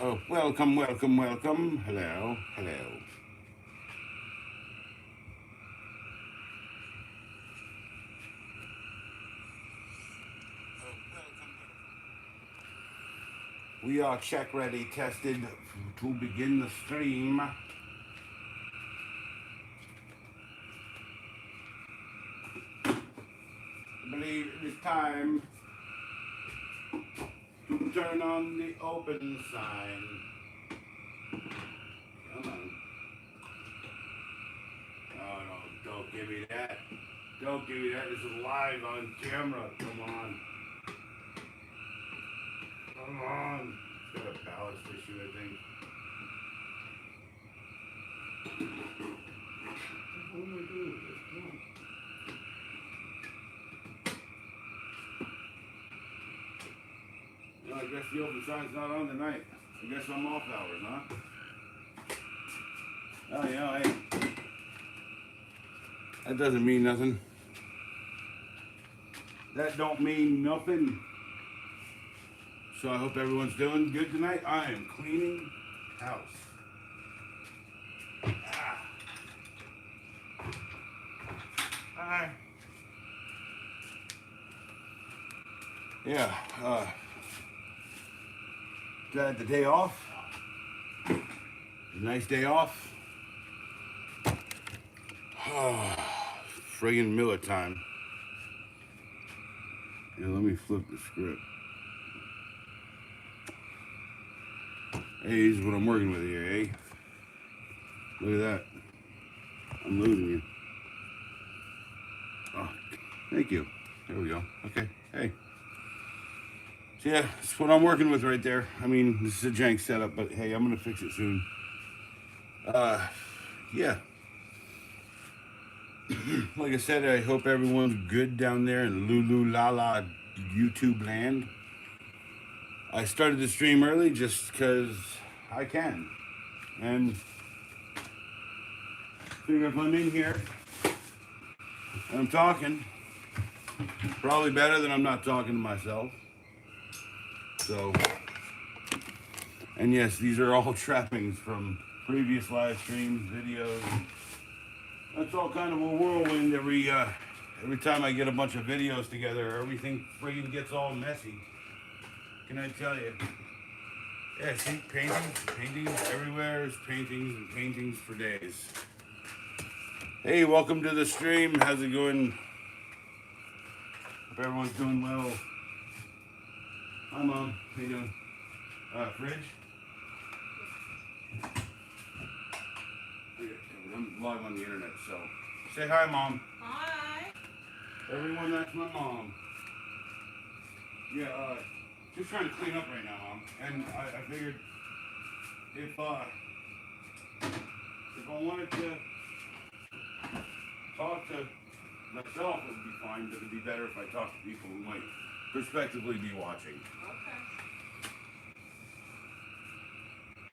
Oh, welcome, welcome, welcome. Hello, hello. We are check ready, tested to begin the stream. I believe it is time to turn on the open sign. Come on. Oh no, don't give me that. Don't give me that. This is live on camera. Come on. Come on. It's got a ballast issue, I think. What am I doing with this? Come on. I guess the open sign's not on tonight. I guess I'm off hours, huh? Oh yeah, hey. That doesn't mean nothing. That don't mean nothing. So I hope everyone's doing good tonight. I am cleaning house. Hi. Yeah, had the day off. A nice day off. Friggin' Miller time. Yeah, let me flip the script. Hey, this is what I'm working with here, eh? Look at that. I'm losing you. Oh, thank you. There we go. Okay. Hey. So yeah, that's what I'm working with right there. I mean, this is a jank setup, but hey, I'm gonna fix it soon. Yeah. Like I said, I hope everyone's good down there in Lulu Lala YouTube land. I started the stream early just because I can. And figure if I'm in here and I'm talking, probably better than I'm not talking to myself. So, and yes, these are all trappings from previous live streams, videos. That's all kind of a whirlwind every time I get a bunch of videos together. Everything friggin' gets all messy. Can I tell you? Yeah, see, paintings everywhere is paintings and paintings for days. Hey, welcome to the stream. How's it going? Hope everyone's doing well. Hi, Mom. How you doing? Fridge? I'm live on the internet, so say hi, Mom. Hi. Everyone, that's my mom. Yeah, just trying to clean up right now, Mom. And I figured if I wanted to talk to myself, it would be fine, but it'd be better if I talked to people who might prospectively be watching. Okay.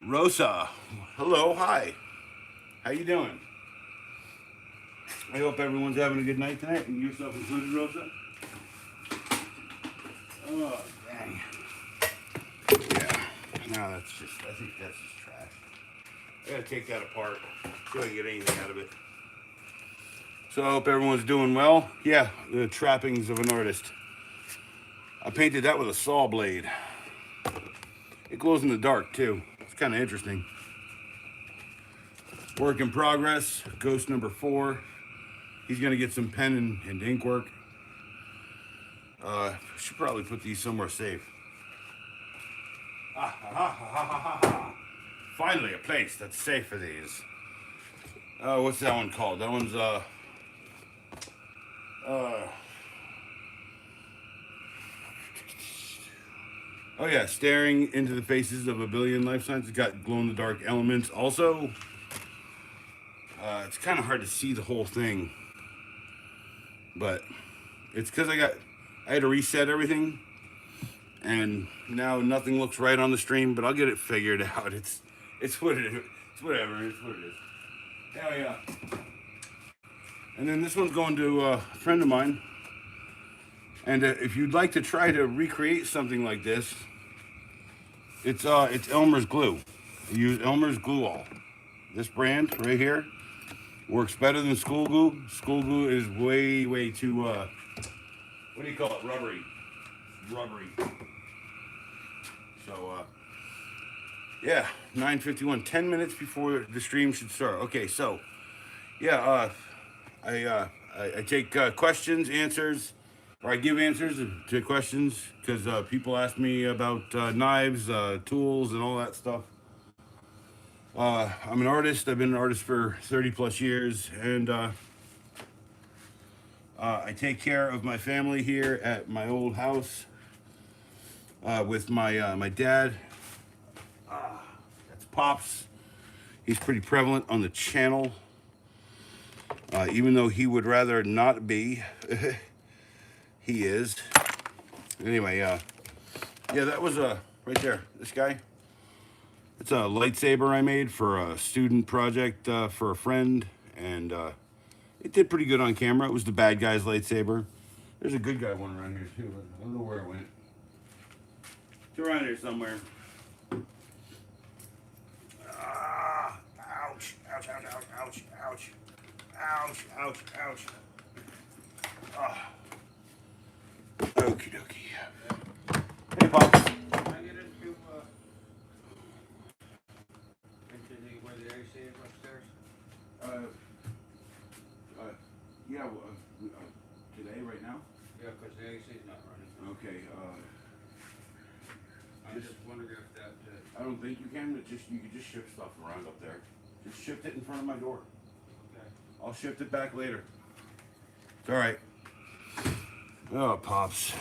Rosa, hello, hi. How you doing? I hope everyone's having a good night tonight, and yourself included, Rosa. Oh, dang. Yeah. No, I think that's just trash. I gotta take that apart. See if I can get anything out of it. So I hope everyone's doing well. Yeah, the trappings of an artist. I painted that with a saw blade. It glows in the dark too. It's kind of interesting. Work in progress. Ghost number 4. He's gonna get some pen and ink work. Should probably put these somewhere safe. Finally, a place that's safe for these. What's that one called? That one's oh yeah, staring into the faces of a billion life signs. It's got glow-in-the-dark elements. Also, it's kind of hard to see the whole thing, but it's because I had to reset everything, and now nothing looks right on the stream. But I'll get it figured out. It's what it is. It's whatever. It's what it is. Hell yeah. And then this one's going to a friend of mine. And if you'd like to try to recreate something like this, It's Elmer's glue. I use Elmer's glue all. This brand right here works better than school glue. School glue is way too what do you call it? Rubbery. Rubbery. So yeah, 9:51, 10 minutes before the stream should start. Okay, so yeah, I take questions, answers, or I give answers to questions because people ask me about knives, tools, and all that stuff. I'm an artist. I've been an artist for 30 plus years, and I take care of my family here at my old house with my dad. That's Pops. He's pretty prevalent on the channel, even though he would rather not be. He is. Anyway, yeah, that was right there. This guy. It's a lightsaber I made for a student project for a friend, and it did pretty good on camera. It was the bad guy's lightsaber. There's a good guy one around here too. I don't know where it went. It's around here somewhere. Ah, ouch, ouch, ouch, ouch, ouch, ouch, ouch, ouch, ouch. Ah. Okie dokie. Hey, Pops. Yeah, today, right now? Yeah, because the AC is not running. Okay, I'm just wondering if that... I don't think you can, but you can just shift stuff around up there. Just shift it in front of my door. Okay. I'll shift it back later. It's alright. Oh, Pops.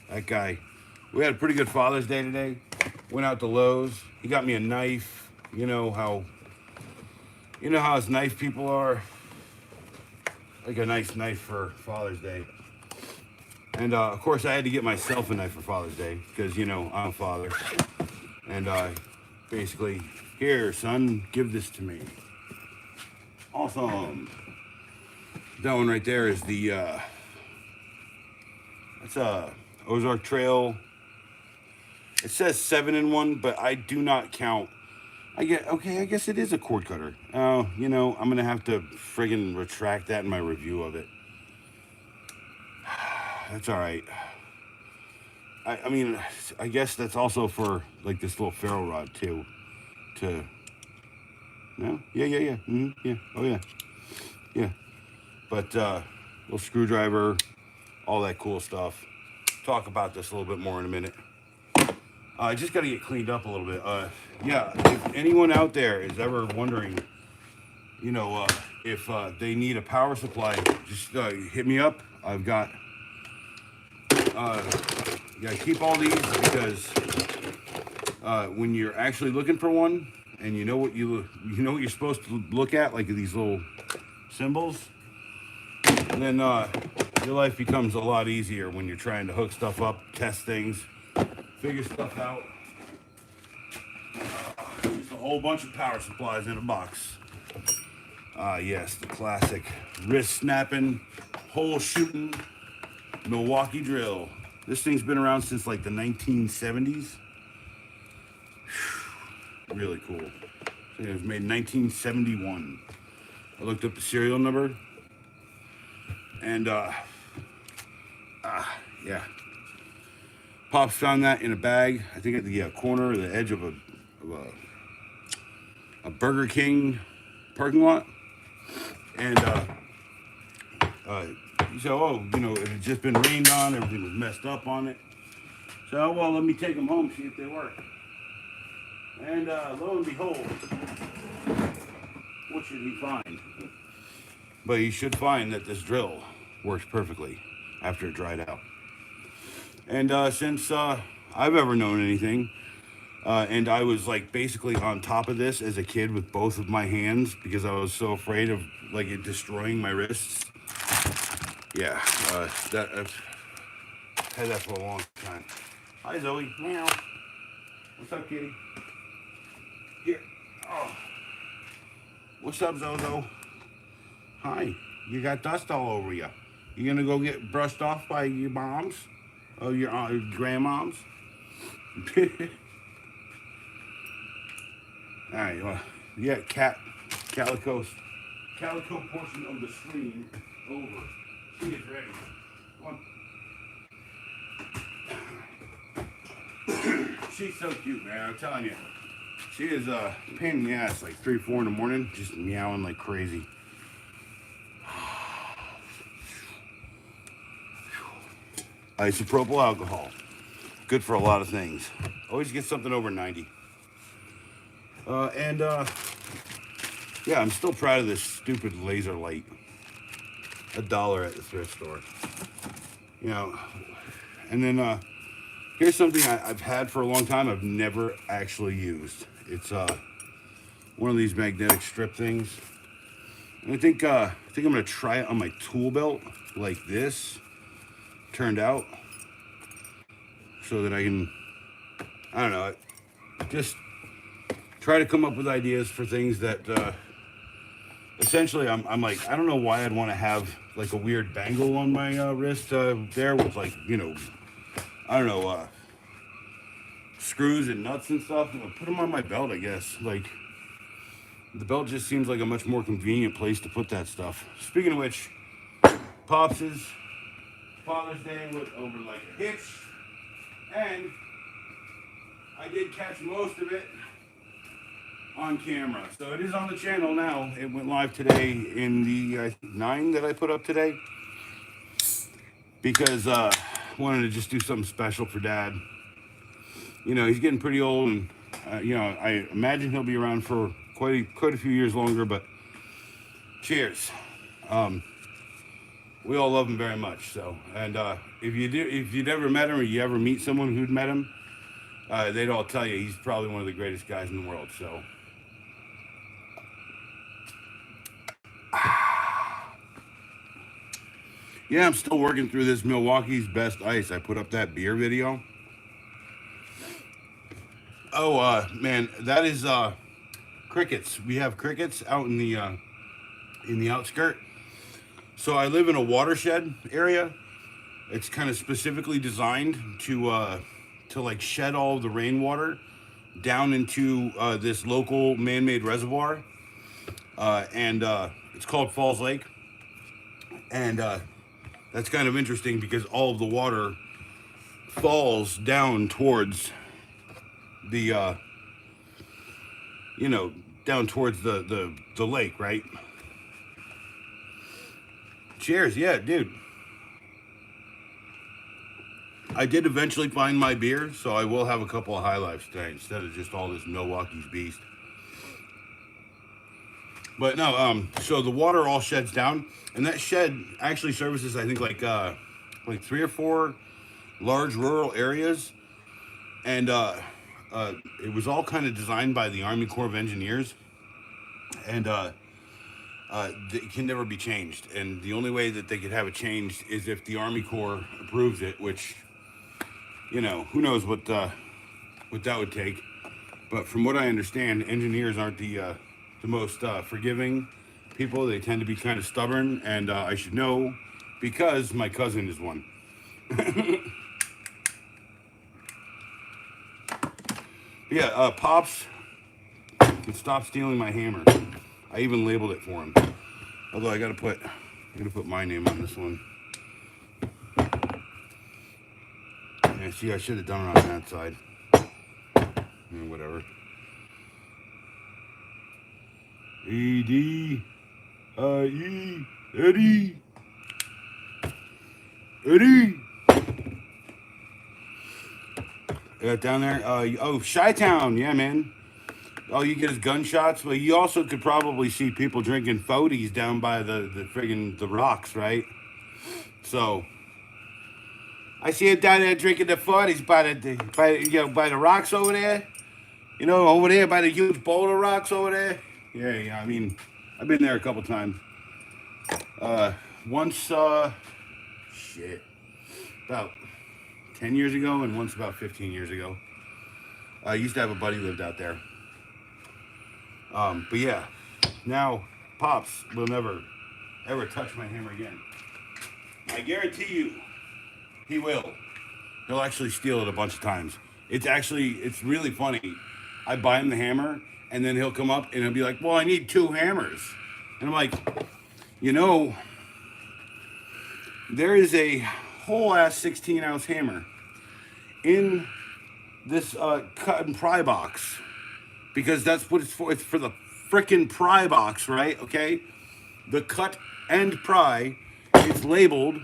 That guy. We had a pretty good Father's Day today. Went out to Lowe's. He got me a knife. You know how us knife people are. Like a nice knife for Father's Day. And of course I had to get myself a knife for Father's Day because I'm a father. And basically, here son, give this to me. Awesome. That one right there is the that's a Ozark Trail. It says 7-in-1, but I do not count. I guess it is a cord cutter. Oh, I'm gonna have to friggin' retract that in my review of it. That's all right. I mean, I guess that's also for like this little ferro rod too. No? Yeah. Mm-hmm. Yeah. Oh yeah. Yeah. But little screwdriver, all that cool stuff. Talk about this a little bit more in a minute. I just got to get cleaned up a little bit. Yeah, if anyone out there is ever wondering, if they need a power supply, just hit me up. I've got, keep all these because when you're actually looking for one and you know what you're supposed to look at, like these little symbols, then your life becomes a lot easier when you're trying to hook stuff up, test things, figure stuff out. Just a whole bunch of power supplies in a box. Yes, the classic wrist snapping, hole shooting Milwaukee drill. This thing's been around since like the 1970s. Really cool. It was made in 1971. I looked up the serial number. And yeah. Pops found that in a bag, I think at the corner or the edge of a Burger King parking lot. And he said, it had just been rained on, everything was messed up on it. So, well, let me take them home, see if they work. And lo and behold, what should he find? But he should find that this drill works perfectly after it dried out. And since I've ever known anything, and I was like basically on top of this as a kid with both of my hands because I was so afraid of like it destroying my wrists. Yeah, that I've had that for a long time. Hi Zoe. Meow. What's up, kitty? Here. Oh. What's up, Zozo? Hi. You got dust all over you. You gonna go get brushed off by your moms? Oh, your grandmoms? Alright, well, yeah, calico portion of the screen over. She is ready. Come on. She's so cute, man, I'm telling you. She is a pain in the ass, like 3, 4 in the morning, just meowing like crazy. Isopropyl alcohol. Good for a lot of things. Always get something over 90. Yeah, I'm still proud of this stupid laser light. $1 at the thrift store. You know, and then here's something I've had for a long time. I've never actually used. It's one of these magnetic strip things. And I think I'm gonna try it on my tool belt like this turned out, so that I can, I don't know, just try to come up with ideas for things that essentially I'm like, I don't know why I'd want to have like a weird bangle on my wrist there with, like, you know, I don't know, screws and nuts and stuff. You know, put them on my belt, I guess. Like, the belt just seems like a much more convenient place to put that stuff. Speaking of which, Pops' Father's Day went over like a hitch, and I did catch most of it on camera. So it is on the channel now. It went live today in the 9 that I put up today, because wanted to just do something special for Dad. You know, he's getting pretty old, and you know, I imagine he'll be around for quite a few years longer. But cheers. We all love him very much. So, and if you'd ever met him, or you ever meet someone who'd met him, they'd all tell you he's probably one of the greatest guys in the world. So, yeah, I'm still working through this Milwaukee's Best Ice. I put up that beer video. Oh, man, that is crickets. We have crickets out in the outskirt. So I live in a watershed area. It's kind of specifically designed to like shed all of the rainwater down into this local man-made reservoir, and it's called Falls Lake. And that's kind of interesting because all of the water falls down towards the you know, down towards the lake, right? Cheers. Yeah, dude. I did eventually find my beer, so I will have a couple of High Lifes today instead of just all this Milwaukee's Beast. But no, so the water all sheds down, and that shed actually services, I think, like 3 or 4 large rural areas, and it was all kind of designed by the Army Corps of Engineers, and it can never be changed. And the only way that they could have it changed is if the Army Corps approves it, which, you know, who knows what that would take. But from what I understand, engineers aren't the most forgiving people. They tend to be kind of stubborn, and I should know because my cousin is one. Yeah, Pops can stop stealing my hammer. I even labeled it for him. Although I gotta put my name on this one. Yeah, see, I should have done it on that side. Yeah, whatever. E-D-I-E, Eddie. Eddie. Down there. Oh, Chi-Town. Yeah, man. All you get is gunshots. But you also could probably see people drinking 40s down by the friggin' the rocks, right? So I see it down there drinking the 40s by the rocks over there. You know, over there by the huge boulder rocks over there. Yeah. I mean, I've been there a couple times. Once, about 10 years ago, and once about 15 years ago. I used to have a buddy lived out there. But yeah, now Pops will never, ever touch my hammer again. I guarantee you, he will. He'll actually steal it a bunch of times. It's really funny. I buy him the hammer, and then he'll come up and he'll be like, well, I need 2 hammers. And I'm like, you know, there is a whole ass 16-ounce hammer in this cut and pry box, because that's what it's for. It's for the frickin' pry box, right? Okay? The cut and pry, it's labeled.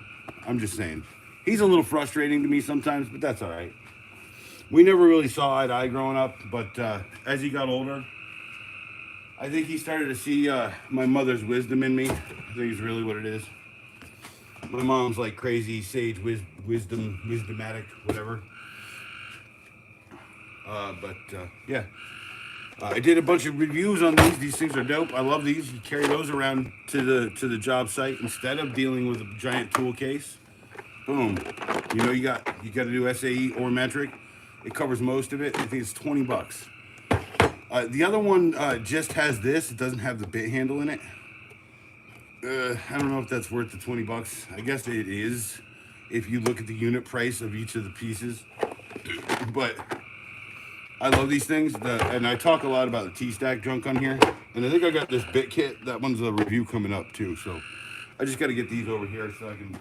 I'm just saying. He's a little frustrating to me sometimes, but that's all right. We never really saw eye to eye growing up, but as he got older, I think he started to see my mother's wisdom in me. I think it's really what it is. My mom's like crazy sage wisdomatic, whatever. Yeah. I did a bunch of reviews on these. These things are dope. I love these. You carry those around to the job site instead of dealing with a giant tool case. Boom. You know you got to do SAE or metric. It covers most of it. I think it's $20. The other one just has this. It doesn't have the bit handle in it. I don't know if that's worth the $20. I guess it is if you look at the unit price of each of the pieces. But I love these things. And I talk a lot about the T-Stack junk on here. And I think I got this bit kit. That one's a review coming up too. So I just got to get these over here so I can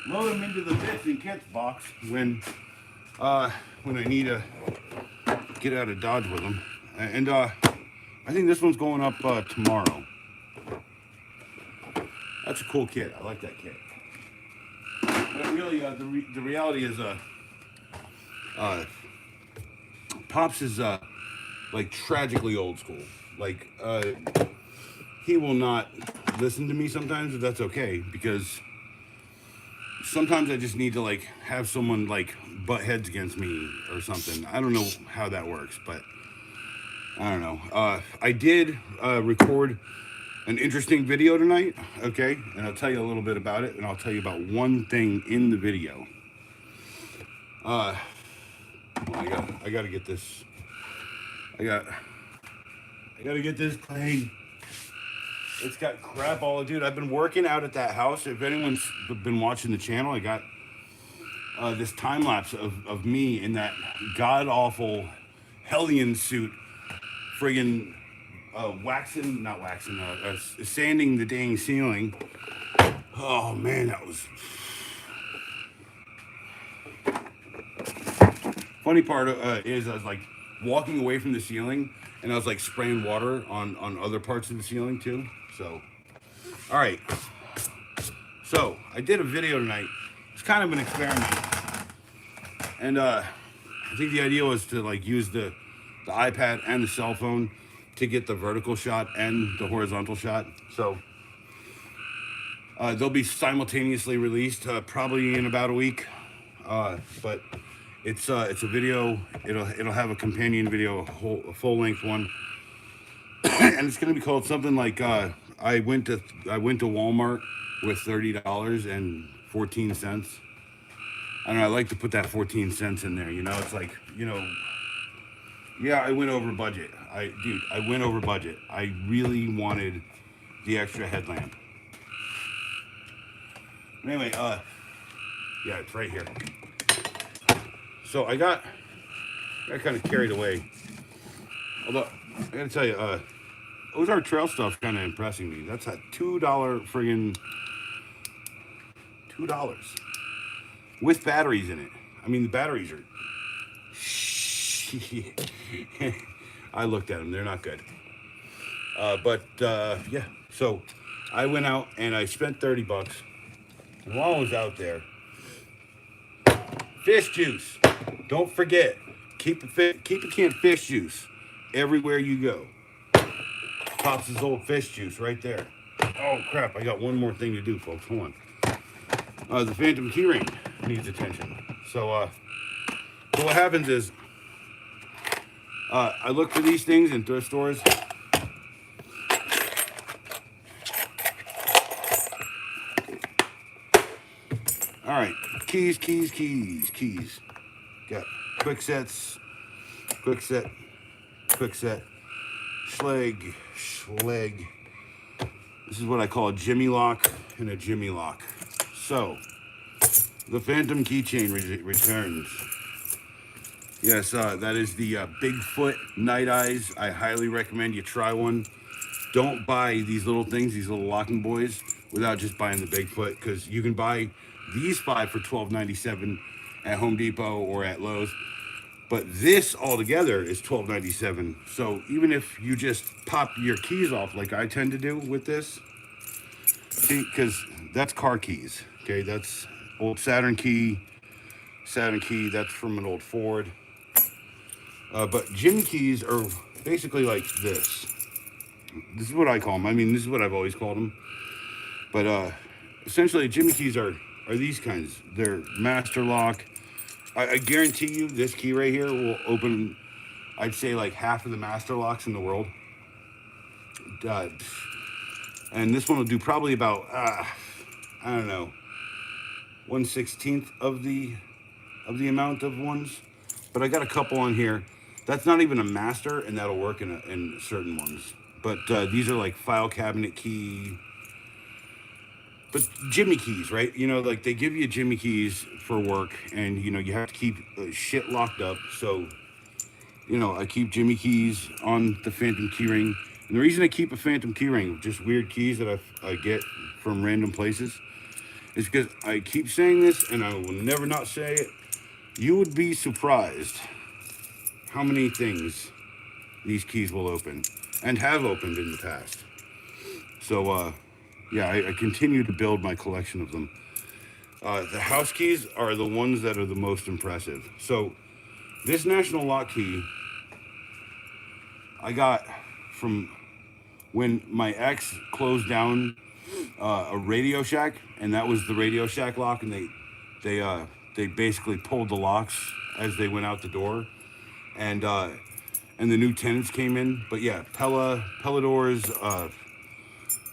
load them into the bits and kits box when I need to get out of Dodge with them. And I think this one's going up tomorrow. That's a cool kit. I like that kit. But really, the reality is, Pops is like tragically old school. Like he will not listen to me sometimes, but that's okay, because sometimes I just need to like have someone like butt heads against me or something. I don't know how that works, but I don't know. I did record an interesting video tonight, okay? And I'll tell you a little bit about it, and I'll tell you about one thing in the video. Well, I gotta get this. I gotta get this clean. It's got crap all, dude. I've been working out at that house. If anyone's been watching the channel, I got this time lapse of me in that god awful Hellion suit, friggin' sanding the dang ceiling. Oh man, that was. Funny part is I was like walking away from the ceiling, and I was like spraying water on other parts of the ceiling too. So, all right. So I did a video tonight. It's kind of an experiment, and I think the idea was to like use the iPad and the cell phone to get the vertical shot and the horizontal shot. So they'll be simultaneously released probably in about a week. But it's a video. It'll have a companion video, a full length one, and it's gonna be called something like I went to Walmart with $30.14. I don't know. I like to put that 14 cents in there. You know, it's like, you know. Yeah, I went over budget. I went over budget. I really wanted the extra headlamp. Anyway, yeah, it's right here. So I got kind of carried away. Although I gotta tell you, Ozark Trail stuff's kind of impressing me. That's a $2 friggin' $2 with batteries in it. I mean, the batteries are. I looked at them. They're not good. Yeah. So I went out and I spent $30. And while I was out there, fish juice. Don't forget, keep a can of fish juice everywhere you go. Pops' old fish juice right there. Oh crap! I got one more thing to do, folks. Hold on. The phantom keyring needs attention. So what happens is. I look for these things in thrift stores. All right, keys. Got quick set, schleg. This is what I call a Jimmy lock and a Jimmy lock. So, the phantom keychain returns. Yes, that is the Bigfoot Night Eyes. I highly recommend you try one. Don't buy these little things, these little locking boys, without just buying the Bigfoot, because you can buy these 5 for $12.97 at Home Depot or at Lowe's. But this altogether is $12.97. So even if you just pop your keys off, like I tend to do with this, see, because that's car keys. Okay, that's old Saturn key. Saturn key. That's from an old Ford. But Jimmy keys are basically like this. This is what I call them. I mean, this is what I've always called them. But essentially, Jimmy keys are these kinds. They're master lock. I guarantee you, this key right here will open, I'd say, like half of the master locks in the world. And this one will do probably about, I don't know, 1/16 of the amount of ones. But I got a couple on here. That's not even a master, and that'll work in certain ones. But these are like file cabinet key. But Jimmy keys, right? You know, like they give you Jimmy keys for work, and you know you have to keep shit locked up. So, you know, I keep Jimmy keys on the Phantom keyring. And the reason I keep a Phantom keyring, just weird keys that I get from random places, is because I keep saying this, and I will never not say it. You would be surprised how many things these keys will open and have opened in the past. So, yeah, I continue to build my collection of them. The house keys are the ones that are the most impressive. So, this National Lock key I got from when my ex closed down a Radio Shack, and that was the Radio Shack lock, and they basically pulled the locks as they went out the door, and the new tenants came in. But yeah, Pella doors,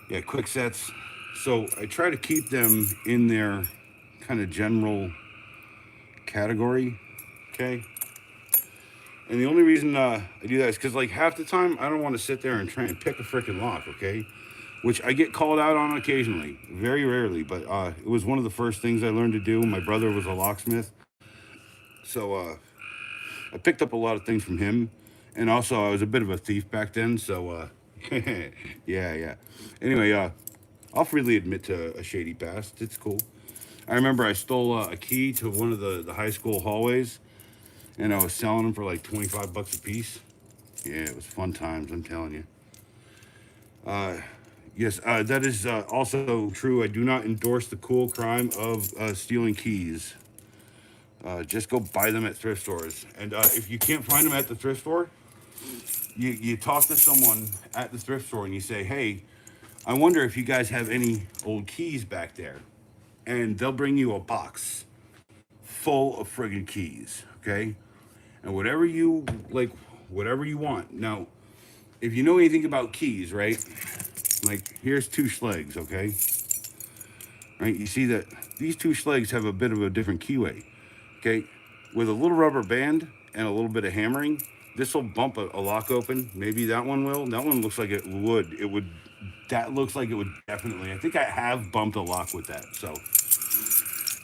yeah, quick sets. So I try to keep them in their kind of general category, okay? And the only reason I do that is because, like, half the time I don't want to sit there and try and pick a freaking lock, okay? Which I get called out on occasionally, very rarely, but it was one of the first things I learned to do. My brother was a locksmith, so I picked up a lot of things from him, and also I was a bit of a thief back then, so yeah. Anyway, I'll freely admit to a shady past. It's cool. I remember I stole a key to one of the high school hallways, and I was selling them for like $25 a piece. Yeah, it was fun times, I'm telling you. Yes, that is also true. I do not endorse the cool crime of stealing keys. Just go buy them at thrift stores. And if you can't find them at the thrift store, you talk to someone at the thrift store and you say, hey, I wonder if you guys have any old keys back there. And they'll bring you a box full of friggin' keys, okay? And whatever you want. Now, if you know anything about keys, right? Like, here's 2 schlegs, okay? Right? You see that these 2 schlegs have a bit of a different keyway, okay? With a little rubber band and a little bit of hammering, this will bump a lock open. Maybe that one will. That one looks like it would. That looks like it would definitely. I think I have bumped a lock with that. So,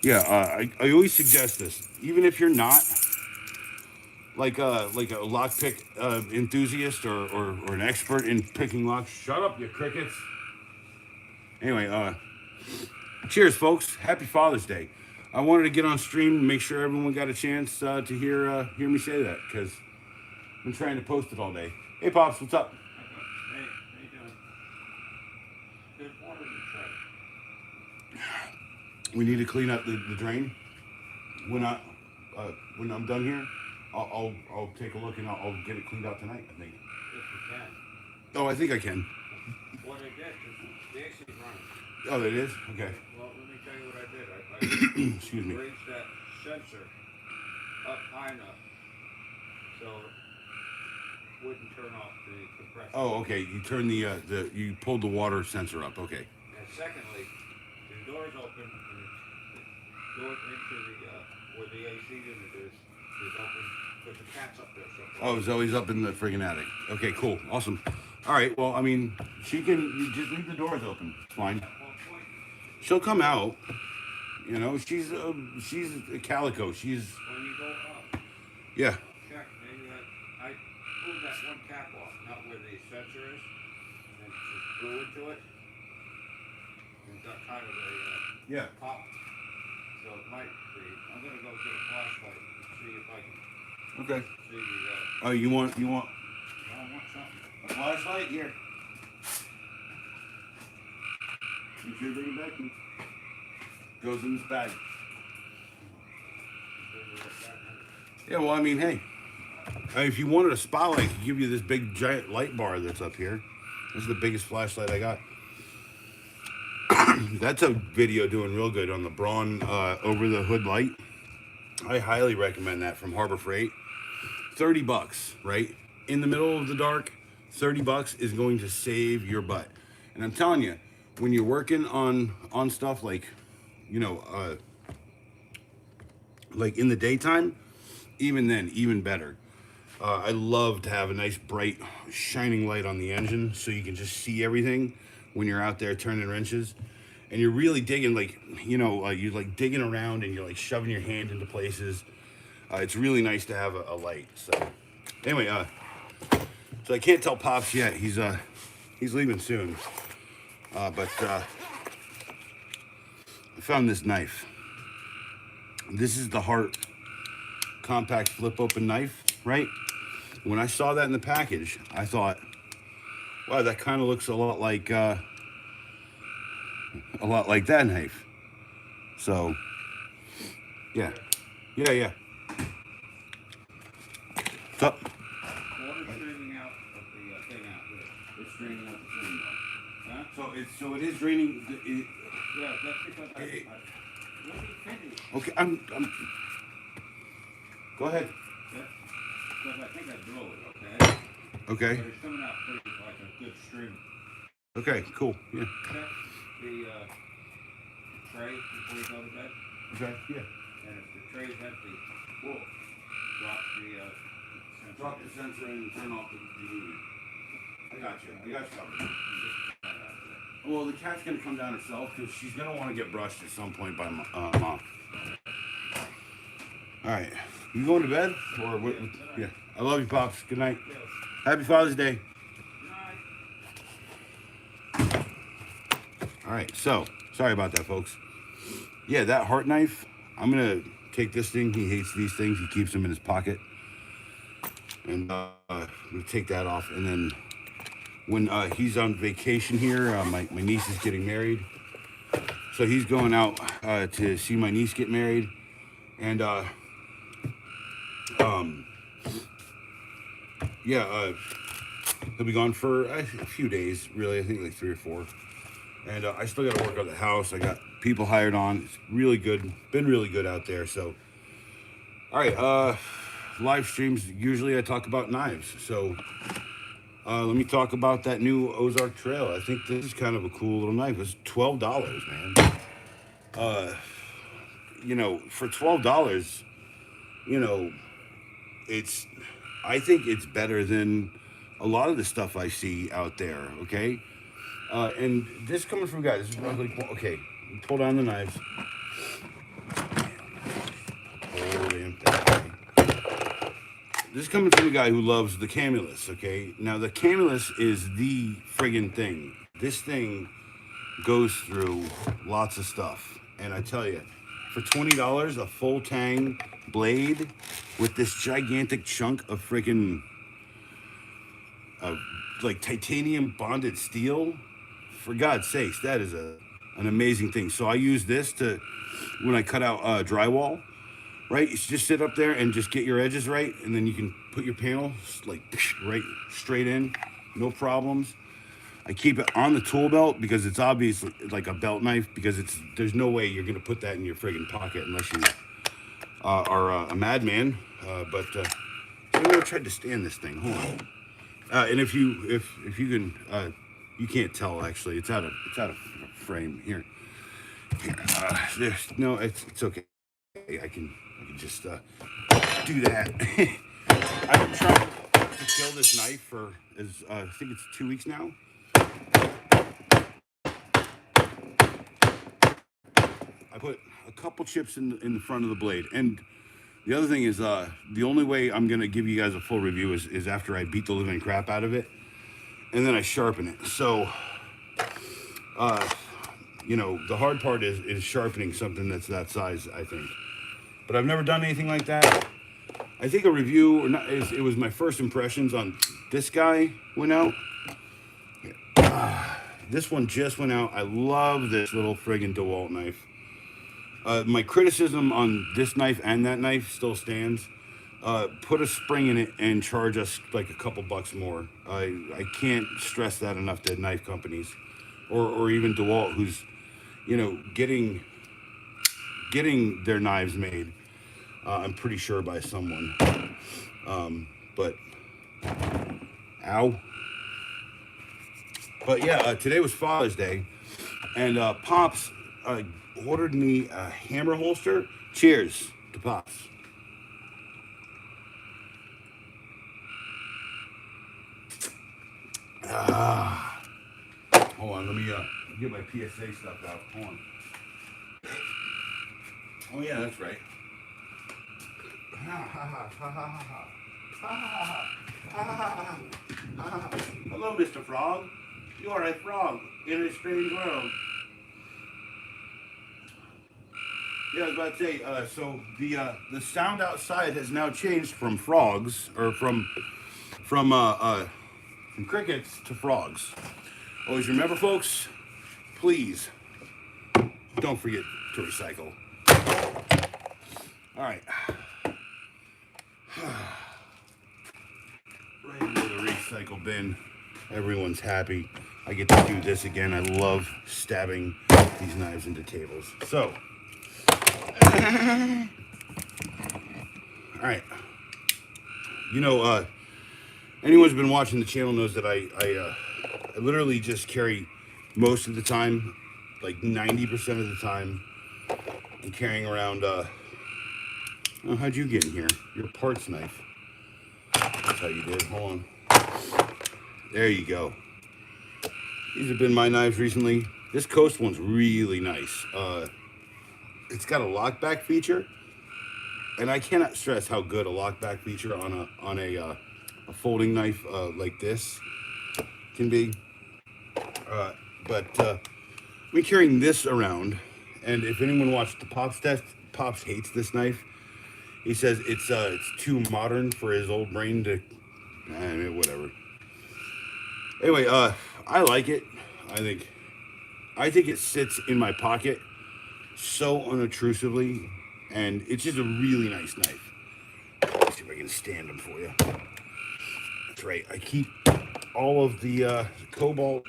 yeah, I always suggest this. Even if you're not like a lockpick enthusiast or an expert in picking locks. Shut up, you crickets. Anyway, cheers, folks. Happy Father's Day. I wanted to get on stream and make sure everyone got a chance to hear me say that, because I've been trying to post it all day. Hey, Pops, what's up? Hey, how you doing? There's water in the tray. We need to clean up the drain. When I'm done here, I'll take a look and I'll get it cleaned out tonight, I think. If you can. Oh, I think I can. What I did, the AC's running. Oh, it is? Okay. Well, let me tell you what I did. I Excuse me. raised that sensor up high enough so it wouldn't turn off the compressor. Oh, okay. You turn you pulled the water sensor up. Okay. And secondly, the door's open and the door into where the AC unit is open because the cat's up there. So Oh, Zoe's up in the friggin' attic. Okay, cool. Awesome. All right. Well, I mean, you just leave the doors open. It's fine. She'll come out. You know, she's a calico. She's, when you go up, yeah. pulled that one cap off, not where the sensor is, and just blew into it. And got kind of a Yeah. pop. So it might be. I'm gonna go get a flashlight and see if I can Okay. see the. Oh, you want I want something. a flashlight? Here. You should bring it back. Goes in this bag. Yeah, well, I mean, hey, if you wanted a spotlight, I could give you this big giant light bar that's up here. This is the biggest flashlight I got. That's a video doing real good on the Braun over the hood light. I highly recommend that from Harbor Freight. $30, right? In the middle of the dark, $30 is going to save your butt. And I'm telling you, when you're working on stuff like, you know, like in the daytime, even then, even better. I love to have a nice bright shining light on the engine so you can just see everything when you're out there turning wrenches. And you're really digging, like, you know, you're like digging around and you're like shoving your hand into places. It's really nice to have a light. So anyway, so I can't tell Pops yet. He's leaving soon. But I found this knife. This is the Hart compact flip open knife, right? When I saw that in the package, I thought, wow, that kind of looks a lot like that knife. So yeah. What's up? Water's draining out of the thing out there. It's draining out the thing. Huh? So it is draining. Yeah, that's because let me finish. Okay, I'm. Go ahead. Because I think I blew it, okay? Okay. But it's coming out pretty like a good stream. Okay. Cool. Yeah. Check the tray before you go to bed. Okay. Yeah. And if the tray's empty, Well, drop the sensor. drop the sensor and turn off the unit. I got you covered. Well, the cat's gonna come down herself because she's gonna want to get brushed at some point by Mom. All right, you going to bed or what? Yeah. I love you, Pops. Good night. Happy Father's Day. All right, so sorry about that, folks. Yeah, that Hart knife. I'm gonna take this thing. He hates these things. He keeps them in his pocket, and I'm gonna take that off. And then when he's on vacation here, my niece is getting married, so he's going out to see my niece get married, and he'll be gone for a few days, really. I think like 3 or 4. And I still got to work on the house. I got people hired on. It's really good. Been really good out there. So, all right. Live streams, usually I talk about knives. So, let me talk about that new Ozark Trail. I think this is kind of a cool little knife. It's $12, man. You know, for $12, you know, I think it's better than a lot of the stuff I see out there, okay? And this coming from a guy, this is like, okay, pull down the knives. Oh, damn thing. This is coming from a guy who loves the Camulus, okay? Now, the Camulus is the friggin' thing. This thing goes through lots of stuff. And I tell you, for $20, a full tang blade with this gigantic chunk of friggin' like titanium bonded steel, for God's sakes, that is an amazing thing. So I use this to, when I cut out drywall, right? You just sit up there and just get your edges right, and then you can put your panel like right straight in, no problems. I keep it on the tool belt because it's obviously like a belt knife, because there's no way you're gonna put that in your friggin' pocket unless you are a madman. But I'm gonna try to stand this thing. Hold on. And if you can, you can't tell actually. It's out of frame here. There's no. It's okay. I can just do that. I've been trying to kill this knife for I think it's 2 weeks now. I put a couple chips in the front of the blade, and The other thing is, the only way I'm gonna give you guys a full review is after I beat the living crap out of it, and then I sharpen it. So, you know, the hard part is sharpening something that's that size, I think. But I've never done anything like that. I think a review, or not, it was my first impressions on this guy went out. This one just went out. I love this little friggin' DeWalt knife. My criticism on this knife and that knife still stands. Put a spring in it and charge us like a couple bucks more. I can't stress that enough to knife companies, or even DeWalt, who's, you know, getting their knives made. I'm pretty sure by someone. But ow. But yeah, today was Father's Day, and Pops ordered me a hammer holster. Cheers to Pops. Hold on, let me get my PSA stuff out. Hold on. Oh yeah, that's right. Hello, Mr. Frog. You are a frog in a strange world. Yeah, I was about to say, so the sound outside has now changed from frogs, or from crickets to frogs. Always remember, folks, please don't forget to recycle. All right. Right into the recycle bin. Everyone's happy. I get to do this again. I love stabbing these knives into tables. So, all right. You know, anyone who's been watching the channel knows that I literally just carry most of the time, like 90% of the time, I'm carrying around, oh, how'd you get in here? Your parts knife. That's how you did. Hold on. There you go. These have been my knives recently. This Coast one's really nice. It's got a lockback feature, and I cannot stress how good a lockback feature on a folding knife like this can be. But I've been carrying this around, and if anyone watched the Pops test, Pops hates this knife. He says it's too modern for his old brain to, whatever. Anyway, I like it. I think it sits in my pocket so unobtrusively, and it's just a really nice knife. Let's see if I can stand them for you. That's right. I keep all of the Cobalt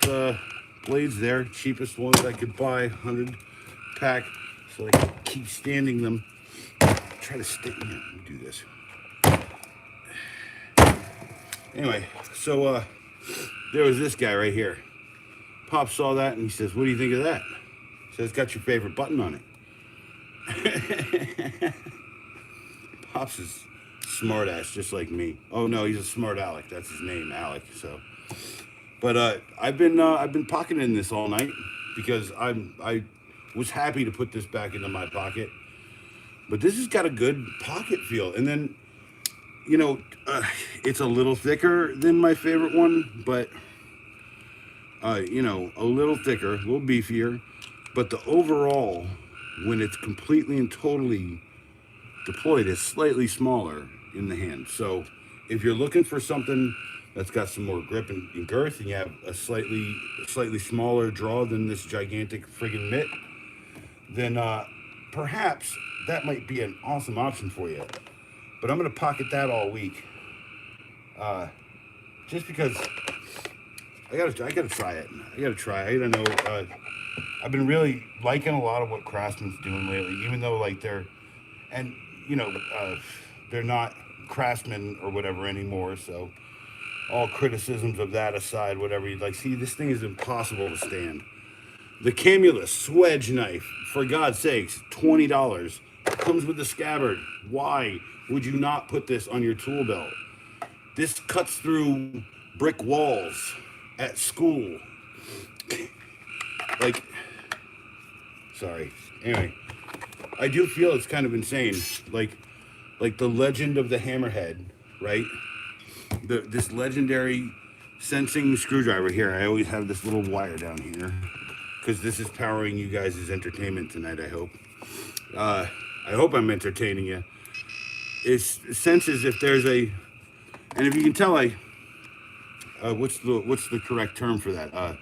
blades there, cheapest ones I could buy, 100 pack, so I can keep standing them. Try to stick. Let me do this. Anyway, so there was this guy right here. Pop saw that and he says, "What do you think of that?" He says, "It's got your favorite button on it." Pops is smart ass, just like me. Oh no, he's a smart Alec. That's his name, Alec. So, but I've been pocketing this all night because I was happy to put this back into my pocket. But this has got a good pocket feel, and then, you know, it's a little thicker than my favorite one, but you know, a little thicker, a little beefier. But the overall, when it's completely and totally deployed, is slightly smaller in the hand. So if you're looking for something that's got some more grip and girth, and you have a slightly smaller draw than this gigantic friggin' mitt, then perhaps that might be an awesome option for you. But I'm gonna pocket that all week, just because I gotta try it. I gotta know. I've been really liking a lot of what Craftsman's doing lately, even though like they're not Craftsman or whatever anymore. So all criticisms of that aside, whatever you'd like. See, this thing is impossible to stand. The Camulus Swedge knife, for God's sakes, $20. Comes with a scabbard. Why would you not put this on your tool belt? This cuts through brick walls at school. Like, sorry. Anyway, I do feel it's kind of insane. Like, like the legend of the hammerhead, right? This legendary sensing screwdriver here. I always have this little wire down here because this is powering you guys' entertainment tonight. I hope I'm entertaining you. It senses if there's a, and if you can tell, what's the correct term for that?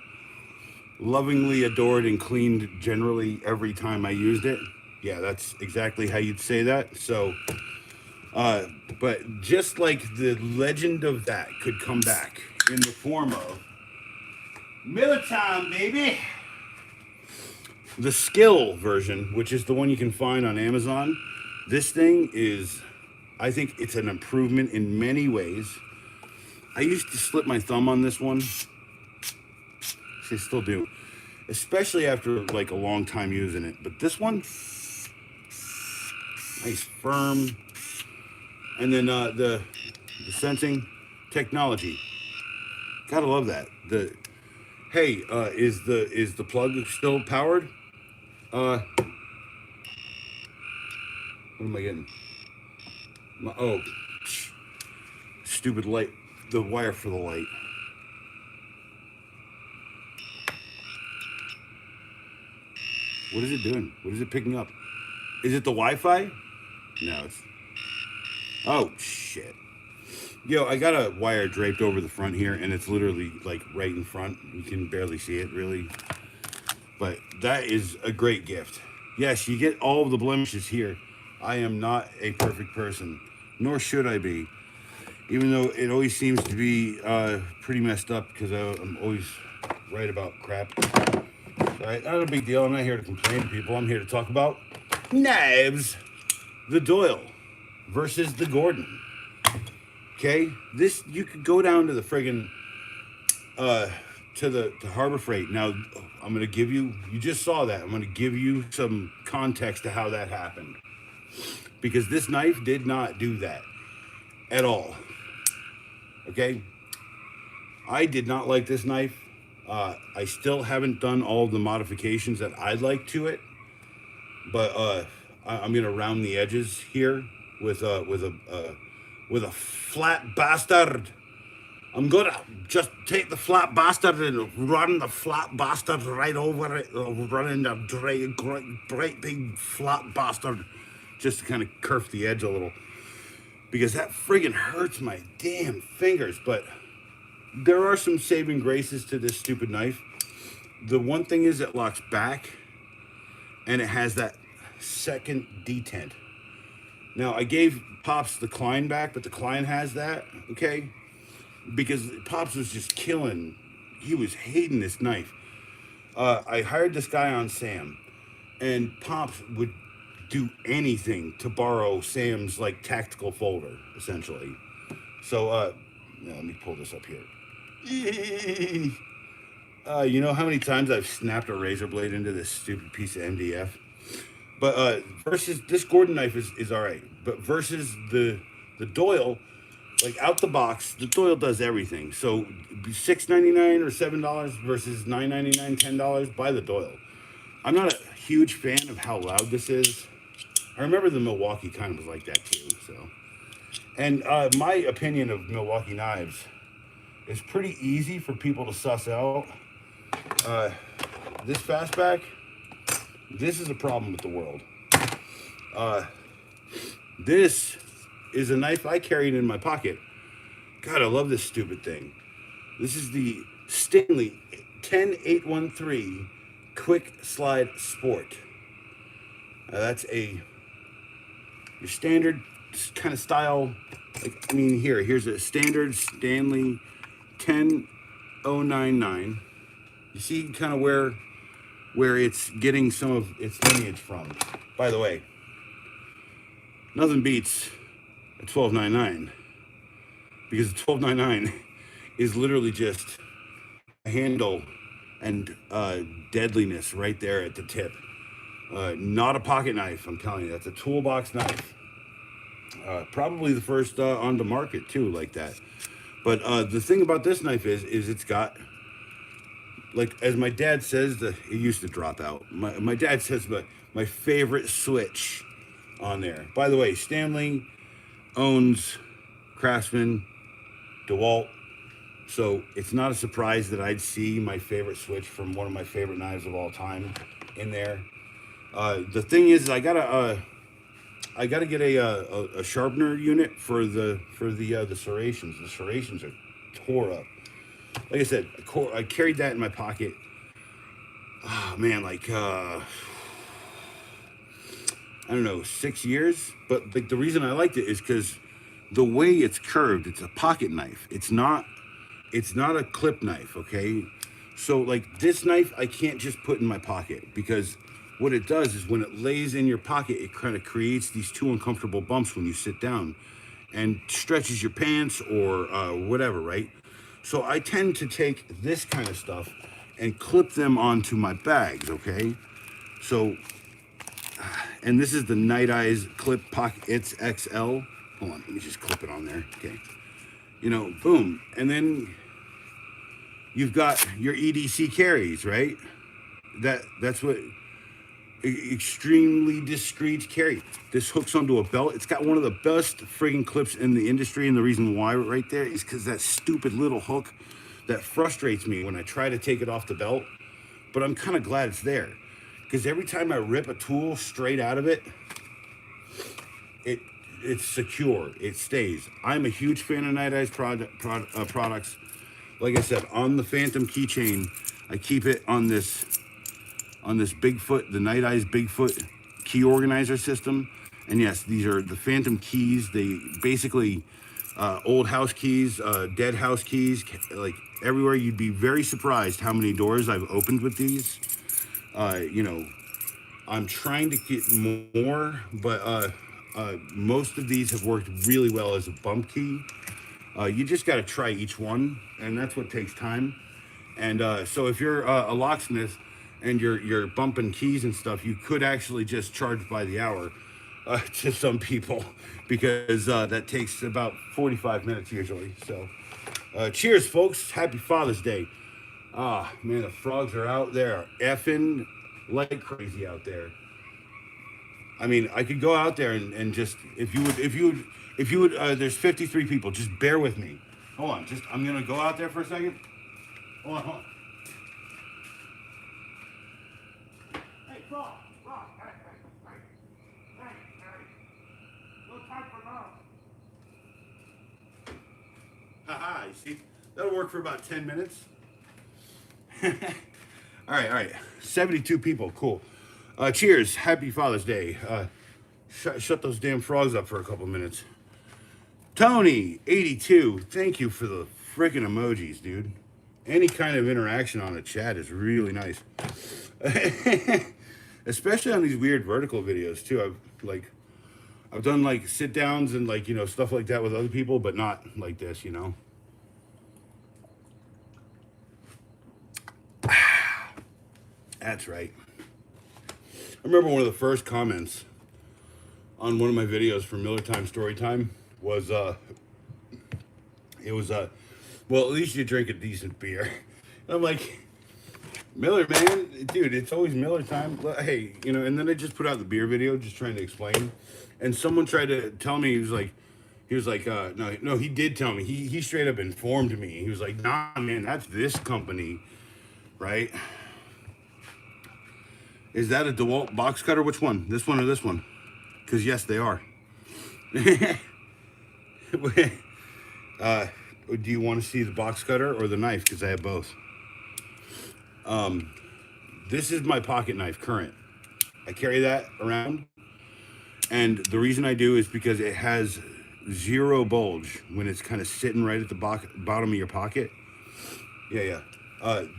Lovingly adored and cleaned generally every time I used it. Yeah, that's exactly how you'd say that. So, but just like the legend of that could come back in the form of Militon, baby. The skill version, which is the one you can find on Amazon, this thing is, I think it's an improvement in many ways. I used to slip my thumb on this one. I still do, especially after like a long time using it. But this one, nice firm, and then the sensing technology. Gotta love that. Hey, is the plug still powered? What am I getting? Oh, stupid light. The wire for the light. What is it doing? What is it picking up? Is it the Wi-Fi? No, it's... Oh, shit. Yo, I got a wire draped over the front here, and it's literally, like, right in front. You can barely see it, really. But that is a great gift. Yes, you get all of the blemishes here. I am not a perfect person, nor should I be. Even though it always seems to be pretty messed up, because I'm always right about crap. Alright, not a big deal. I'm not here to complain to people. I'm here to talk about knives. The Doyle versus the Gordon. Okay? This, you could go down to the friggin' to Harbor Freight. Now, I'm going to give you just saw that. I'm going to give you some context to how that happened. Because this knife did not do that at all. Okay? I did not like this knife. I still haven't done all of the modifications that I'd like to it. But I'm going to round the edges here with a flat bastard. I'm gonna just take the flat bastard and run the flat bastard right over it, running a great big flat bastard, just to kind of kerf the edge a little, because that friggin' hurts my damn fingers. But there are some saving graces to this stupid knife. The one thing is it locks back, and it has that second detent. Now, I gave Pops the Klein back, but the Klein has that, okay? Because Pops was just killing. He was hating this knife. I hired this guy on Sam, and Pops would do anything to borrow Sam's, like, tactical folder, essentially. So, let me pull this up here. You know how many times I've snapped a razor blade into this stupid piece of MDF? But versus this Gordon knife is all right. But versus the Doyle, like out the box, the Doyle does everything. So $6.99 or $7 versus $9.99, $10, buy the Doyle. I'm not a huge fan of how loud this is. I remember the Milwaukee kind of was like that too. So, and my opinion of Milwaukee knives is pretty easy for people to suss out. This fastback. This is a problem with the world. This is a knife I carried in my pocket. God, I love this stupid thing. This is the Stanley 10813 Quick Slide Sport. That's your standard kind of style. Like, I mean, here's a standard Stanley 10099. You see kind of where it's getting some of its lineage from. By the way, nothing beats a 1299, because the 1299 is literally just a handle and deadliness right there at the tip. Not a pocket knife, I'm telling you. That's a toolbox knife. Probably the first on the market too, like that. But the thing about this knife is it's got, like, as my dad says, it used to drop out. My dad says my favorite switch on there. By the way, Stanley owns Craftsman, DeWalt. So it's not a surprise that I'd see my favorite switch from one of my favorite knives of all time in there. The thing is, I gotta get a sharpener unit for the serrations. The serrations are tore up. Like I said, I carried that in my pocket. Oh man, like I don't know, 6 years. But like the reason I liked it is because the way it's curved, it's a pocket knife. It's not a clip knife, okay? So like this knife, I can't just put in my pocket because what it does is when it lays in your pocket, it kind of creates these two uncomfortable bumps when you sit down and stretches your pants or whatever, right? So I tend to take this kind of stuff and clip them onto my bags, okay? So, and this is the Night Eyes Clip Pocket, it's XL. Hold on, let me just clip it on there, okay? You know, boom. And then you've got your EDC carries, right? That's what extremely discreet carry. This hooks onto a belt. It's got one of the best friggin' clips in the industry, and the reason why right there is because that stupid little hook that frustrates me when I try to take it off the belt. But I'm kind of glad it's there because every time I rip a tool straight out of it, it's secure. It stays. I'm a huge fan of Night Eyes products. Like I said, on the Phantom keychain, I keep it on this Bigfoot, the Night Eyes Bigfoot key organizer system. And yes, these are the Phantom keys. They basically old house keys, dead house keys, like everywhere. You'd be very surprised how many doors I've opened with these. You know, I'm trying to get more, but most of these have worked really well as a bump key. You just got to try each one, and that's what takes time. And so if you're a locksmith and you're bumping keys and stuff, you could actually just charge by the hour to some people because that takes about 45 minutes usually. So cheers, folks. Happy Father's Day. Ah, man, the frogs are out there effing like crazy out there. I mean, I could go out there and just, if you would, there's 53 people. Just bear with me. Hold on. I'm going to go out there for a second. Hold on. Hey, frog. Hey. No time for love. Haha, you see? That'll work for about 10 minutes. All right. 72 people. Cool. Cheers. Happy Father's Day. Shut those damn frogs up for a couple minutes. Tony, 82. Thank you for the freaking emojis, dude. Any kind of interaction on the chat is really nice. Especially on these weird vertical videos too. I've done like sit downs and like, you know, stuff like that with other people, but not like this, you know. That's right. I remember one of the first comments on one of my videos for Miller Time Storytime was well, at least you drink a decent beer. And I'm like, Miller, man, dude, it's always Miller time. Hey, you know, and then I just put out the beer video just trying to explain. And someone tried to tell me, he was like, no, he did tell me. He straight up informed me. He was like, nah, man, that's this company, right? Is that a DeWalt box cutter? Which one? This one or this one? Because yes, they are. Do you want to see the box cutter or the knife? Because I have both. This is my pocket knife, current. I carry that around. And the reason I do is because it has zero bulge when it's kind of sitting right at the bottom of your pocket. Yeah.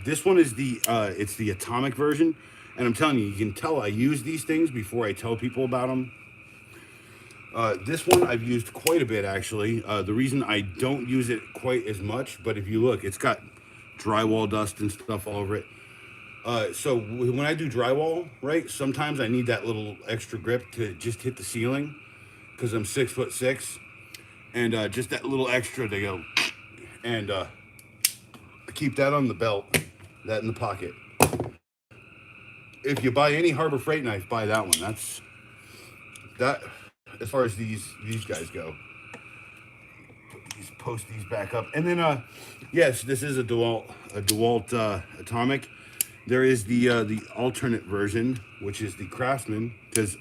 This one is it's the atomic version. And I'm telling you can tell I use these things before I tell people about them. This one I've used quite a bit, actually. The reason I don't use it quite as much, but if you look, it's got drywall dust and stuff all over it. So when I do drywall, right, sometimes I need that little extra grip to just hit the ceiling because I'm 6'6", and just that little extra to go, and I keep that on the belt, that in the pocket. If you buy any Harbor Freight knife, buy that one. That's that as far as these guys go. Just post these back up. And then, yes, this is a DeWalt Atomic. There is the alternate version, which is the Craftsman, because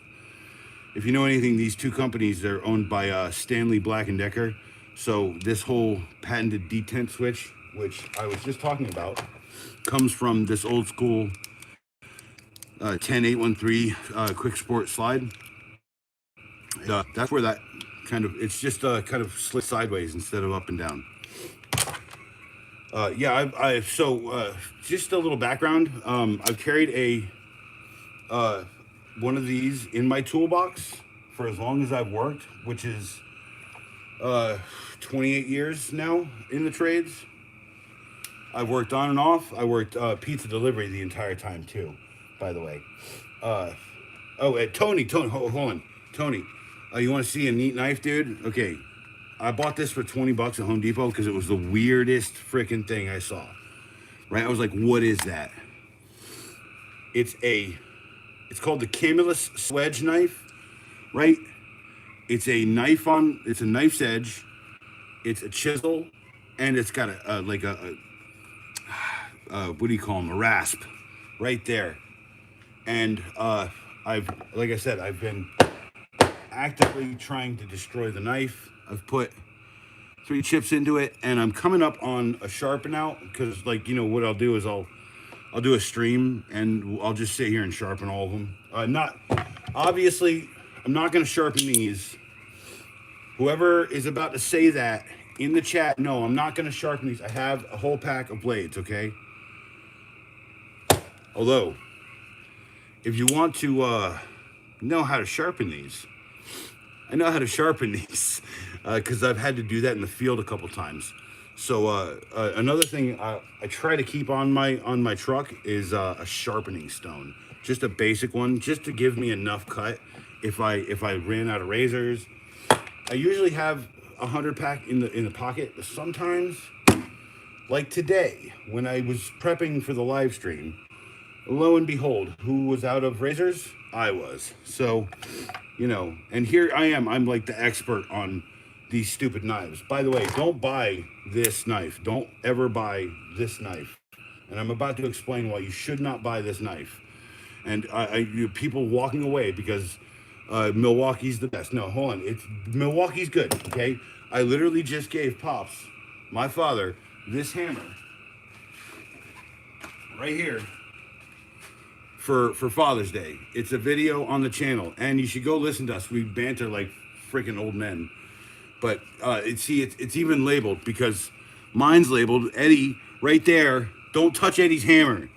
if you know anything, these two companies, they're owned by Stanley Black & Decker. So this whole patented detent switch, which I was just talking about, comes from this old school 10813 quick sport slide. That's where that kind of, it's just kind of slid sideways instead of up and down. Just a little background. I've carried one of these in my toolbox for as long as I've worked, which is 28 years now in the trades. I've worked on and off. I worked pizza delivery the entire time too, by the way. Tony, hold on. Tony, you want to see a neat knife, dude? Okay, I bought this for 20 bucks at Home Depot because it was the weirdest freaking thing I saw. Right? I was like, what is that? It's called the Camulus Sledge knife, right? It's a knife's edge. It's a chisel, and it's got a what do you call them? A rasp, right there. And like I said, I've been actively trying to destroy the knife. I've put 3 chips into it, and I'm coming up on a sharpen out because, like, you know, what I'll do is I'll do a stream and I'll just sit here and sharpen all of them. Obviously, I'm not going to sharpen these. Whoever is about to say that in the chat, no, I'm not going to sharpen these. I have a whole pack of blades, okay? Although, if you want to know how to sharpen these, I know how to sharpen these because I've had to do that in the field a couple times. So another thing I try to keep on my truck is a sharpening stone, just a basic one, just to give me enough cut if I ran out of razors. I usually have 100 pack in the pocket. Sometimes, like today, when I was prepping for the live stream, lo and behold, who was out of razors? I was. So, you know, and here I am. I'm like the expert on these stupid knives. By the way, don't buy this knife. Don't ever buy this knife. And I'm about to explain why you should not buy this knife. And people walking away because Milwaukee's the best. No, hold on. Milwaukee's good, okay? I literally just gave Pops, my father, this hammer right here for Father's Day. It's a video on the channel, and you should go listen to us. We banter like freaking old men. But it's even labeled because mine's labeled Eddie right there. Don't touch Eddie's hammer.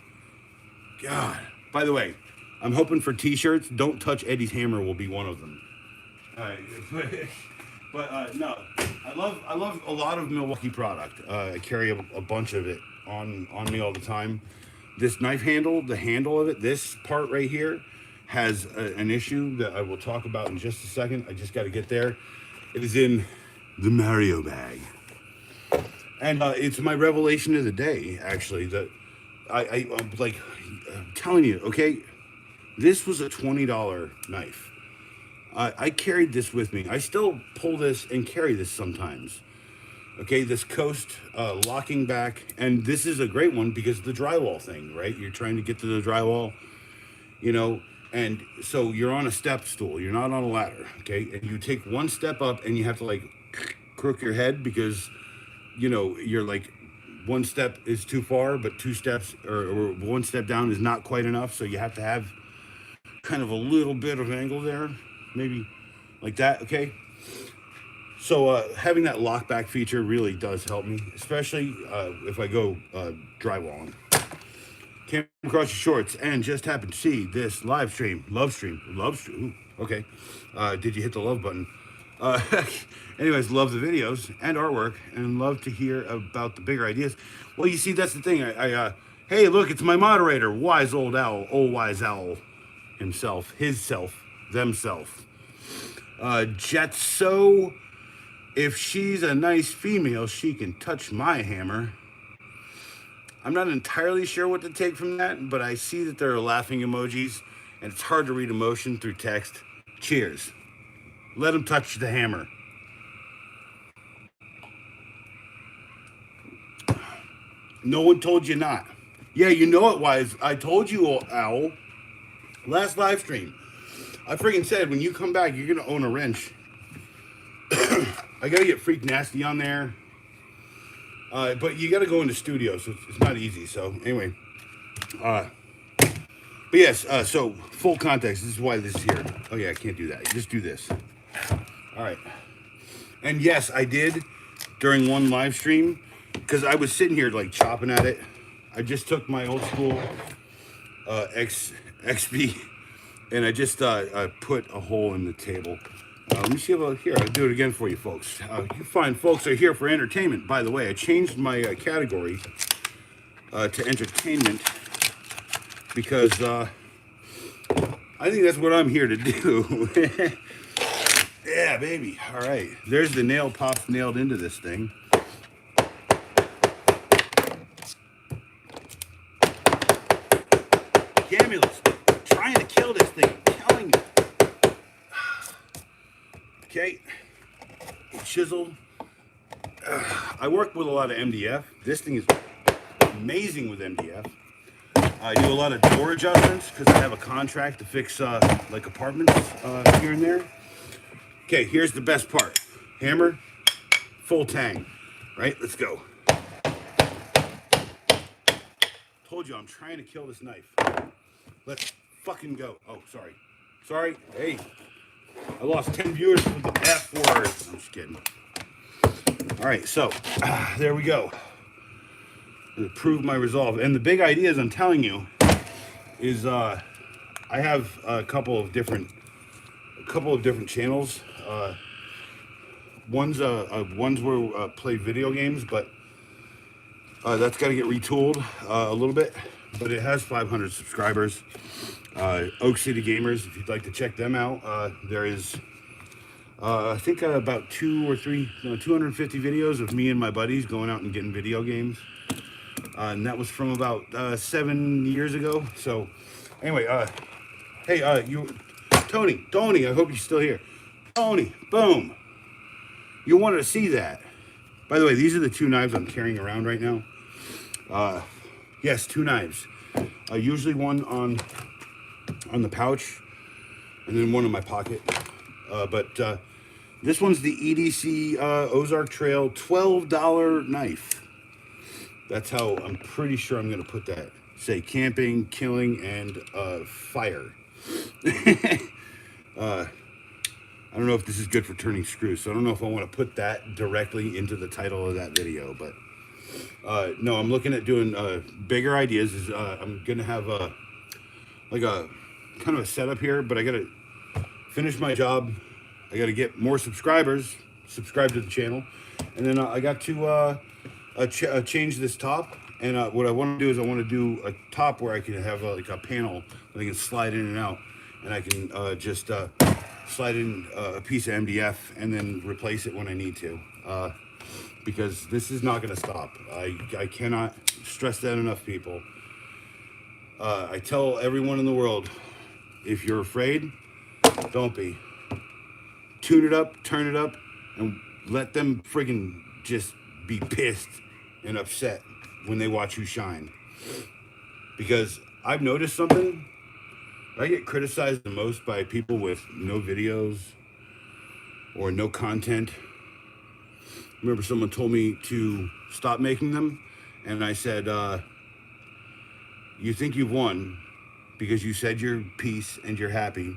God. By the way, I'm hoping for T-shirts. Don't touch Eddie's hammer will be one of them. All right, but no, I love a lot of Milwaukee product. I carry a bunch of it on me all the time. This knife handle, the handle of it, this part right here, has an issue that I will talk about in just a second. I just got to get there. It is in the Mario bag. And it's my revelation of the day, actually, that I'm like, I'm telling you, okay, this was a $20 knife. I carried this with me. I still pull this and carry this sometimes. Okay, this Coast locking back, and this is a great one because the drywall thing, right? You're trying to get to the drywall, you know, and so you're on a step stool. You're not on a ladder, okay? And you take one step up and you have to like crook your head because, you know, you're like one step is too far, but 2 steps or 1 step down is not quite enough. So you have to have kind of a little bit of angle there, maybe like that, okay? So having that lock back feature really does help me, especially if I go drywalling. Came across your shorts and just happened to see this live stream, love stream. Ooh, okay. Did you hit the love button? Anyways, love the videos and artwork and love to hear about the bigger ideas. Well, you see, that's the thing. Hey, look, it's my moderator, wise old owl, old wise owl himself, themself. Jetso, if she's a nice female, she can touch my hammer. I'm not entirely sure what to take from that, but I see that there are laughing emojis, and it's hard to read emotion through text. Cheers. Let him touch the hammer. No one told you not. Yeah, you know it was. I told you, Owl. Last live stream. I freaking said, when you come back, you're going to own a wrench. I got to get Freak Nasty on there. But you got to go into studio, so it's not easy. So, anyway. But yes, so full context. This is why this is here. Oh, yeah, I can't do that. Just do this. All right. And yes, I did during one live stream, because I was sitting here like chopping at it. I just took my old school XP and I just put a hole in the table. Let me see if here, I'll do it again for you folks. You fine folks are here for entertainment. By the way, I changed my category to entertainment because I think that's what I'm here to do. Yeah, baby. All right. There's the nail pops nailed into this thing. Camulus, trying to kill this thing. I'm telling you. Okay. Chisel. I work with a lot of MDF. This thing is amazing with MDF. I do a lot of door adjustments because I have a contract to fix like apartments here and there. Okay, here's the best part. Hammer, full tang. Right, let's go. Told you I'm trying to kill this knife. Let's fucking go. Oh, sorry. Sorry. Hey, I lost 10 viewers for the F word. I'm just kidding. All right, so there we go. To prove my resolve. And the big idea, as I'm telling you, is I have a couple of different channels. One's where play video games, but that's got to get retooled a little bit. But it has 500 subscribers. Oak City Gamers, if you'd like to check them out, there is I think about 250 videos of me and my buddies going out and getting video games. And that was from about 7 years ago. So anyway, hey, Tony, I hope you're still here. Tony, boom. You wanted to see that. By the way, these are the two knives I'm carrying around right now. Yes, two knives. Usually one on the pouch, and then one in my pocket. But this one's the EDC Ozark Trail $12 knife. That's how I'm pretty sure I'm going to put that. Say camping, killing, and fire. I don't know if this is good for turning screws, so I don't know if I want to put that directly into the title of that video, but no, I'm looking at doing bigger ideas. I'm going to have like a kind of a setup here, but I got to finish my job. I got to get more subscribers, subscribe to the channel, and then I got to change this top. And what I want to do is I want to do a top where I can have like a panel that I can slide in and out, and I can just slide in a piece of MDF and then replace it when I need to, because this is not going to stop. I cannot stress that enough, people. I tell everyone in the world, if you're afraid, don't be. Tune it up, turn it up, and let them friggin' just be pissed and upset when they watch you shine. Because I've noticed something. I get criticized the most by people with no videos or no content. I remember someone told me to stop making them, and I said, you think you've won because you said your piece and you're happy,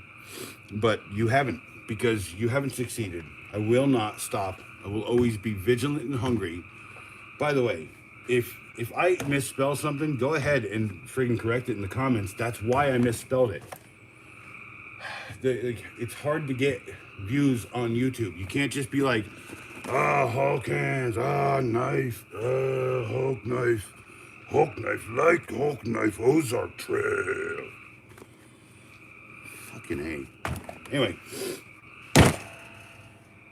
but you haven't, because you haven't succeeded. I will not stop. I will always be vigilant and hungry. By the way, if I misspell something, go ahead and freaking correct it in the comments. That's why I misspelled it. It's hard to get views on YouTube. You can't just be like, Hulk hands, knife, Hulk knife, like Hulk knife, Ozark Trail. Fucking A. Anyway.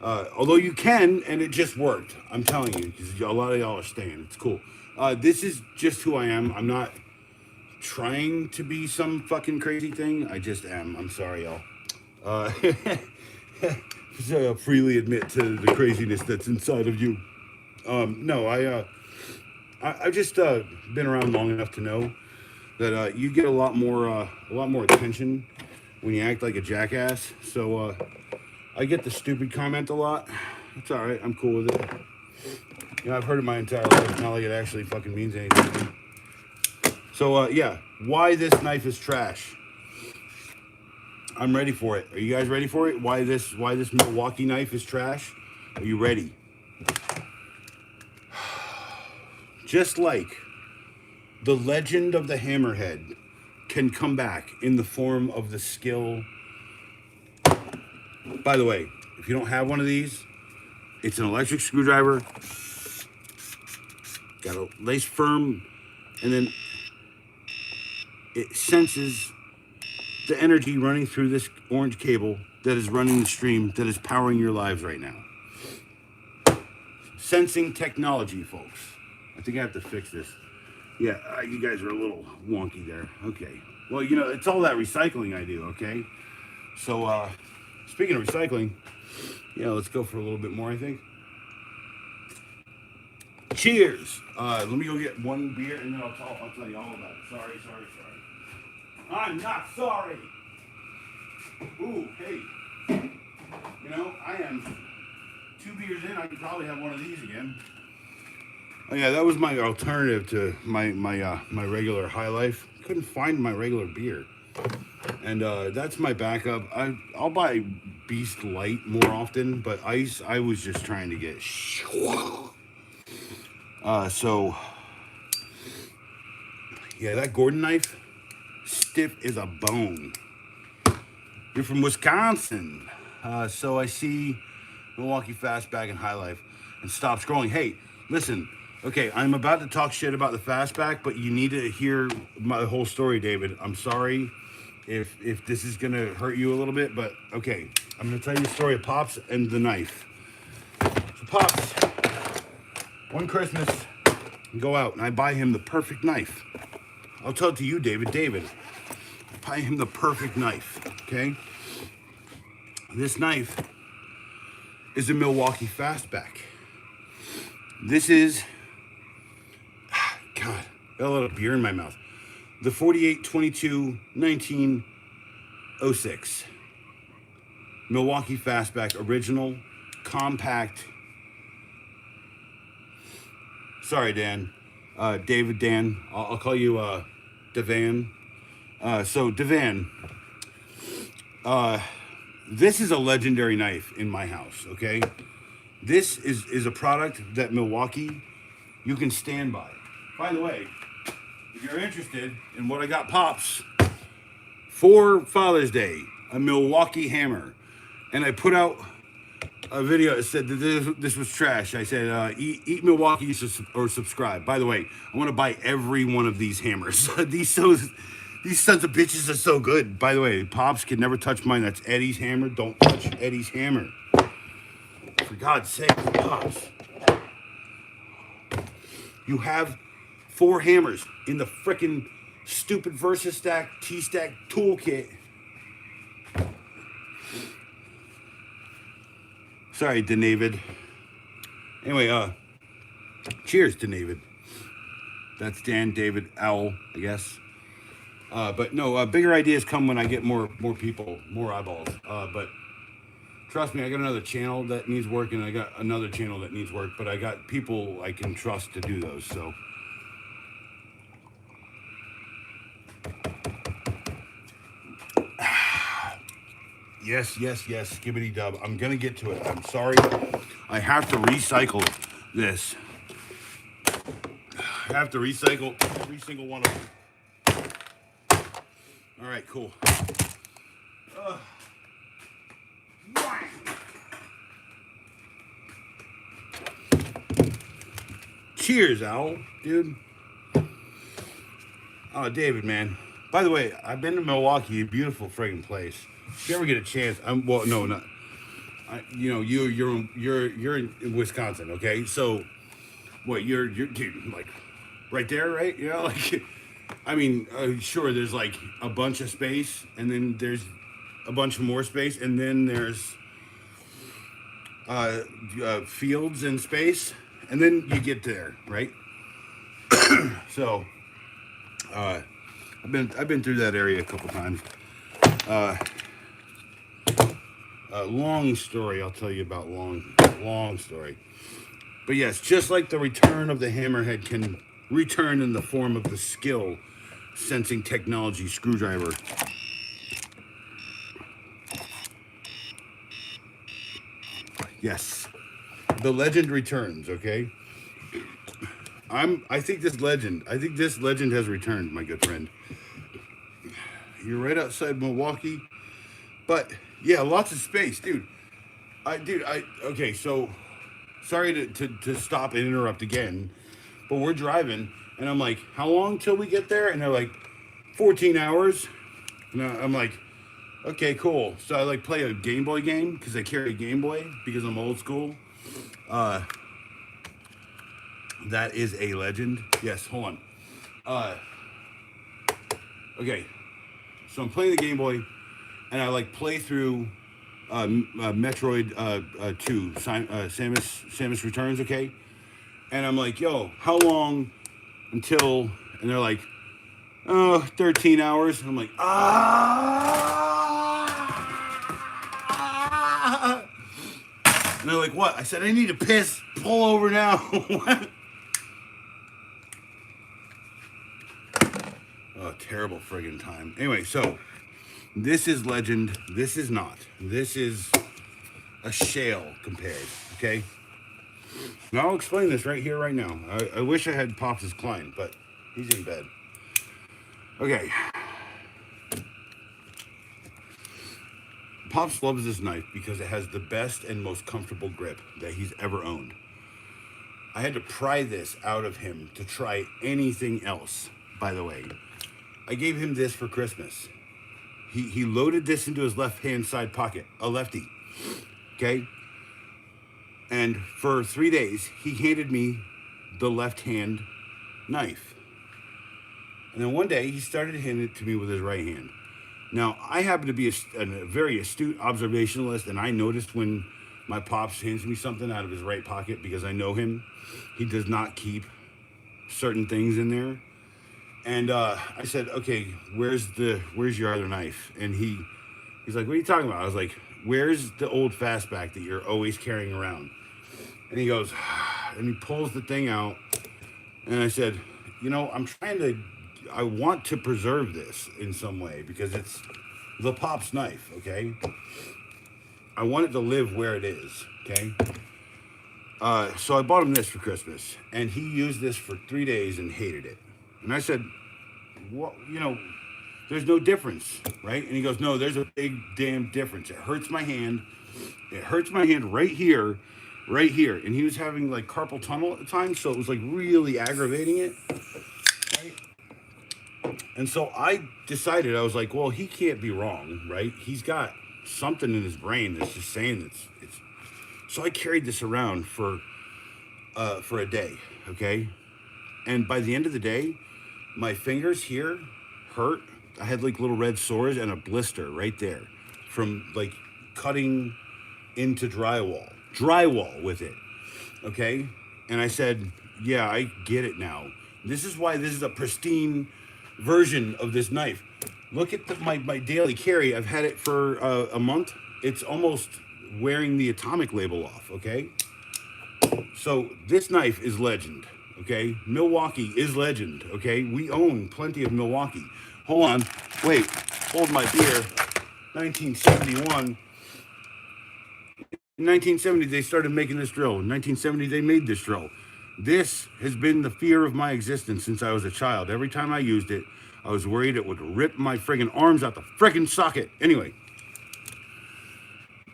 Although you can, and it just worked. I'm telling you, because a lot of y'all are staying. It's cool. This is just who I am. I'm not trying to be some fucking crazy thing. I just am. I'm sorry, y'all. So freely admit to the craziness that's inside of you. No, I've just been around long enough to know that you get a lot more attention when you act like a jackass. So I get the stupid comment a lot. It's all right. I'm cool with it. You know, I've heard it my entire life. It's not like it actually fucking means anything. So yeah, why this knife is trash? I'm ready for it. Are you guys ready for it? Why this Milwaukee knife is trash? Are you ready? Just like the legend of the hammerhead can come back in the form of the skill. By the way, if you don't have one of these, it's an electric screwdriver. Got a lace firm, and then it senses the energy running through this orange cable that is running the stream that is powering your lives right now. Sensing technology, folks. I think I have to fix this. Yeah, you guys are a little wonky there. Okay. Well, you know, it's all that recycling I do, okay? So, speaking of recycling, yeah, let's go for a little bit more, I think. Cheers! Let me go get one beer and then I'll tell you all about it. Sorry. I'm not sorry! Ooh, hey. You know, I am 2 beers in, I could probably have one of these again. Oh yeah, that was my alternative to my regular High Life. Couldn't find my regular beer. And that's my backup. I'll buy Beast Light more often, but ice, I was just trying to get so yeah, that Gordon knife, stiff as a bone. You're from Wisconsin. So I see Milwaukee Fastback and High Life and stop scrolling. Hey, listen, okay, I'm about to talk shit about the Fastback, but you need to hear my whole story, David. I'm sorry if this is gonna hurt you a little bit, but okay, I'm gonna tell you the story of Pops and the knife. So Pops, one Christmas, I go out and I buy him the perfect knife. I'll tell it to you, David. I buy him the perfect knife, okay? This knife is a Milwaukee Fastback. This is, God, got a little beer in my mouth. The 48-22-1906 Milwaukee Fastback original compact. Sorry, Dan. David, Dan. I'll call you Devan. So Devan, this is a legendary knife in my house, okay? This is a product that Milwaukee, you can stand by. By the way, if you're interested in what I got Pops for Father's Day, a Milwaukee hammer, and I put out a video that said that this was trash. I said, eat Milwaukee or subscribe. By the way, I want to buy every one of these hammers. These sons of bitches are so good. By the way, Pops can never touch mine. That's Eddie's hammer. Don't touch Eddie's hammer. For God's sake, Pops. You have 4 hammers in the frickin' stupid VersaStack T-Stack toolkit. Sorry, David. Anyway, cheers, David. That's Dan, David, Owl, I guess. But no, bigger ideas come when I get more people, more eyeballs. But trust me, I got another channel that needs work, and I got another channel that needs work. But I got people I can trust to do those. So. Yes, skibbity dub. I'm gonna get to it. I'm sorry. I have to recycle this. I have to recycle every single one of them. All right, cool. Cheers, Owl, dude. Oh, David, man. By the way, I've been to Milwaukee, a beautiful friggin' place. If you ever get a chance, well, no, not. You know, you're in Wisconsin, okay? So, what you're dude, like right there, right? You know, like, I mean, sure, there's like a bunch of space, and then there's a bunch of more space, and then there's fields and space, and then you get there, right? So, I've been through that area a couple times. Long story. I'll tell you about long story. But yes, just like the return of the hammerhead can return in the form of the skill sensing technology screwdriver. Yes, the legend returns. Okay, I think this legend has returned, my good friend. You're right outside Milwaukee, but yeah, lots of space, dude. Okay, so sorry to stop and interrupt again, but we're driving, and I'm like, how long till we get there? And they're like, 14 hours. And I'm like, okay, cool. So I like play a Game Boy game because I carry a Game Boy because I'm old school. That is a legend. Yes, hold on. Okay, so I'm playing the Game Boy, and I like play through Metroid 2, Samus Returns. Okay, and I'm like, yo, how long until? And they're like, oh, 13 hours. And I'm like, ah. And they're like, what? I said, I need to piss. Pull over now. Oh, terrible friggin' time. Anyway, so this is legend. This is not. This is a shale compared. Okay. Now I'll explain this right here, right now. I wish I had Pops' client, but he's in bed. Okay. Pops loves this knife because it has the best and most comfortable grip that he's ever owned. I had to pry this out of him to try anything else, by the way. I gave him this for Christmas. He loaded this into his left-hand side pocket, a lefty, okay? And for 3 days, he handed me the left-hand knife. And then one day, he started handing it to me with his right hand. Now, I happen to be a very astute observationalist, and I noticed when my Pops hands me something out of his right pocket because I know him. He does not keep certain things in there. And I said, okay, where's your other knife? And he's like, what are you talking about? I was like, where's the old fastback that you're always carrying around? And he goes, and he pulls the thing out. And I said, I want to preserve this in some way because it's the Pop's knife, okay? I want it to live where it is, okay? So I bought him this for Christmas, and he used this for 3 days and hated it. And I said, what, there's no difference, right? And he goes, no, there's a big damn difference. It hurts my hand. It hurts my hand right here. And he was having like carpal tunnel at the time, so it was like really aggravating it, right? And so I decided, I was like, well, he can't be wrong, right? He's got something in his brain that's just saying it's. So I carried this around for a day, okay? And by the end of the day, my fingers here hurt. I had like little red sores and a blister right there from like cutting into drywall with it, okay? And I said, yeah, I get it now. This is why this is a pristine version of this knife. Look at my daily carry. I've had it for a month. It's almost wearing the atomic label off, okay? So this knife is legend, okay? Milwaukee is legend, okay? We own plenty of Milwaukee. Hold on, wait, hold my beer. 1971. In 1970, they started making this drill. In 1970, they made this drill. This has been the fear of my existence since I was a child. Every time I used it, I was worried it would rip my friggin' arms out the friggin' socket. Anyway.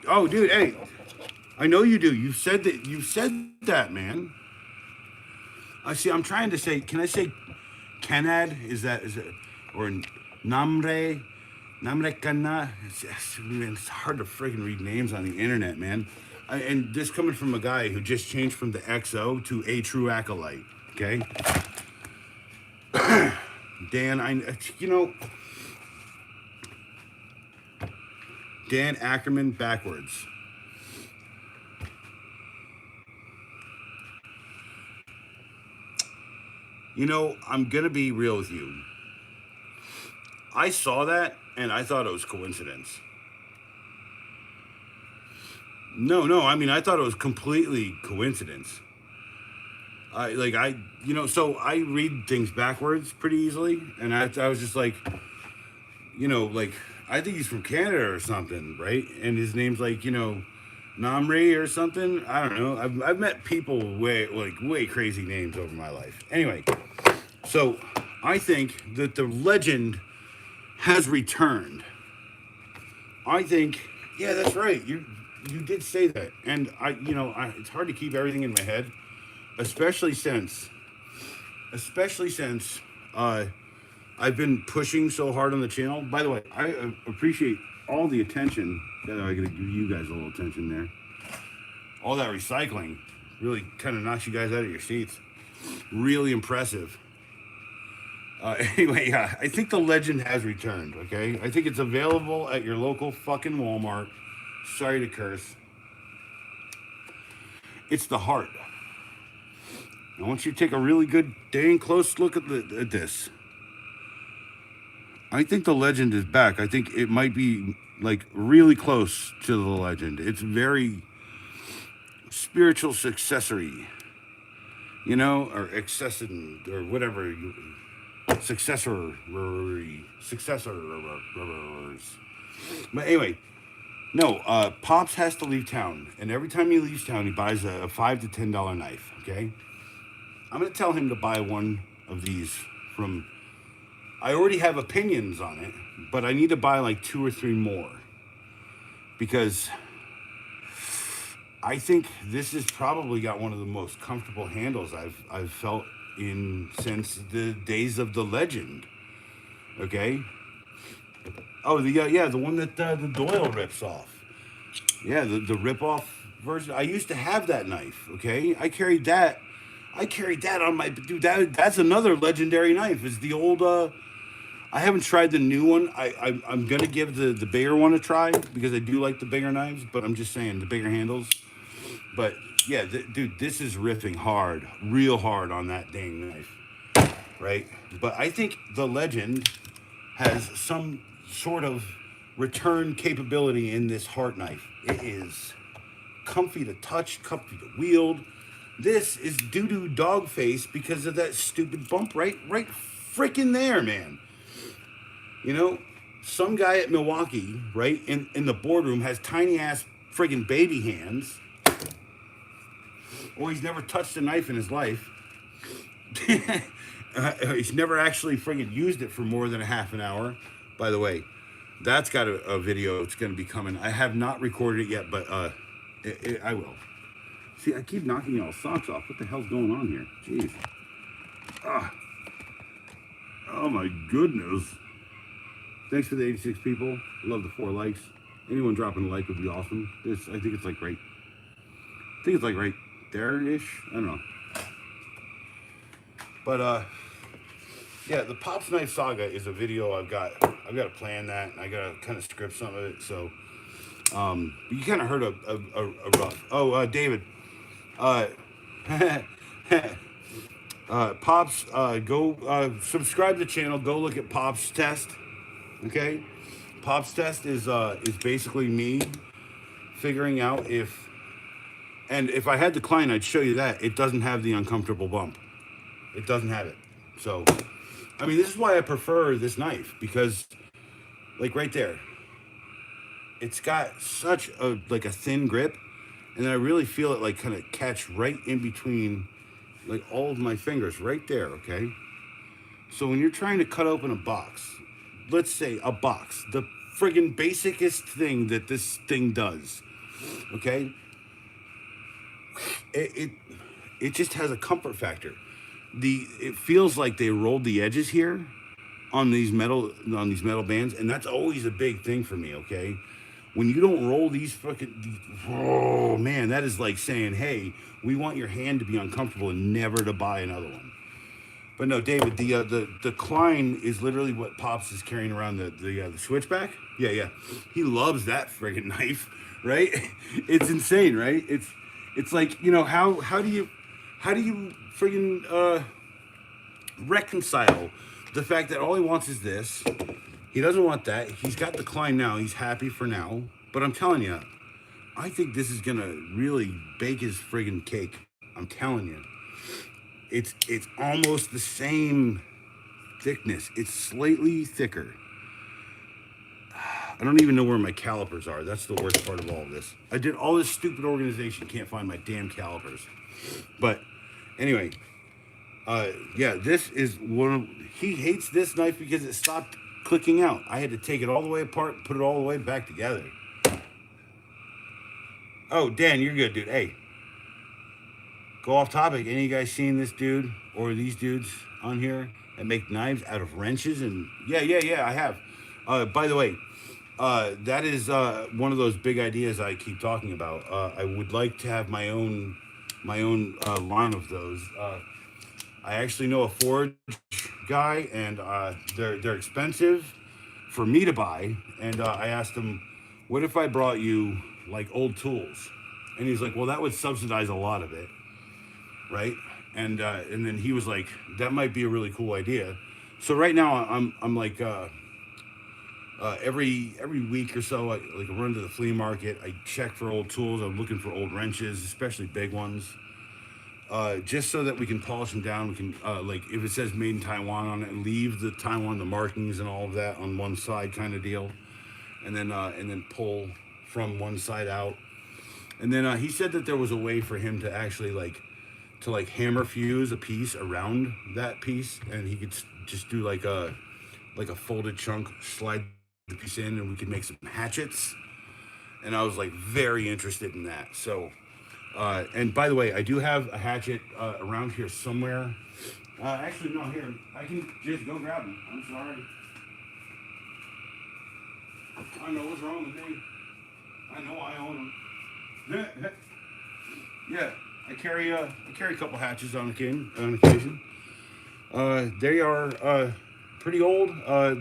Oh, dude, hey. I know you do. You said that, man. I see. I'm trying to say. Can I say Canad? Is it or Namre Kana? It's hard to freaking read names on the internet, man. And this coming from a guy who just changed from the XO to a true Acolyte. Okay. Dan, Dan Ackerman backwards. You know, I'm gonna be real with you. I saw that and I thought it was coincidence. No, I mean I thought it was completely coincidence. So I read things backwards pretty easily, and I was just like, like I think he's from Canada or something, right? And his name's like, Namri or something. I don't know. I've met people way crazy names over my life. Anyway, so I think that the legend has returned. I think, yeah, that's right. You did say that, and it's hard to keep everything in my head, especially since I've been pushing so hard on the channel. By the way, I appreciate all the attention. Yeah, I gotta give you guys a little attention there. All that recycling really kind of knocks you guys out of your seats. Really impressive. Anyway, yeah, I think the legend has returned, okay? I think it's available at your local fucking Walmart. Sorry to curse. It's the heart. I want you to take a really good, dang close look at this. I think the legend is back. I think it might be, like, really close to the legend. It's very spiritual successory, or accession, or whatever. Successors. But anyway, no, Pops has to leave town, and every time he leaves town, he buys a $5 to $10 knife, okay? I'm going to tell him to buy one of these from... I already have opinions on it, but I need to buy like 2 or 3 more. Because I think this has probably got one of the most comfortable handles I've felt in since the days of the legend. Okay? Oh, the one that the Doyle rips off. Yeah, the rip-off version. I used to have that knife, okay? I carried that on my... Dude, that's another legendary knife. It's the old... I haven't tried the new one. I'm going to give the bigger one a try because I do like the bigger knives, but I'm just saying, the bigger handles. But, yeah, dude, this is riffing hard, real hard on that dang knife, right? But I think the legend has some sort of return capability in this heart knife. It is comfy to touch, comfy to wield. This is doo-doo dog face because of that stupid bump right freaking there, man. Some guy at Milwaukee, right, in the boardroom has tiny-ass friggin' baby hands. Or he's never touched a knife in his life. He's never actually friggin' used it for more than a half an hour. By the way, that's got a video. It's going to be coming. I have not recorded it yet, but I will. See, I keep knocking y'all socks off. What the hell's going on here? Jeez. Oh, my goodness. Thanks for the 86 people. Love the 4 likes. Anyone dropping a like would be awesome. I think it's like right. I think it's like right there-ish. I don't know. But yeah, the Pops Knife Saga is a video I've got to plan that, and I got to kind of script some of it. So you kind of heard a rough. Oh, David. Pops, go subscribe to the channel. Go look at Pops Test. Okay, Pops Test is basically me figuring out if I had the client, I'd show you that it doesn't have the uncomfortable bump. It doesn't have it. So, I mean, this is why I prefer this knife, because, like right there, it's got such a thin grip, and I really feel it like kind of catch right in between, like all of my fingers right there. Okay, so when you're trying to cut open a box. Let's say a box, the friggin' basicest thing that this thing does, okay? It just has a comfort factor. It feels like they rolled the edges here on these metal bands, and that's always a big thing for me, okay? When you don't roll oh man, that is like saying, hey, we want your hand to be uncomfortable and never to buy another one. But no, David, the Klein is literally what Pops is carrying around the switchback. Yeah. He loves that friggin' knife, right? It's insane, right? It's like, how do you friggin' reconcile the fact that all he wants is this. He doesn't want that. He's got the Klein now. He's happy for now. But I'm telling you, I think this is gonna really bake his friggin' cake. I'm telling you. It's almost the same thickness. It's slightly thicker. I don't even know where my calipers are. That's the worst part of all of this. I did all this stupid organization, can't find my damn calipers. But anyway, yeah, this is one of, he hates this knife because it stopped clicking out. I had to take it all the way apart, put it all the way back together. Oh, Dan, you're good, dude. Hey, go off topic. Any of you guys seen this dude or these dudes on here that make knives out of wrenches? And yeah, I have. By the way, that is one of those big ideas I keep talking about. I would like to have my own line of those. I actually know a forge guy, and they're expensive for me to buy. And I asked him, "What if I brought you like old tools?" And he's like, "Well, that would subsidize a lot of it, right?" And then he was like, "That might be a really cool idea." So right now I'm like every week or so I run to the flea market. I check for old tools. I'm looking for old wrenches, especially big ones. Just so that we can polish them down. We can, like, if it says made in Taiwan on it, leave the Taiwan, the markings and all of that on one side kind of deal. And then pull from one side out. And then he said that there was a way for him to actually to hammer fuse a piece around that piece. And he could just do like a folded chunk, slide the piece in, and we could make some hatchets. And I was like very interested in that. So, and by the way, I do have a hatchet around here somewhere. Actually, no, here. I can just go grab them. I'm sorry. I know what's wrong with me. I know I own them. Yeah, I carry a couple hatchets on occasion. They are pretty old.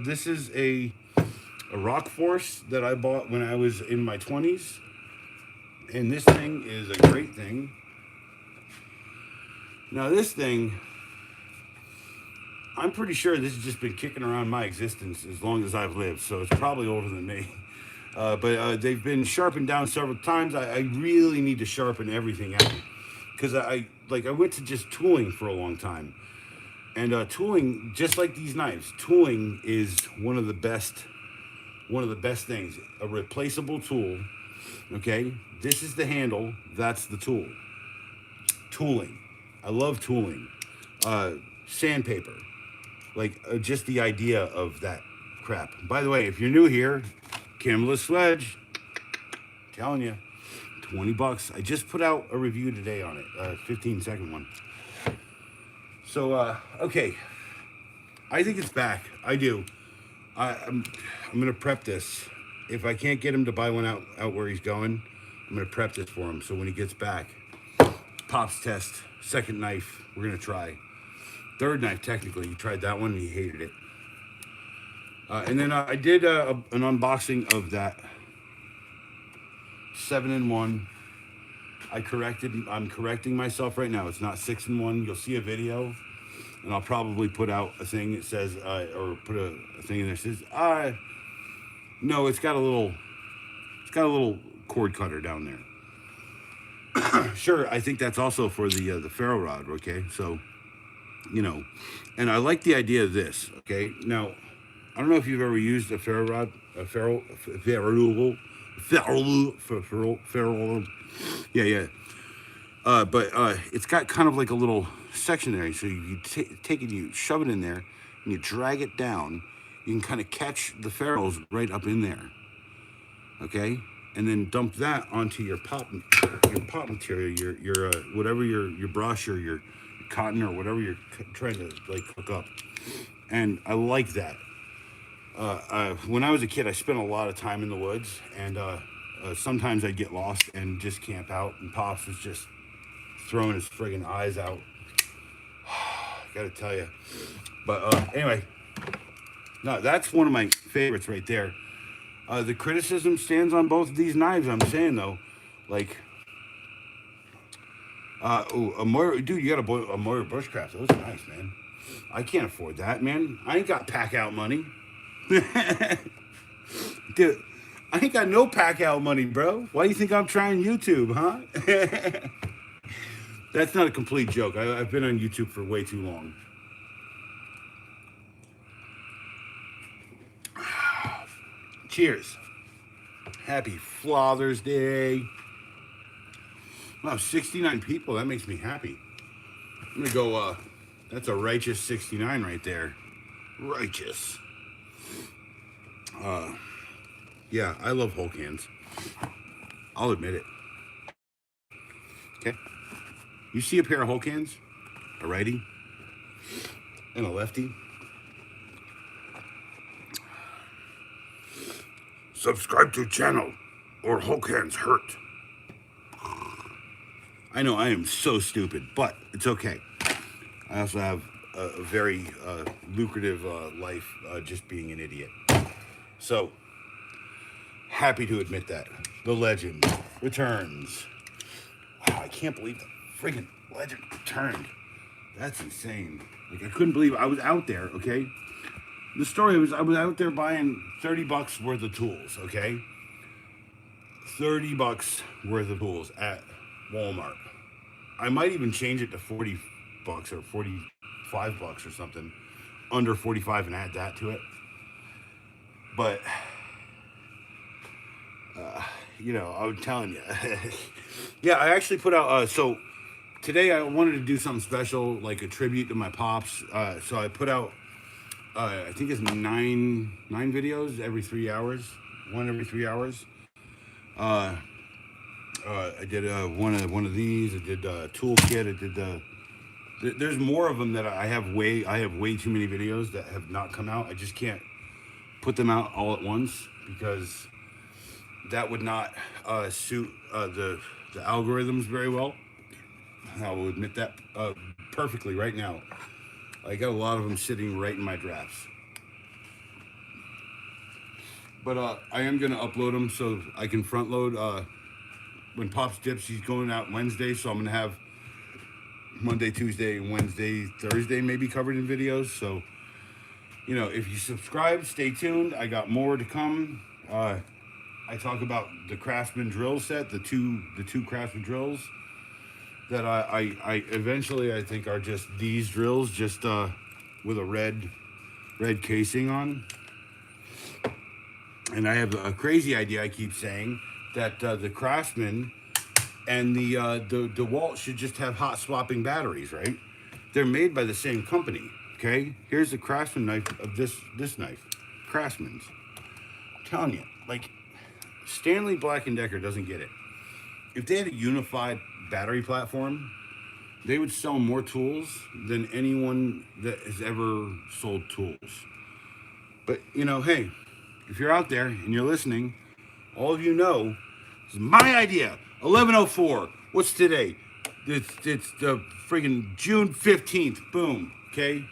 This is a Rock Force that I bought when I was in my 20s. And this thing is a great thing. Now this thing, I'm pretty sure this has just been kicking around my existence as long as I've lived, so it's probably older than me. But they've been sharpened down several times. I really need to sharpen everything out because I went to just tooling for a long time, and tooling, just like these knives, tooling is one of the best things. A replaceable tool. Okay, this is the handle. That's the tool. Tooling. I love tooling. Sandpaper. Just the idea of that crap. By the way, if you're new here, Camulus Sledge, telling you, $20. I just put out a review today on it, 15-second one. So, okay, I think it's back. I do. I'm gonna prep this. If I can't get him to buy one out where he's going, I'm gonna prep this for him. So when he gets back, pops test, second knife, we're gonna try. Third knife, technically, he tried that one and he hated it. And then I did an unboxing of that 7-in-1. I'm correcting myself right now. It's not 6-in-1. You'll see a video, and I'll probably put out a thing that says, or put a thing in there that says, no, it's got a little cord cutter down there. Sure, I think that's also for the ferro rod. Okay, so. And I like the idea of this. Okay, now I don't know if you've ever used a ferro rod, yeah. But it's got kind of like a little section there, so you take it, you shove it in there, and you drag it down. You can kind of catch the ferrules right up in there. Okay, and then dump that onto your pop material, your whatever your brush or your cotton or whatever you're trying to hook up. And I like that. When I was a kid, I spent a lot of time in the woods, and sometimes I'd get lost and just camp out, and Pops was just throwing his friggin' eyes out. Gotta tell you. But anyway, no, that's one of my favorites right there. The criticism stands on both of these knives. I'm saying though, dude, you got a Moira Bushcraft. Those are nice, man. I can't afford that, man. I ain't got pack out money. Dude, I ain't got no pack out money, bro. Why do you think I'm trying YouTube, huh? That's not a complete joke. I've been on YouTube for way too long. Cheers. Happy Father's Day. Wow, 69 people. That makes me happy. I'm going to go, that's a righteous 69 right there. Righteous. Yeah, I love Hulk hands. I'll admit it. Okay. You see a pair of Hulk hands, a righty, and a lefty. Subscribe to channel or Hulk hands hurt. I know I am so stupid, but it's okay. I also have a very lucrative life just being an idiot. So, happy to admit that. The legend returns. Wow, I can't believe the friggin' legend returned. That's insane. Like, I couldn't believe I was out there, okay? The story was I was out there buying $30 worth of tools, okay? $30 worth of tools at Walmart. I might even change it to $40 or $45 or something. Under 45 and add that to it. But you know, I'm telling you. Yeah, I actually put out so today I wanted to do something special, like a tribute to my pops. So I put out I think it's nine videos every 3 hours. One every 3 hours. I did one of these. I did toolkit. I did there's more of them that I have way too many videos that have not come out. I just can't put them out all at once because that would not suit the algorithms very well. I will admit that perfectly right now. I got a lot of them sitting right in my drafts. But I am going to upload them so I can front load. When Pops dips, he's going out Wednesday, so I'm going to have Monday, Tuesday, Wednesday, Thursday maybe covered in videos. So, you know, if you subscribe, stay tuned. I got more to come. I talk about the Craftsman drill set, the two Craftsman drills that I eventually I think are just these drills, just with a red casing on. And I have a crazy idea. I keep saying that the Craftsman and the DeWalt should just have hot swapping batteries, right? They're made by the same company. Okay, here's the Craftsman knife of this knife, Craftsman's. I'm telling you, like Stanley Black & Decker doesn't get it. If they had a unified battery platform, they would sell more tools than anyone that has ever sold tools. But you know, hey, if you're out there and you're listening, all of you know, it's my idea. 11:04. What's today? It's the friggin' June 15th. Boom. Okay?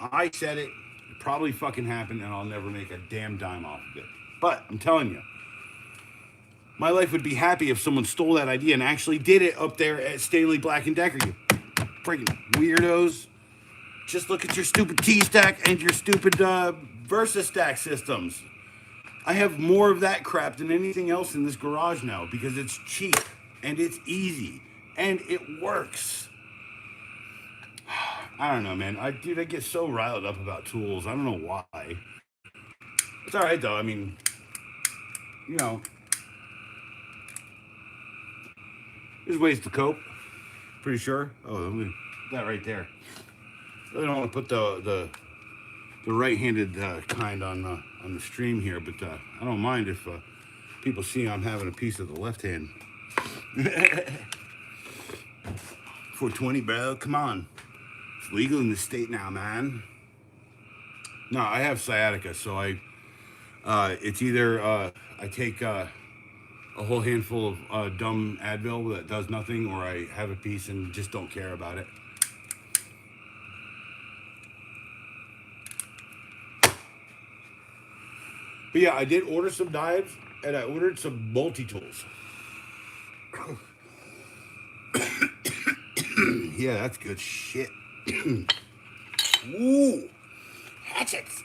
I said it. It probably fucking happened, and I'll never make a damn dime off of it. But I'm telling you, my life would be happy if someone stole that idea and actually did it up there at Stanley Black & Decker. You friggin' weirdos. Just look at your stupid T-Stack and your stupid VersaStack systems. I have more of that crap than anything else in this garage now because it's cheap and it's easy and it works. I don't know, man. I get so riled up about tools. I don't know why. It's all right though. I mean, you know, there's ways to cope. Pretty sure. Oh, that right there. Really don't want to put the right-handed kind on the stream here, but I don't mind if people see I'm having a piece of the left hand. 420, bro. Come on. It's legal in the state now, man. No, I have sciatica, so it's either I take a whole handful of dumb Advil that does nothing, or I have a piece and just don't care about it. But yeah, I did order some knives, and I ordered some multi-tools. Yeah, that's good shit. Ooh, hatchets.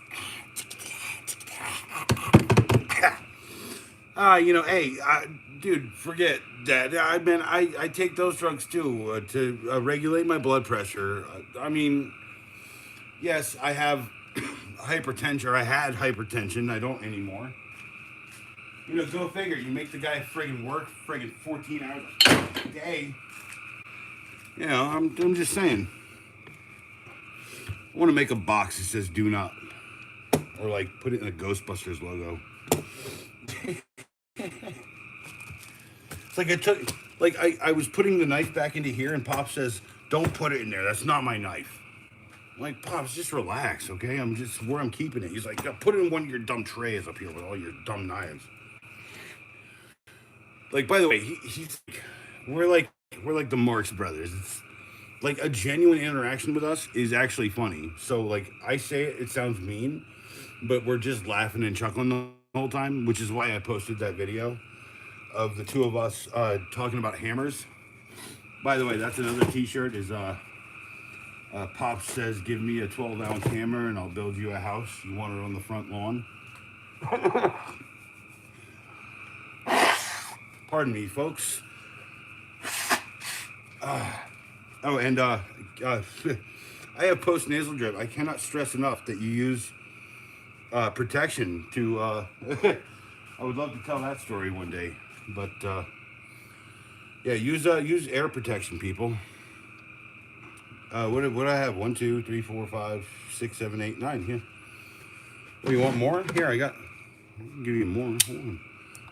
Hey, dude, forget that. I take those drugs too to regulate my blood pressure. I mean, yes, I have hypertension. Or I had hypertension. I don't anymore. Go figure. You make the guy friggin' work friggin' 14 hours a day. I'm just saying. I want to make a box that says "Do Not," or like put it in a Ghostbusters logo. It's like I was putting the knife back into here, and Pop says, "Don't put it in there. That's not my knife." I'm like, Pops, just relax, okay? I'm just where I'm keeping it. He's like, "Yeah, put it in one of your dumb trays up here with all your dumb knives." Like, by the way, he's we're like the Marx Brothers. It's like a genuine interaction with us is actually funny. So like I say it sounds mean, but we're just laughing and chuckling the whole time, which is why I posted that video of the two of us talking about hammers. By the way, that's another T-shirt. Is Pop says, "Give me a 12-ounce hammer and I'll build you a house. You want it on the front lawn." Pardon me, folks. Oh, and I have post-nasal drip. I cannot stress enough that you use protection to. I would love to tell that story one day, but yeah, use air protection, people. What do I have? 1, 2, 3, 4, 5, 6, 7, 8, 9. Here. Oh, you want more? Here, I can give you more. Hold on.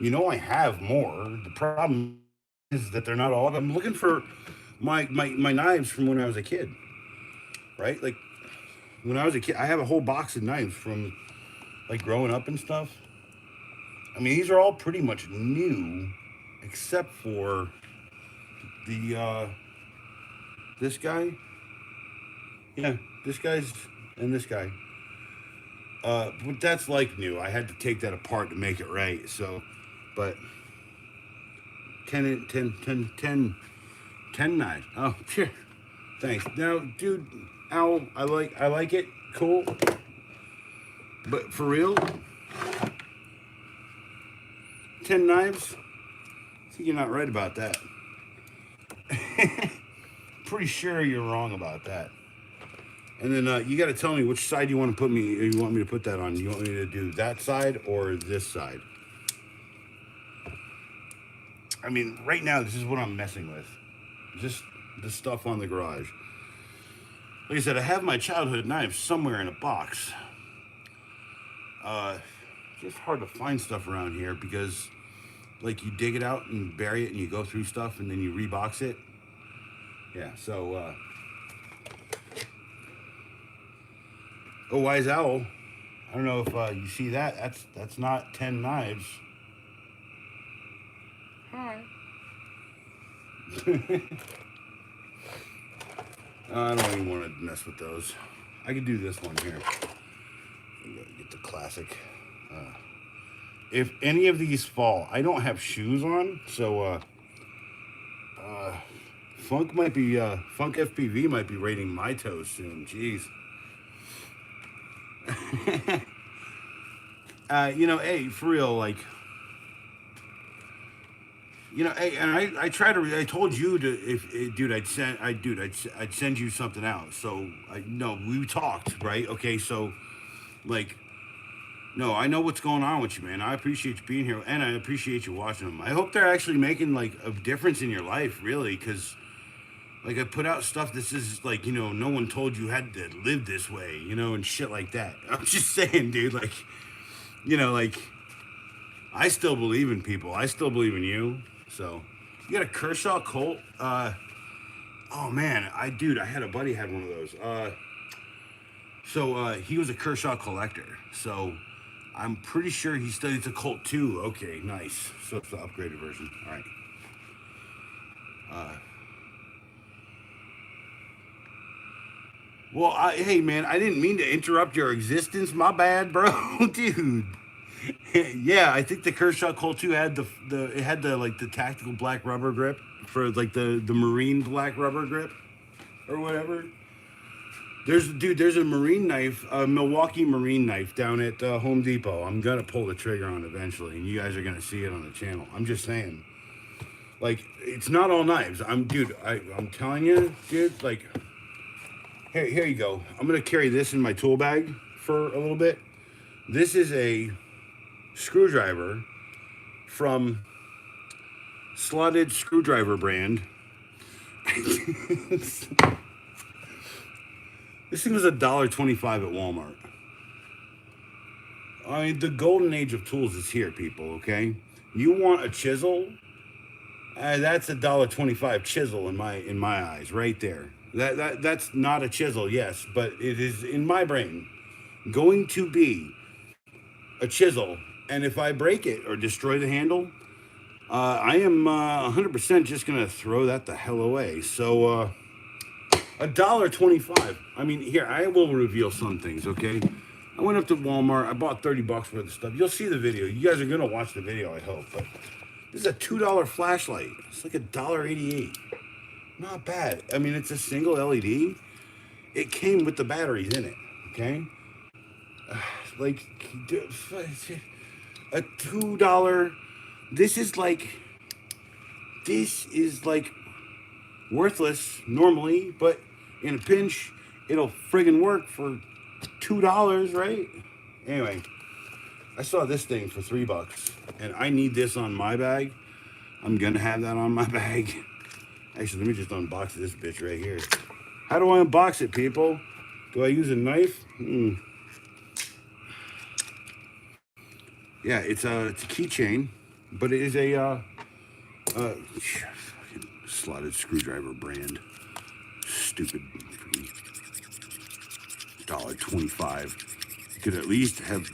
I have more. The problem is that they're not all. I'm looking for my knives from when I was a kid, right? Like when I was a kid, I have a whole box of knives from like growing up and stuff. I mean, these are all pretty much new, except for the this guy. Yeah, this guy's and this guy. But that's like new. I had to take that apart to make it right. So, but 10 knives. Oh, phew. Thanks. Now, dude, owl, I like it. Cool. But for real, 10 knives? I think you're not right about that. Pretty sure you're wrong about that. And then you got to tell me which side you want to put me. You want me to put that on? You want me to do that side or this side? I mean, right now this is what I'm messing with. Just the stuff on the garage. Like I said, I have my childhood knives somewhere in a box. It's just hard to find stuff around here because, like, you dig it out and bury it, and you go through stuff, and then you rebox it. Yeah. So. Oh, Wise Owl. I don't know if you see that. That's not 10 knives. Hi. I don't even want to mess with those. I could do this one here. Get the classic. If any of these fall, I don't have shoes on, so Funk FPV might be raiding my toes soon. Jeez. Hey, for real, like, hey, and I told you to, I'd send you something out. So we talked, right? Okay, so, like, no, I know what's going on with you, man. I appreciate you being here, and I appreciate you watching them. I hope they're actually making, like, a difference in your life, really, because, like, I put out stuff that says, like, no one told you had to live this way, and shit like that. I'm just saying, dude, like, like, I still believe in people. I still believe in you. So, you got a Kershaw Colt? Oh, man, I had a buddy had one of those. He was a Kershaw collector. So, I'm pretty sure it's a Colt 2. Okay, nice. So, it's the upgraded version. All right. Well, hey, man, I didn't mean to interrupt your existence. My bad, bro. Dude. Yeah, I think the Kershaw Colt 2 had the tactical black rubber grip for, like, the marine black rubber grip or whatever. There's a marine knife, a Milwaukee marine knife down at Home Depot. I'm gonna pull the trigger on eventually, and you guys are gonna see it on the channel. I'm just saying, like, it's not all knives. I'm telling you, dude. Like, here you go. I'm gonna carry this in my tool bag for a little bit. This is a screwdriver from Slotted Screwdriver brand. This thing was $1.25 at Walmart. I mean, the golden age of tools is here, people, okay? You want a chisel? That's $1.25 chisel in my eyes, right there. That's not a chisel, yes, but it is in my brain going to be a chisel. And if I break it or destroy the handle, I am 100% just gonna throw that the hell away. So $1.25. I mean, here, I will reveal some things, okay? I went up to Walmart. I bought $30 worth of stuff. You'll see the video. You guys are gonna watch the video, I hope. But this is a $2 flashlight. It's like $1.88. Not bad. I mean, it's a single LED. It came with the batteries in it, okay? Like, a $2. This is like worthless normally, but in a pinch, it'll friggin' work for $2, right? Anyway, I saw this thing for $3, and I need this on my bag. I'm gonna have that on my bag. Actually, let me just unbox this bitch right here. How do I unbox it, people? Do I use a knife? Yeah, it's a keychain, but it is a Slotted Screwdriver brand. Stupid $1.25. You could at least have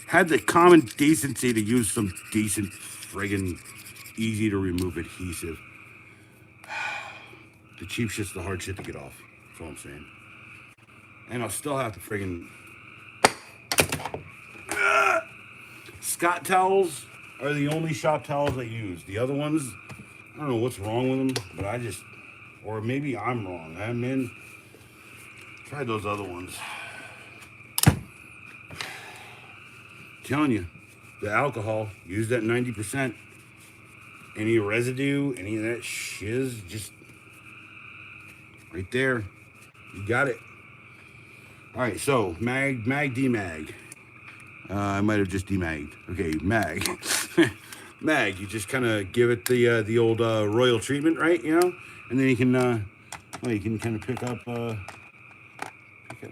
had the common decency to use some decent friggin' easy to remove adhesive. The cheap shit's the hard shit to get off. That's all I'm saying. And I'll still have to friggin' Scott towels are the only shop towels I use. The other ones, I don't know what's wrong with them, but or maybe I'm wrong. Tried those other ones. Telling you, the alcohol used at 90%. Any residue, any of that shiz, just right there. You got it. All right, so mag, demag. I might have just demagged. Okay, mag. Mag, you just kind of give it the old royal treatment, right? You know, and then you can kind of pick up.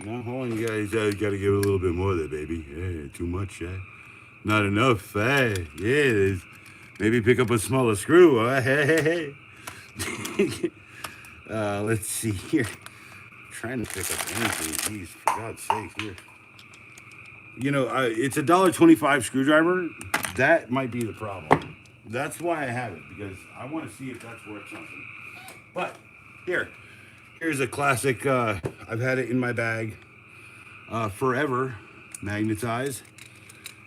No, hold on, you guys got to give it a little bit more there, baby. Yeah, too much, not enough. Yeah, maybe pick up a smaller screw. Hey. Let's see here. Trying to pick up anything. Jeez, for God's sake, here. You know, it's a $1.25 screwdriver. That might be the problem. That's why I have it, because I want to see if that's worth something. But here's a classic. I've had it in my bag forever. Magnetized.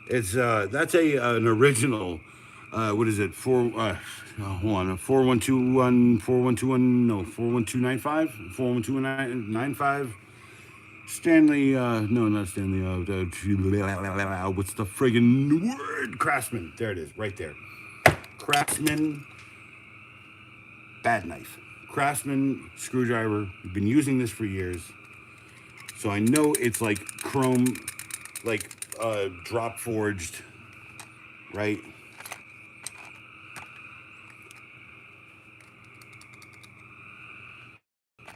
It's that's an original. What is it? A 41295. Stanley, no, not Stanley. What's the friggin' word? Craftsman. There it is, right there. Craftsman. Bad knife. Craftsman screwdriver. I've been using this for years, so I know it's like chrome, like drop forged, right?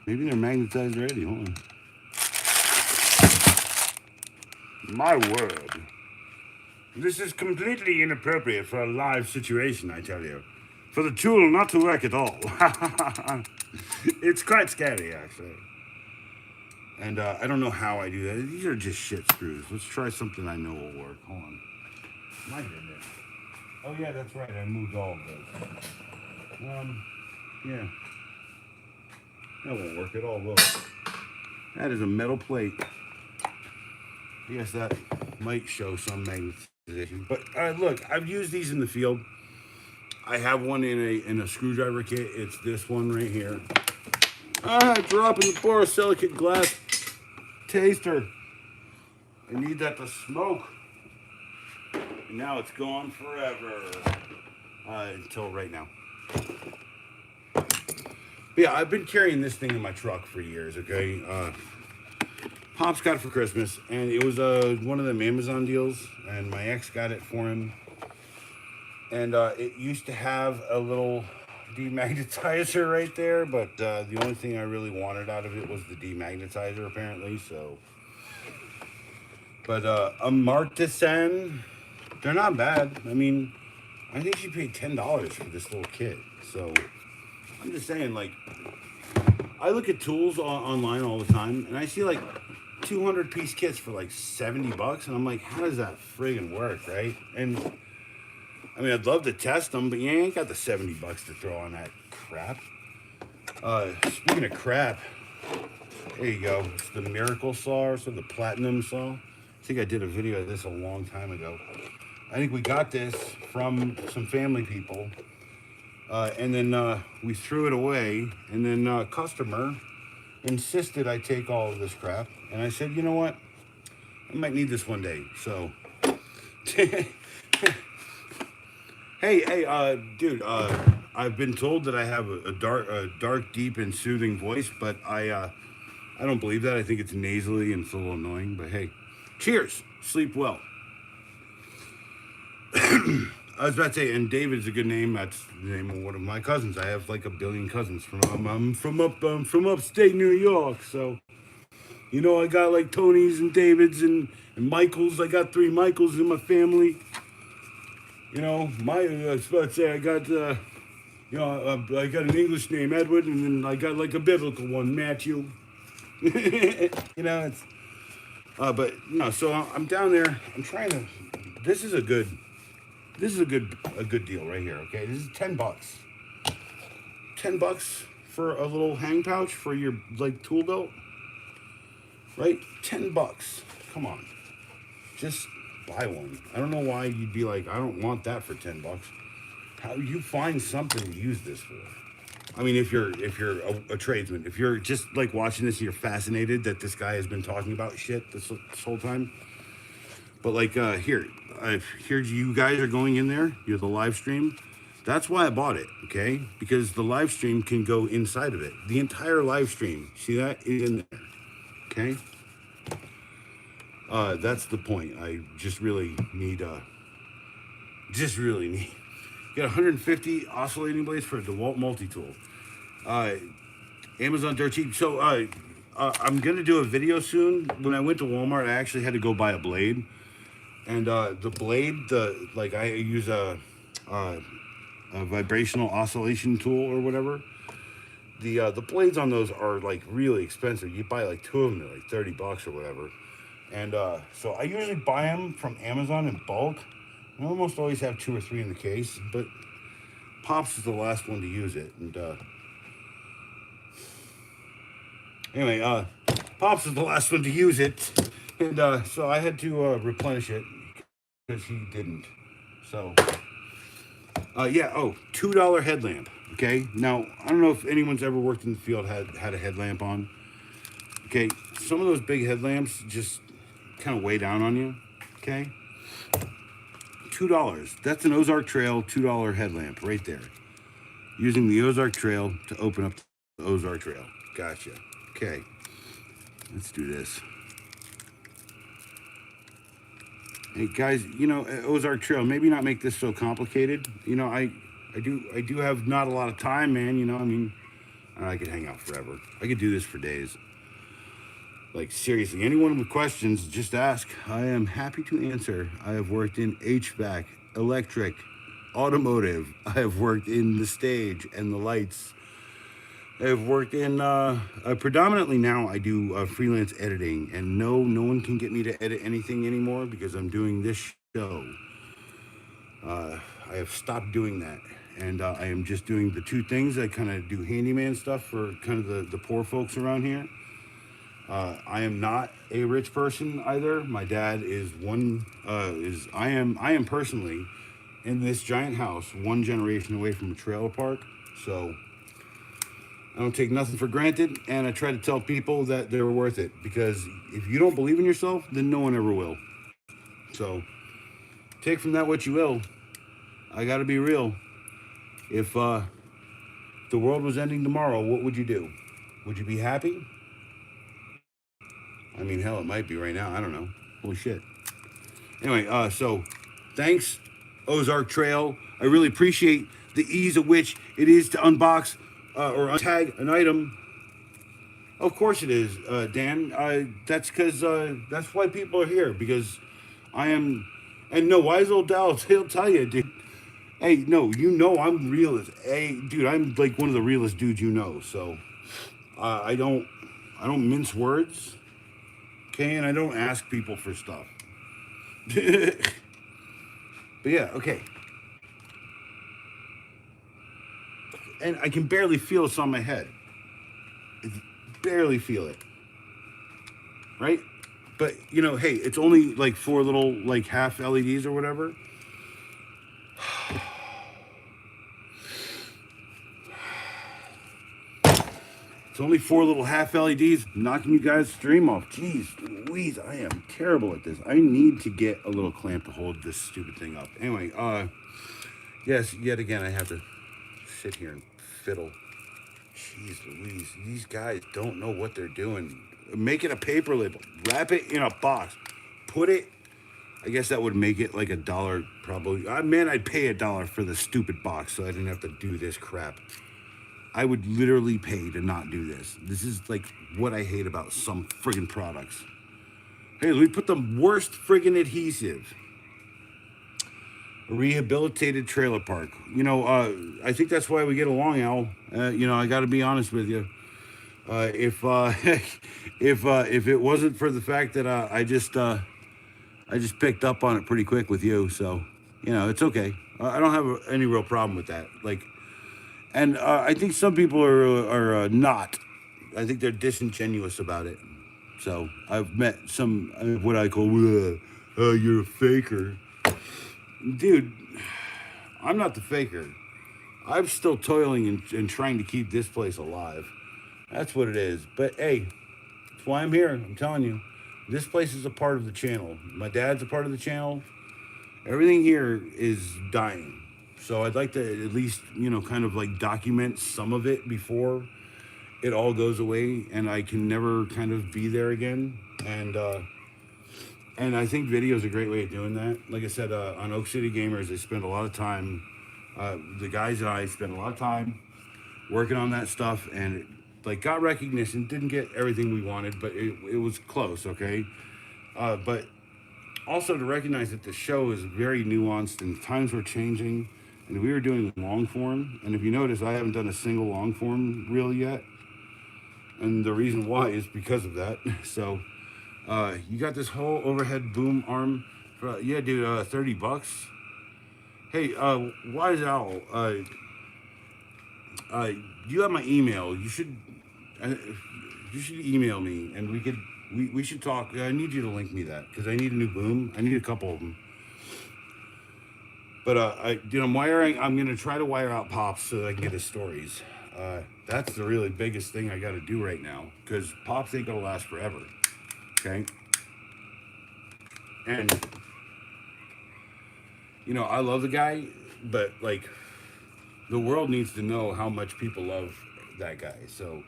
Maybe they're magnetized already. Hold on. My word. This is completely inappropriate for a live situation, I tell you. For the tool not to work at all. It's quite scary, actually. And I don't know how I do that. These are just shit screws. Let's try something I know will work. Hold on. My goodness. Oh, yeah, that's right. I moved all of those. Yeah. That won't work at all, will it? That is a metal plate. I guess that might show some magnetization. But look, I've used these in the field. I have one in a screwdriver kit. It's this one right here. Dropping the borosilicate glass. taster. I need that to smoke. And now it's gone forever. Until right now. But yeah, I've been carrying this thing in my truck for years, okay? Pops got it for Christmas, and it was one of them Amazon deals, and my ex got it for him. And it used to have a little demagnetizer right there, but the only thing I really wanted out of it was the demagnetizer, apparently, so. But a Martisan, they're not bad. I mean, I think she paid $10 for this little kit, so I'm just saying, like, I look at tools online all the time, and I see, like, 200-piece kits for, like, $70, and I'm like, how does that friggin' work, right? And I mean, I'd love to test them, but you ain't got the $70 to throw on that crap. Speaking of crap, there you go. It's the Miracle Saw, or so the Platinum Saw. I think I did a video of this a long time ago. I think we got this from some family people, and then we threw it away, and then a customer insisted I take all of this crap, and I said, you know what? I might need this one day, so... Hey, dude, I've been told that I have a dark, deep, and soothing voice, but I don't believe that. I think it's nasally and it's a little annoying, but hey, cheers, sleep well. I was about to say, and David's a good name. That's the name of one of my cousins. I have like a billion cousins I'm from upstate New York, so you know I got like Tonys and Davids and Michaels. I got 3 Michaels in my family. You know, I was about to say I got, I got an English name, Edward, and then I got like a biblical one, Matthew. You know, it's, but no. So I'm down there. I'm trying to. This is a good deal right here. Okay, this is $10. $10 for a little hang pouch for your like tool belt, right? $10. Come on, just buy one. I don't know why you'd be like, I don't want that for $10. How you find something to use this for? I mean, if you're a tradesman, if you're just like watching this and you're fascinated that this guy has been talking about shit this whole time. But like here you guys are going in there. You're the live stream. That's why I bought it, okay? Because the live stream can go inside of it. The entire live stream, see that, is in there, okay? That's the point. I just really need, get 150 oscillating blades for a DeWalt multi-tool. Amazon dirt cheap. So, I'm gonna do a video soon. When I went to Walmart, I actually had to go buy a blade. And, the blade, I use a vibrational oscillation tool or whatever. The blades on those are like really expensive. You buy like 2 of them, they're like $30 or whatever. And so I usually buy them from Amazon in bulk. I almost always have 2 or 3 in the case, but Pops is the last one to use it. And anyway, Pops is the last one to use it, and so I had to replenish it because he didn't. So yeah. Oh, $2 headlamp. Okay. Now I don't know if anyone's ever worked in the field had a headlamp on. Okay, some of those big headlamps just kind of weigh down on you, okay? $2. That's an Ozark Trail $2 headlamp right there. Using the Ozark Trail to open up the Ozark Trail. Gotcha. Okay, let's do this. Hey guys, you know, Ozark Trail, maybe not make this so complicated. You know, I do have not a lot of time, man. You know, I mean, I could hang out forever. I could do this for days. Like, seriously, anyone with questions, just ask. I am happy to answer. I have worked in HVAC, electric, automotive. I have worked in the stage and the lights. I have worked in, predominantly now I do freelance editing. And no one can get me to edit anything anymore because I'm doing this show. I have stopped doing that. And I am just doing the 2 things. I kind of do handyman stuff for kind of the poor folks around here. I am not a rich person either. My dad is I am personally in this giant house 1 generation away from a trailer park. So I don't take nothing for granted, and I try to tell people that they're worth it. Because if you don't believe in yourself, then no one ever will. So, take from that what you will. I gotta be real. If the world was ending tomorrow, what would you do? Would you be happy? I mean, hell, it might be right now. I don't know. Holy shit. Anyway, so thanks, Ozark Trail. I really appreciate the ease of which it is to unbox or untag an item. Of course it is, Dan. That's because that's why people are here. Because I am, and no, wise old Doyle, he'll tell you, dude. Hey, no, you know I'm realist. Hey, dude, I'm like one of the realest dudes you know. So I don't mince words. Okay, and I don't ask people for stuff. But yeah, okay. And I can barely feel this on my head. Barely feel it. Right? But, you know, hey, it's only like 4 little, like, half LEDs or whatever. It's only 4 little half LEDs knocking you guys' stream off. Jeez Louise, I am terrible at this. I need to get a little clamp to hold this stupid thing up. Anyway, yes, yet again, I have to sit here and fiddle. Jeez Louise, these guys don't know what they're doing. Make it a paper label. Wrap it in a box. Put it, I guess that would make it like $1 probably. Man, I'd pay $1 for the stupid box so I didn't have to do this crap. I would literally pay to not do this. This is like what I hate about some friggin' products. Hey, let me put the worst friggin' adhesive. A rehabilitated trailer park. You know, I think that's why we get along, Al. You know, I got to be honest with you. If if it wasn't for the fact that I just picked up on it pretty quick with you, so you know it's okay. I don't have any real problem with that. Like. And I think some people are not. I think they're disingenuous about it. So I've met some what I call, you're a faker. Dude, I'm not the faker. I'm still toiling and trying to keep this place alive. That's what it is. But hey, that's why I'm here. I'm telling you. This place is a part of the channel. My dad's a part of the channel. Everything here is dying. So I'd like to at least, you know, kind of like document some of it before it all goes away and I can never kind of be there again. And I think video is a great way of doing that. Like I said, on Oak City Gamers, I spent a lot of time, the guys and I spent a lot of time working on that stuff and it, like got recognition. Didn't get everything we wanted, but it was close, okay? But also to recognize that the show is very nuanced and times were changing. And we were doing long form, and if you notice, I haven't done a single long form reel yet. And the reason why is because of that. So, you got this whole overhead boom arm. For, yeah, dude, $30. Hey, Wise Owl, you have my email. You should email me, and we should talk. I need you to link me that because I need a new boom. I need a couple of them. But I'm wiring. I'm gonna try to wire out Pops so that I can get his stories. That's the really biggest thing I got to do right now because Pops ain't gonna last forever. Okay. And you know I love the guy, but like the world needs to know how much people love that guy. So,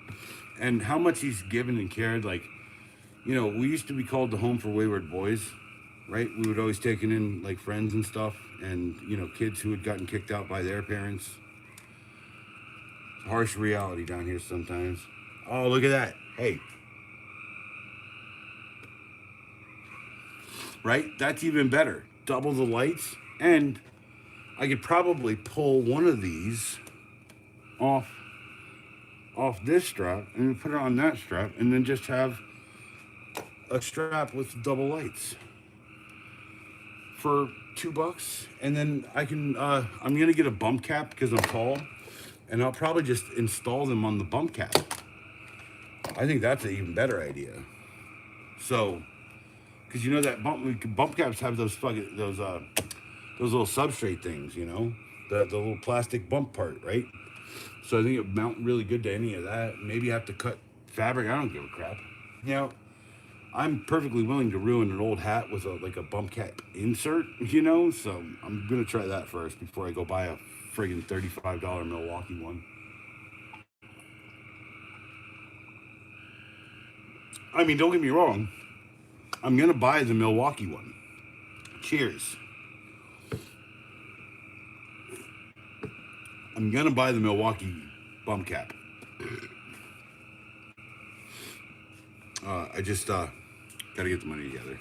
and how much he's given and cared. Like, you know, we used to be called the home for wayward boys. Right? We would always take in like friends and stuff and, you know, kids who had gotten kicked out by their parents. Harsh reality down here sometimes. Oh, look at that. Hey. Right? That's even better. Double the lights. And I could probably pull one of these off this strap and put it on that strap and then just have a strap with double lights. For $2, and then I can. I'm gonna get a bump cap because I'm tall, and I'll probably just install them on the bump cap. I think that's an even better idea. So, because you know that bump caps have those those little substrate things, you know, the little plastic bump part, right? So I think it would mount really good to any of that. Maybe have to cut fabric. I don't give a crap. You know, I'm perfectly willing to ruin an old hat with a bump cap insert, you know? So I'm going to try that first before I go buy a friggin' $35 Milwaukee one. I mean, don't get me wrong. I'm going to buy the Milwaukee one. Cheers. I'm going to buy the Milwaukee bump cap. I just got to get the money together.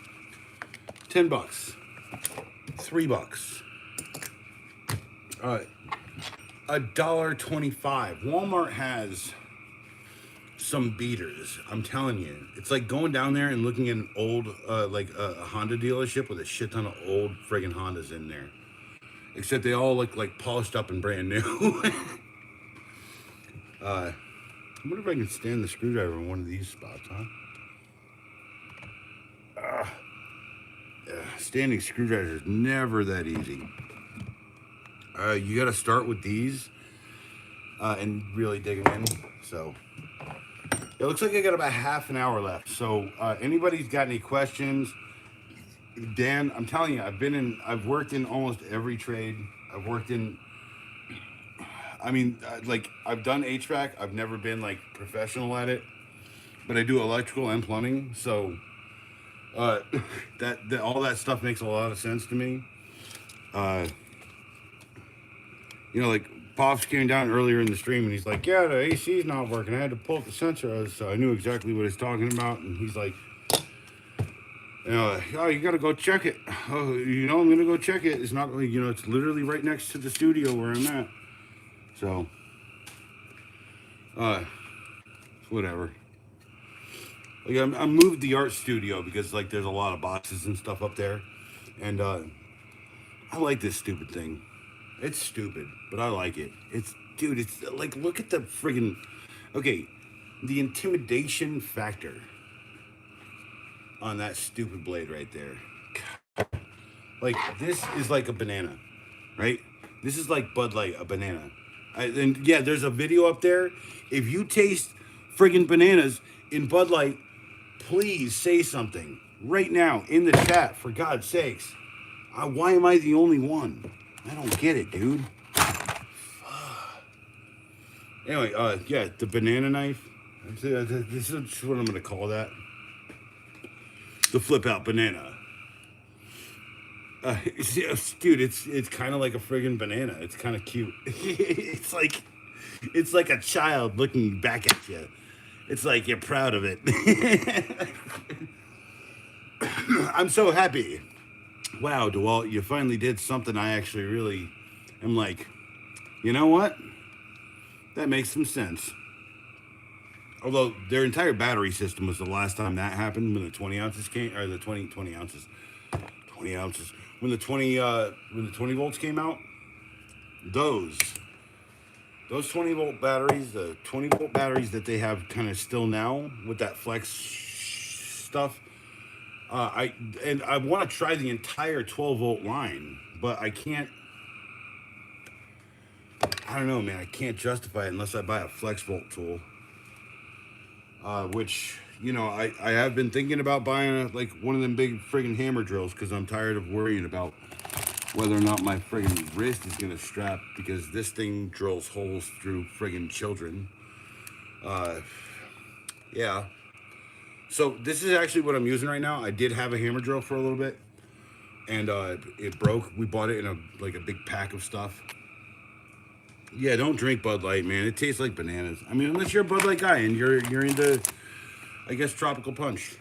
$10. $3. $1.25. Walmart has some beaters. I'm telling you, it's like going down there and looking at an old, like a Honda dealership with a shit ton of old friggin' Hondas in there. Except they all look like polished up and brand new. I wonder if I can stand the screwdriver in one of these spots, huh? Standing screwdriver is never that easy. You got to start with these and really dig them in. So it looks like I got about half an hour left. So anybody's got any questions? Dan, I'm telling you, I've worked in almost every trade. I've worked in, I mean, like I've done HVAC. I've never been like professional at it, but I do electrical and plumbing. So that all that stuff makes a lot of sense to me. You know, like Pops came down earlier in the stream and he's like, yeah, the AC's not working. I had to pull up the sensor. So I knew exactly what he's talking about. And he's like, oh, you gotta go check it. Oh, you know, I'm gonna go check it. It's not, you know, it's literally right next to the studio where I'm at. So, whatever. Like I moved the art studio because like there's a lot of boxes and stuff up there, and I like this stupid thing. It's stupid, but I like it. Dude, it's like, look at the friggin', okay, the intimidation factor on that stupid blade right there. Like, this is like a banana, right? This is like Bud Light, a banana. And yeah, there's a video up there. If you taste friggin' bananas in Bud Light, please say something right now in the chat, for God's sakes. Why am I the only one? I don't get it, dude. Anyway, yeah, the banana knife. This is what I'm gonna call that. The flip out banana. Dude, it's kind of like a friggin' banana. It's kind of cute. it's like a child looking back at you. It's like you're proud of it. I'm so happy. Wow, Dewalt, you finally did something I actually really am like, you know what? That makes some sense. Although their entire battery system was the last time that happened, when the 20 ounces came, or the 20 ounces. When the 20 volts came out, those 20 volt batteries, the 20 volt batteries that they have kind of still now with that flex stuff, I want to try the entire 12 volt line, but I can't. I don't know, man. I can't justify it unless I buy a flex volt tool. Which, you know, I have been thinking about buying like one of them big friggin' hammer drills, because I'm tired of worrying about whether or not my friggin' wrist is gonna strap, because this thing drills holes through friggin' children. Yeah. So this is actually what I'm using right now. I did have a hammer drill for a little bit, and it broke. We bought it in a big pack of stuff. Yeah, don't drink Bud Light, man. It tastes like bananas. I mean, unless you're a Bud Light guy and you're into, I guess, tropical punch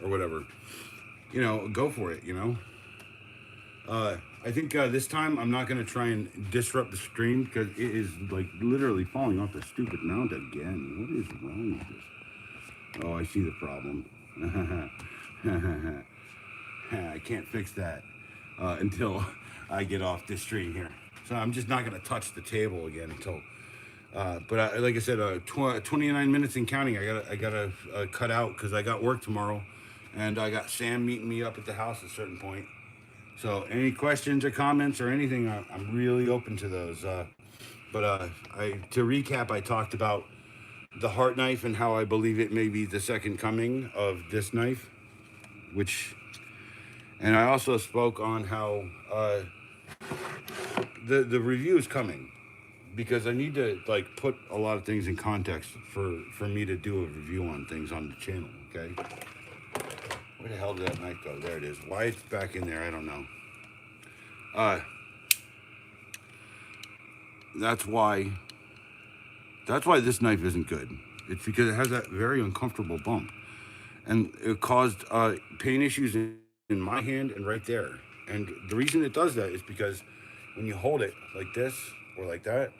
or whatever. You know, go for it, you know. I think this time I'm not going to try and disrupt the stream, because it is like literally falling off the stupid mount again. What is wrong with this? Oh, I see the problem. I can't fix that until I get off this stream here. So I'm just not going to touch the table again until. But like I said, 29 minutes and counting. I gotta cut out because I got work tomorrow, and I got Sam meeting me up at the house at a certain point. So any questions or comments or anything, I'm really open to those. But to recap, I talked about the heart knife and how I believe it may be the second coming of this knife, and I also spoke on how the review is coming, because I need to like put a lot of things in context for me to do a review on things on the channel. Okay, where the hell did that knife go? There it is. Why it's back in there, I don't know. That's why this knife isn't good. It's because it has that very uncomfortable bump, and it caused pain issues in my hand and right there. And the reason it does that is because when you hold it like this or like that,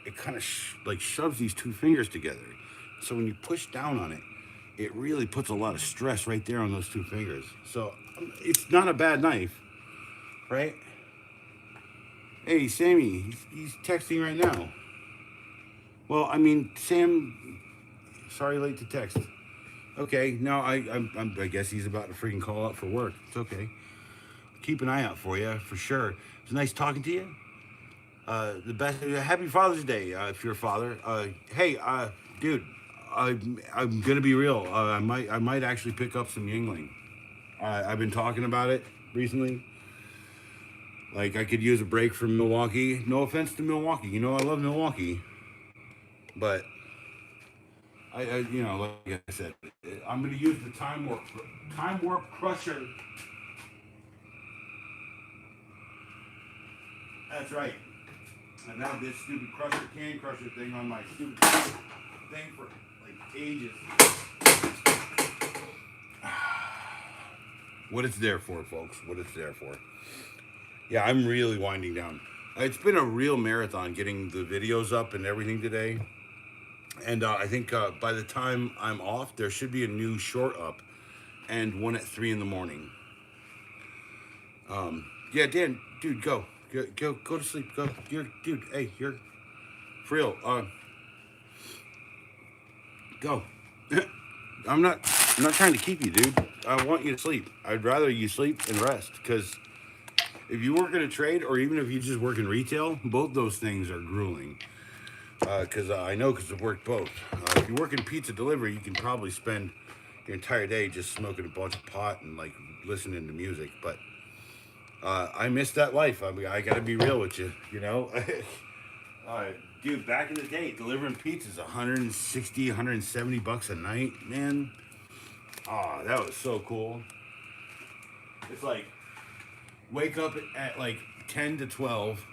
it kind of like shoves these two fingers together. So when you push down on it, it really puts a lot of stress right there on those two fingers. So it's not a bad knife, right? Hey, Sammy, he's texting right now. Well, I mean, Sam, sorry, late to text. Okay, no, I guess he's about to freaking call out for work. It's okay. Keep an eye out for you, for sure. It's nice talking to you. The best. Happy Father's Day, if you're a father. Hey, dude, I'm gonna be real. I might actually pick up some Yingling. I've been talking about it recently. Like, I could use a break from Milwaukee. No offense to Milwaukee. You know, I love Milwaukee. But, you know, like I said, I'm going to use the Time Warp Crusher. That's right. I've had this stupid can crusher thing on my stupid thing for, like, ages. What it's there for, folks. What it's there for. Yeah, I'm really winding down. It's been a real marathon getting the videos up and everything today. And I think by the time I'm off, there should be a new short up and one at 3 in the morning. Yeah, Dan, dude, go to sleep. Go, dude. Hey, you're for real. Go. I'm not trying to keep you, dude. I want you to sleep. I'd rather you sleep and rest, because if you work in a trade, or even if you just work in retail, both those things are grueling. Because I know, because I've worked both. If you work in pizza delivery, you can probably spend your entire day just smoking a bunch of pot and like listening to music. But I miss that life. I mean, I got to be real with you. You know, dude, back in the day, delivering pizzas, 160, 170 bucks a night, man. Oh, that was so cool. It's like, wake up at like 10 to 12,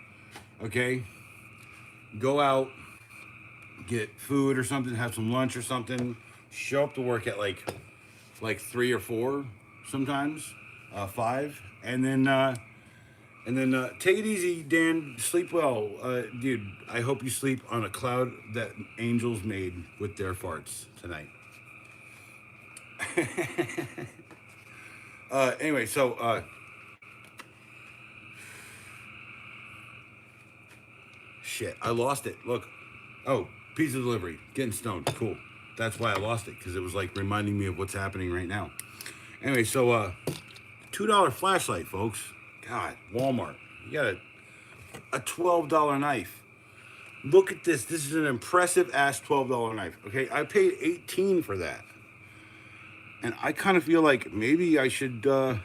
okay? Go out, get food or something, have some lunch or something, show up to work at like 3 or 4 sometimes, 5, and then take it easy, Dan. Sleep well. Dude, I hope you sleep on a cloud that angels made with their farts tonight. Anyway, so shit, I lost it. Look. Oh, pizza delivery, getting stoned. Cool. That's why I lost it, because it was like reminding me of what's happening right now. Anyway, so $2 flashlight, folks. God, Walmart. You got a $12 knife. Look at this. This is an impressive ass $12 knife. Okay, I paid $18 for that. And I kind of feel like maybe I should call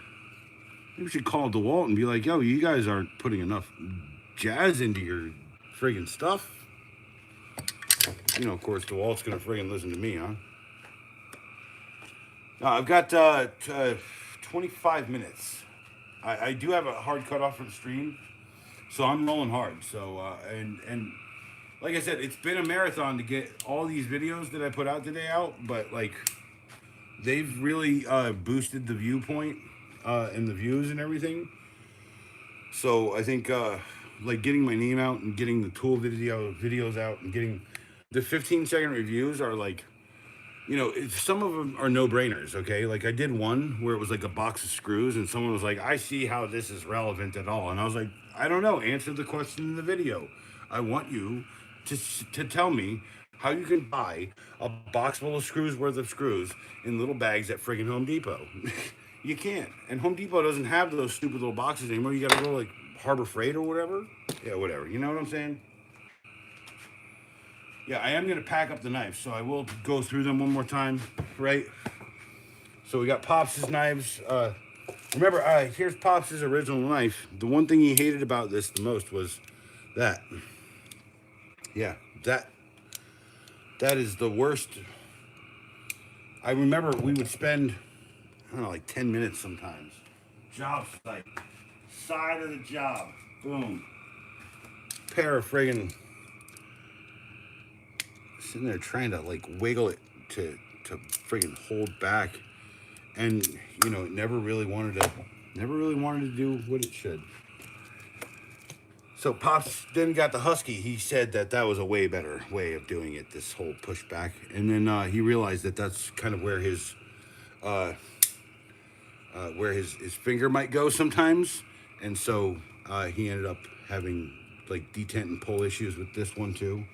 DeWalt and be like, yo, you guys aren't putting enough jazz into your friggin' stuff. You know, of course, DeWalt's gonna friggin' listen to me, huh? I've got 25 minutes. I do have a hard cutoff for the stream, so I'm rolling hard. So and like I said, it's been a marathon to get all these videos that I put out today out, but like they've really boosted the viewpoint and the views and everything. So I think like getting my name out and getting the tool videos out and getting the 15-second reviews are like, you know, some of them are no-brainers, okay? Like, I did one where it was like a box of screws, and someone was like, I see how this is relevant at all. And I was like, I don't know. Answer the question in the video. I want you to tell me how you can buy a box full of screws worth of screws in little bags at friggin' Home Depot. You can't. And Home Depot doesn't have those stupid little boxes anymore. You got to go, like, Harbor Freight or whatever. Yeah, whatever. You know what I'm saying? yeah, I am gonna pack up the knives, so I will go through them one more time, right? So we got Pops' knives. Remember, here's Pops' original knife. The one thing he hated about this the most was that. Yeah, that is the worst. I remember we would spend, I don't know, like 10 minutes sometimes. Job site. Side of the job. Boom. Pair of friggin' sitting there trying to like wiggle it to friggin' hold back. And you know, it never really wanted to do what it should. So Pops then got the Husky. He said that that was a way better way of doing it, this whole pushback. And then he realized that that's kind of where his finger might go sometimes. And so he ended up having like detent and pull issues with this one too.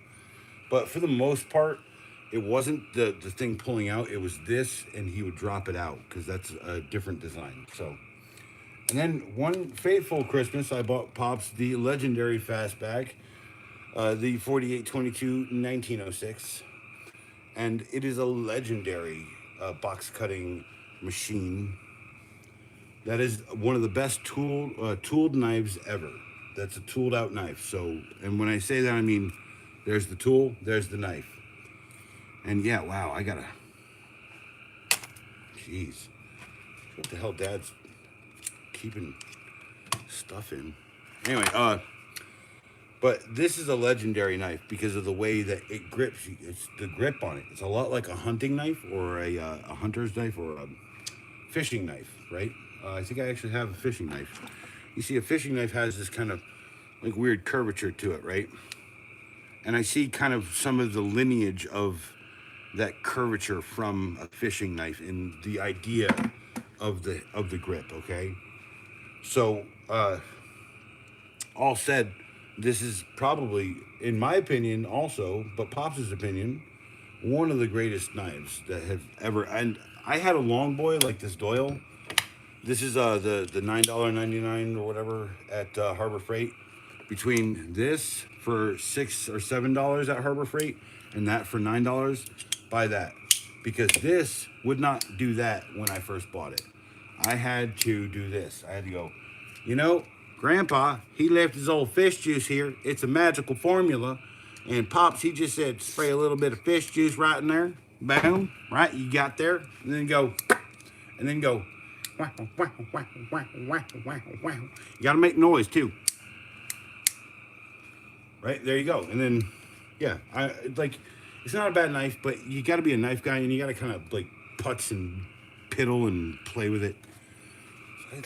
But for the most part, it wasn't the thing pulling out. It was this, and he would drop it out because that's a different design. So. And then one fateful Christmas, I bought Pops the legendary fastback, the 4822 1906, and it is a legendary box cutting machine. That is one of the best tooled knives ever. That's a tooled out knife. So, and when I say that, I mean there's the tool, there's the knife, and yeah, wow, I gotta, jeez, what the hell, Dad's keeping stuff in. Anyway, but this is a legendary knife because of the way that it grips. It's the grip on it. It's a lot like a hunting knife or a hunter's knife or a fishing knife, right? I think I actually have a fishing knife. You see, a fishing knife has this kind of like weird curvature to it, right? And I see kind of some of the lineage of that curvature from a fishing knife in the idea of the grip, okay? So, all said, this is probably, in my opinion, also, but Pops' opinion, one of the greatest knives that have ever. And I had a long boy like this Doyle. This is the $9.99 or whatever at Harbor Freight. Between this for $6 or $7 at Harbor Freight and that for $9, buy that, because this would not do that when I first bought it. I had to do this. I had to go, you know, Grandpa, he left his old fish juice here. It's a magical formula. And Pops, he just said, spray a little bit of fish juice right in there. Boom. Right, you got there. And then go. You got to make noise, too. Right, there you go. And then, yeah, it's not a bad knife, but you got to be a knife guy, and you got to kind of, like, putz and piddle and play with it.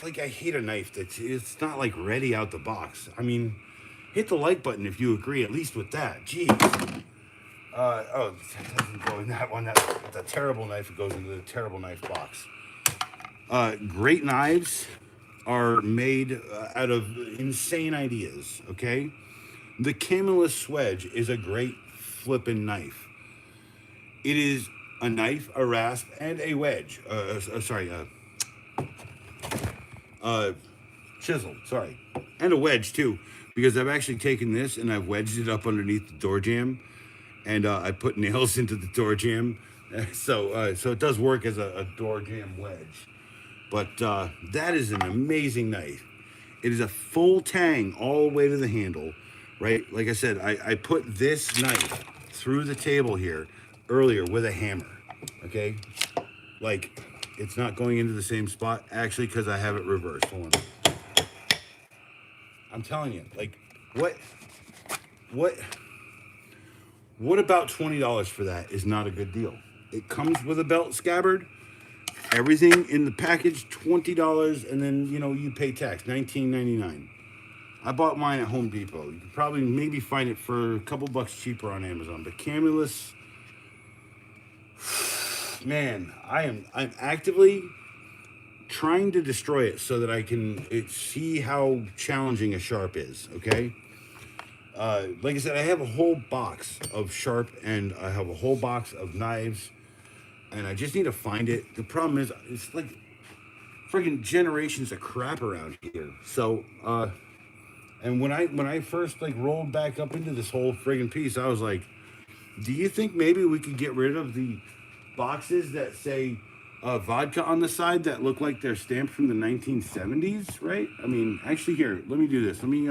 Like, I hate a knife it's not like ready out the box. I mean, hit the like button if you agree, at least with that. Jeez. Oh, that doesn't go in that one. That's a terrible knife. It goes into the terrible knife box. Great knives are made out of insane ideas, okay? The Camulus Swedge is a great flippin' knife. It is a knife, a rasp, and a wedge. Chisel, sorry. And a wedge, too. Because I've actually taken this and I've wedged it up underneath the door jamb. And I put nails into the door jamb. So it does work as a door jamb wedge. But that is an amazing knife. It is a full tang all the way to the handle, right? Like I said, I put this knife through the table here earlier with a hammer, okay? Like, it's not going into the same spot, actually, because I have it reversed. Hold on. I'm telling you, like, what about $20 for that is not a good deal? It comes with a belt scabbard, everything in the package, $20, and then, you know, you pay tax, $19.99. I bought mine at Home Depot. You could probably maybe find it for a couple bucks cheaper on Amazon. But Camulus, man, I'm actively trying to destroy it so that I can see how challenging a sharp is, okay? Like I said, I have a whole box of sharp, and I have a whole box of knives, and I just need to find it. The problem is, it's like friggin' generations of crap around here. So, and when I first like rolled back up into this whole friggin' piece, I was like, Do you think maybe we could get rid of the boxes that say vodka on the side that look like they're stamped from the 1970s, right? I mean, actually, here, let me do this. Let me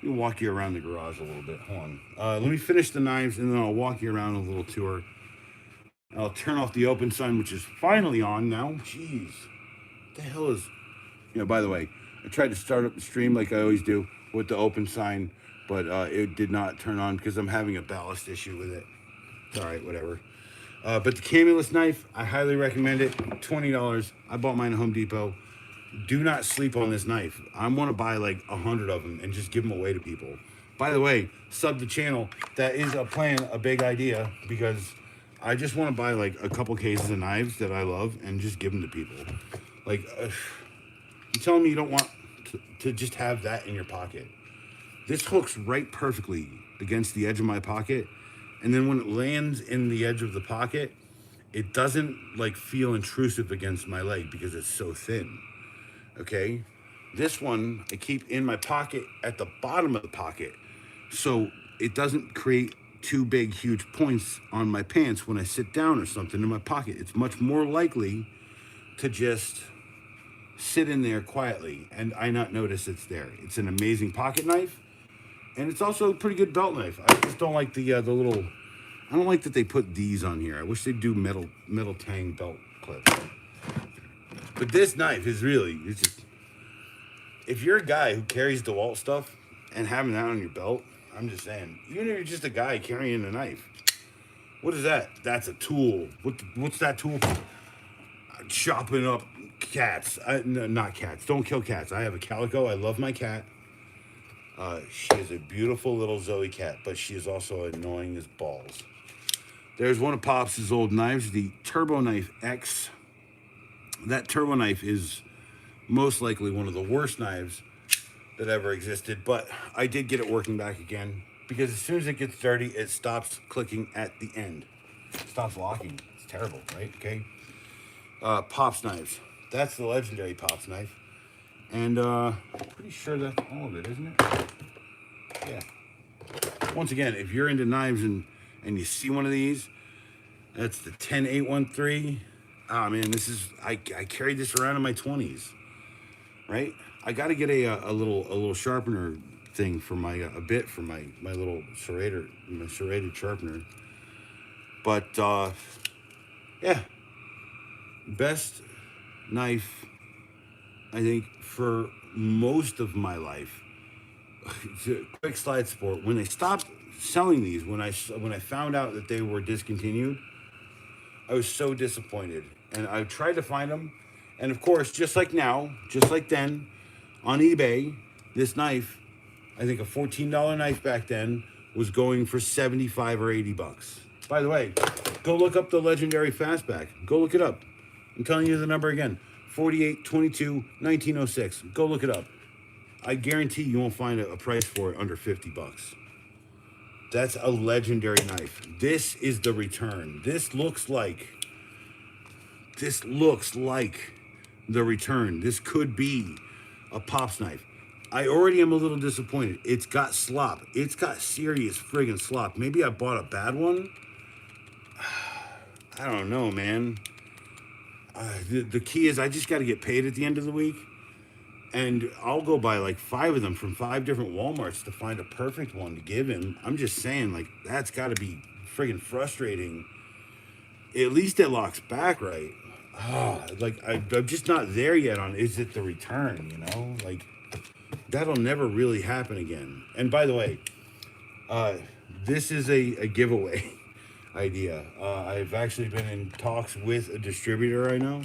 walk you around the garage a little bit. Hold on. Let me finish the knives, and then I'll walk you around a little tour. I'll turn off the open sign, which is finally on now. Jeez. What the hell is... by the way, I tried to start up the stream like I always do with the open sign, but it did not turn on because I'm having a ballast issue with it. It's all right, whatever. But the Camulus knife, I highly recommend it. $20. I bought mine at Home Depot. Do not sleep on this knife. I want to buy like 100 of them and just give them away to people. By the way, sub the channel. That is a plan, a big idea, because I just want to buy like a couple cases of knives that I love and just give them to people. Like, you telling me you don't want to just have that in your pocket? This hooks right perfectly against the edge of my pocket. And then when it lands in the edge of the pocket, it doesn't like feel intrusive against my leg because it's so thin. Okay? This one I keep in my pocket at the bottom of the pocket. So it doesn't create two big, huge points on my pants when I sit down or something in my pocket. It's much more likely to just sit in there quietly and I not notice it's there. It's an amazing pocket knife. And it's also a pretty good belt knife. I just don't like the little... I don't like that they put these on here. I wish they'd do metal tang belt clips. But this knife is really... It's just... If you're a guy who carries DeWalt stuff and having that on your belt, I'm just saying, even if you're just a guy carrying a knife, what is that? That's a tool. What's that tool for? Chopping up cats. No, not cats. Don't kill cats. I have a calico. I love my cat. She is a beautiful little Zoe cat, but she is also annoying as balls. There's one of Pops' old knives, the Turbo Knife X. That Turbo Knife is most likely one of the worst knives that ever existed, but I did get it working back again because as soon as it gets dirty, it stops clicking at the end. It stops locking. It's terrible, right? Okay. Pops knives. That's the legendary Pops knife. And pretty sure that's all of it, isn't it? Yeah. Once again, if you're into knives and you see one of these, that's the 10813. Ah, man, this is I carried this around in my 20s, right? I got to get a little sharpener thing for my a bit for my little serrated sharpener. But yeah, best knife I think for most of my life. Quick slide sport. When they stopped selling these, when I found out that they were discontinued, I was so disappointed. And I tried to find them, and of course, just like now, just like then, on eBay, this knife, I think a $14 knife back then, was going for 75 or 80 bucks. By the way, go look up the legendary fastback. Go look it up. I'm telling you the number again. 4822-1906. Go look it up. I guarantee you won't find a price for it under 50 bucks. That's a legendary knife. This is the return. This looks like the return. This could be a Pops knife. I already am a little disappointed. It's got slop. It's got serious friggin' slop. Maybe I bought a bad one. I don't know, man. The key is I just got to get paid at the end of the week. And I'll go buy like 5 of them from 5 different Walmarts to find a perfect one to give him. I'm just saying, like, that's got to be friggin' frustrating. At least it locks back right. I'm just not there yet on, is it the return, you know? Like, that'll never really happen again. And by the way, this is a giveaway idea. I've actually been in talks with a distributor I know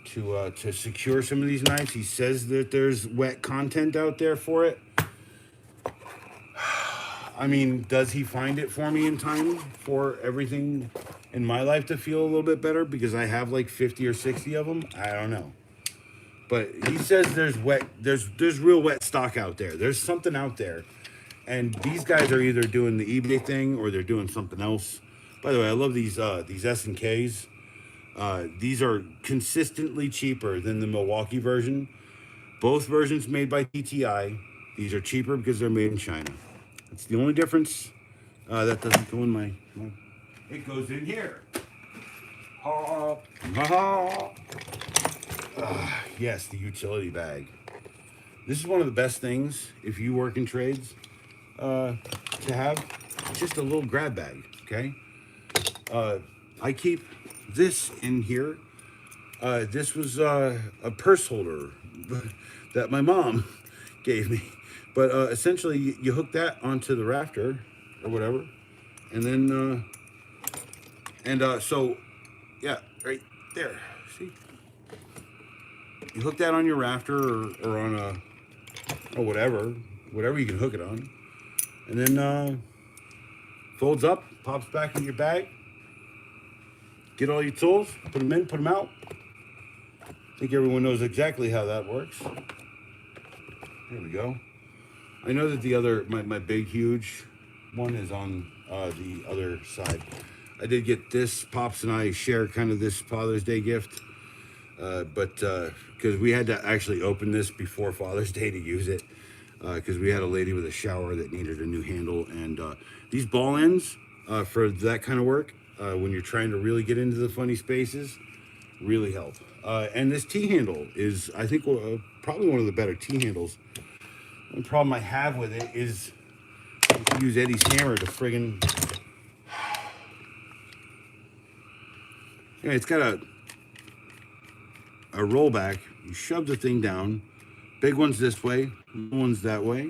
to secure some of these knives. He says that there's wet content out there for it. I mean, does he find it for me in time for everything in my life to feel a little bit better? Because I have like 50 or 60 of them. I don't know. But he says there's real wet stock out there. There's something out there. And these guys are either doing the eBay thing or they're doing something else. By the way, I love these S&Ks. These are consistently cheaper than the Milwaukee version. Both versions made by TTI. These are cheaper because they're made in China. That's the only difference. That doesn't go in my it goes in here. Ha, ha, ha. Yes, the utility bag. This is one of the best things if you work in trades to have. Just a little grab bag, okay? I keep this in here. This was a purse holder that my mom gave me. But essentially, you hook that onto the rafter or whatever, and then so yeah, right there. See, you hook that on your rafter or on a or whatever you can hook it on, and then folds up, pops back in your bag. Get all your tools, put them in, put them out. I think everyone knows exactly how that works. There we go. I know that the other, my big, huge one is on the other side. I did get this. Pops and I share kind of this Father's Day gift. But because we had to actually open this before Father's Day to use it. Because we had a lady with a shower that needed a new handle. And these ball ends for that kind of work, when you're trying to really get into the funny spaces, really help. And this T-handle is, I think, probably one of the better T-handles. The problem I have with it is you can use Eddie's hammer to friggin'... Yeah, it's got a rollback. You shove the thing down. Big one's this way, little one's that way.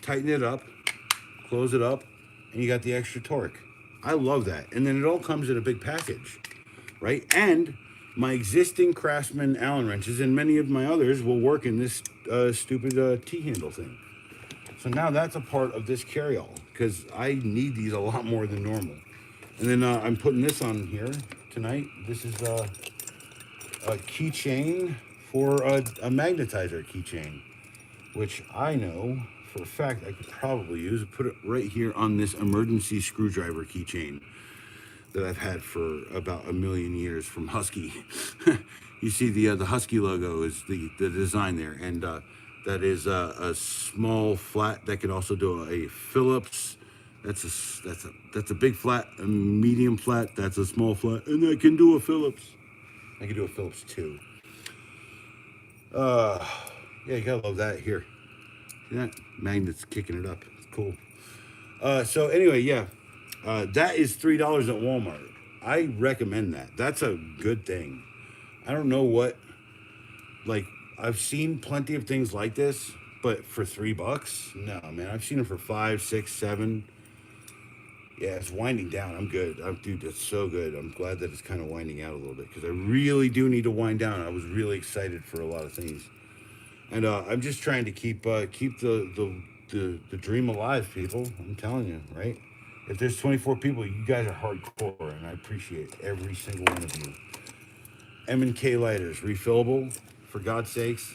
Tighten it up, close it up, and you got the extra torque. I love that. And then it all comes in a big package, right? And my existing Craftsman Allen wrenches and many of my others will work in this stupid T-handle thing. So now that's a part of this carry-all because I need these a lot more than normal. And then I'm putting this on here tonight. This is a keychain for a magnetizer keychain, which I know for a fact I could probably use. Put it right here on this emergency screwdriver keychain that I've had for about 1,000,000 years from Husky. You see the Husky logo is the design there, and that is a small flat that could also do a Phillips. That's a big flat, a medium flat. That's a small flat, and I can do a Phillips. I can do a Phillips too. Yeah, you gotta love that here. See that? Magnet's kicking it up. It's cool. So anyway, yeah. That is $3 at Walmart. I recommend that. That's a good thing. I don't know what, like, I've seen plenty of things like this, but for $3, no, man. I've seen them for 5, 6, 7. Yeah, it's winding down. I'm good. Dude, that's so good. I'm glad that it's kind of winding out a little bit because I really do need to wind down. I was really excited for a lot of things, and I'm just trying to keep the dream alive, people. I'm telling you, right? If there's 24 people, you guys are hardcore, and I appreciate every single one of you. M&K lighters, refillable, for God's sakes.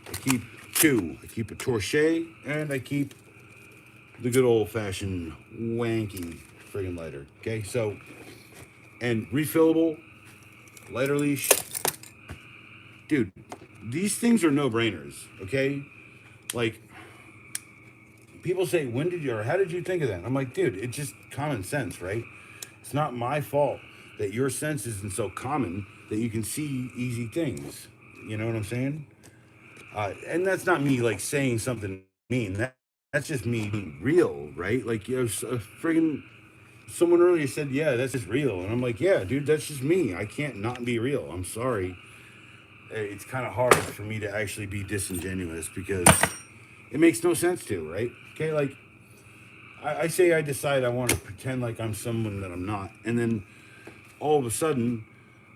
I keep 2. I keep a Torchet, and I keep the good old-fashioned wanky friggin' lighter. Okay, so, and refillable, lighter leash. Dude, these things are no-brainers, okay? Like, people say, how did you think of that? I'm like, dude, it's just common sense, right? It's not my fault that your sense isn't so common that you can see easy things. You know what I'm saying? And that's not me, like, saying something mean. That's just me being real, right? Like, you know, friggin' someone earlier said, yeah, that's just real. And I'm like, yeah, dude, that's just me. I can't not be real. I'm sorry. It's kind of hard for me to actually be disingenuous because it makes no sense to, right? Okay, like, I say I decide I want to pretend like I'm someone that I'm not. And then all of a sudden,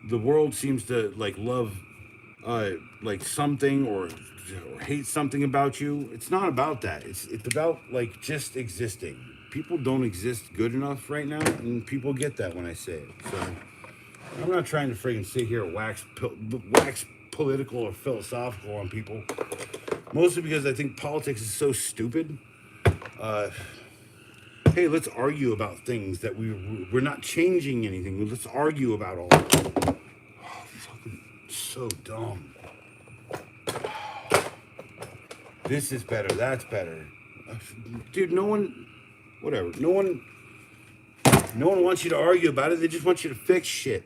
the world seems to, like, love, like, something or hate something about you. It's not about that. It's about, like, just existing. People don't exist good enough right now, and people get that when I say it. So I'm not trying to friggin' sit here and wax political or philosophical on people. Mostly because I think politics is so stupid. Hey, let's argue about things that we're not changing anything. Let's argue about all of it. Oh, fucking so dumb. This is better. That's better. Dude, no one... whatever. No one wants you to argue about it. They just want you to fix shit.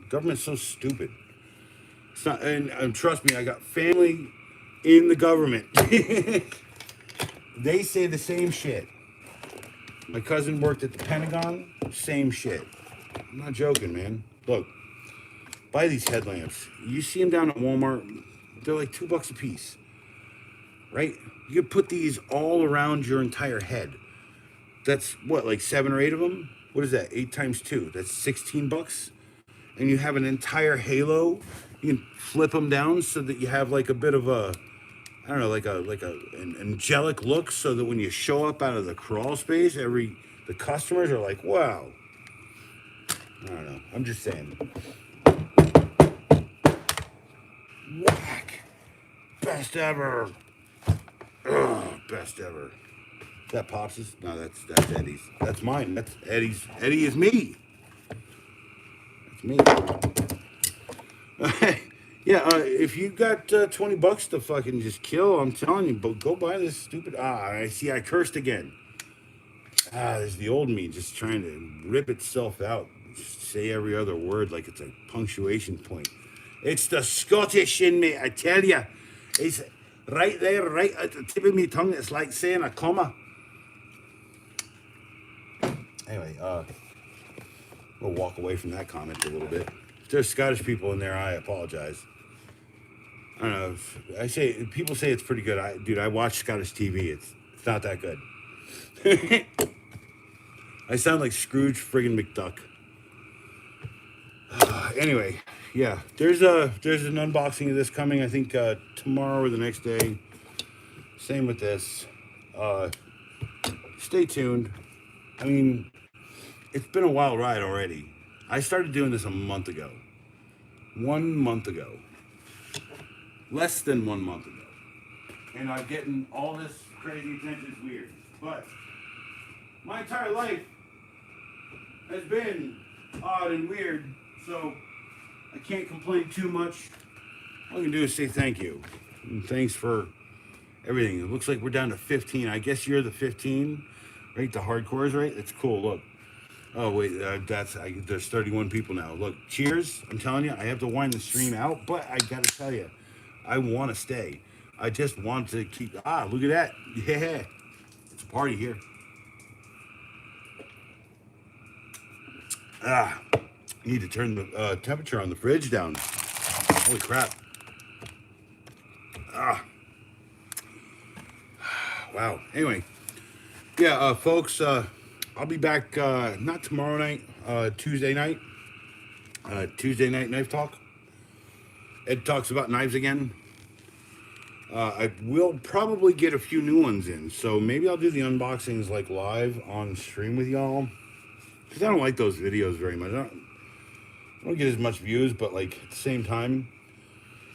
The government's so stupid. It's not, and trust me, I got family in the government. They say the same shit. My cousin worked at the Pentagon, same shit. I'm not joking, man. Look, buy these headlamps. You see them down at Walmart, they're like $2 a piece, right? You could put these all around your entire head. That's what, like 7 or 8 of them? What is that? 8 times 2. That's $16. And you have an entire halo. You can flip them down so that you have like a bit of a, I don't know, like an angelic look, so that when you show up out of the crawl space, the customers are like, wow. I don't know. I'm just saying. Whack. Best ever. Ugh, best ever. Is that Pops's? No, that's Eddie's. That's mine. That's Eddie's. Eddie is me. That's me. Yeah, if you got $20 to fucking just kill, I'm telling you, but go buy this stupid. I see. I cursed again. There's the old me just trying to rip itself out. Just say every other word like it's a punctuation point. It's the Scottish in me, I tell you. It's right there, right at the tip of my tongue. It's like saying a comma. Anyway, we'll walk away from that comment a little bit. If there's Scottish people in there, I apologize. I don't know. People say it's pretty good. I watch Scottish TV. It's not that good. I sound like Scrooge friggin' McDuck. Anyway, yeah. There's an unboxing of this coming. I think tomorrow or the next day. Same with this. Stay tuned. I mean, it's been a wild ride already. I started doing this a month ago. 1 month ago. Less than 1 month ago. And I'm getting all this crazy attention. It's weird. But my entire life has been odd and weird, so I can't complain too much. All I can do is say thank you. And thanks for everything. It looks like we're down to 15. I guess you're the 15, right? The hardcores, right? It's cool. Look. Oh, wait, there's 31 people now. Look, cheers. I'm telling you, I have to wind the stream out, but I got to tell you, I want to stay. I just want to keep, look at that. Yeah, it's a party here. Need to turn the temperature on the fridge down. Holy crap. Wow. Anyway, yeah, folks, I'll be back, not tomorrow night, Tuesday night. Tuesday night knife talk. Ed talks about knives again. I will probably get a few new ones in, so maybe I'll do the unboxings like live on stream with y'all. Because I don't like those videos very much. I don't get as much views, but like at the same time,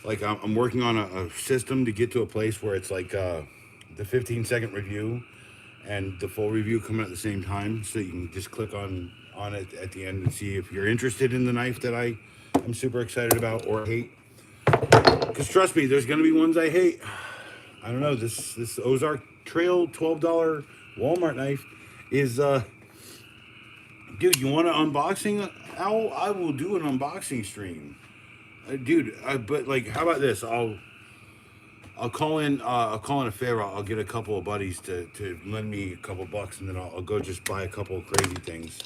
like I'm working on a system to get to a place where it's like the 15-second review and the full review coming at the same time, so you can just click on it at the end and see if you're interested in the knife that I am super excited about or hate. Because trust me, there's gonna be ones I hate. I don't know, this Ozark Trail $12 Walmart knife is dude, you want an unboxing? I will do an unboxing stream, dude. But like, how about this? I'll call in a favor. I'll get a couple of buddies to lend me a couple bucks, and then I'll go just buy a couple of crazy things.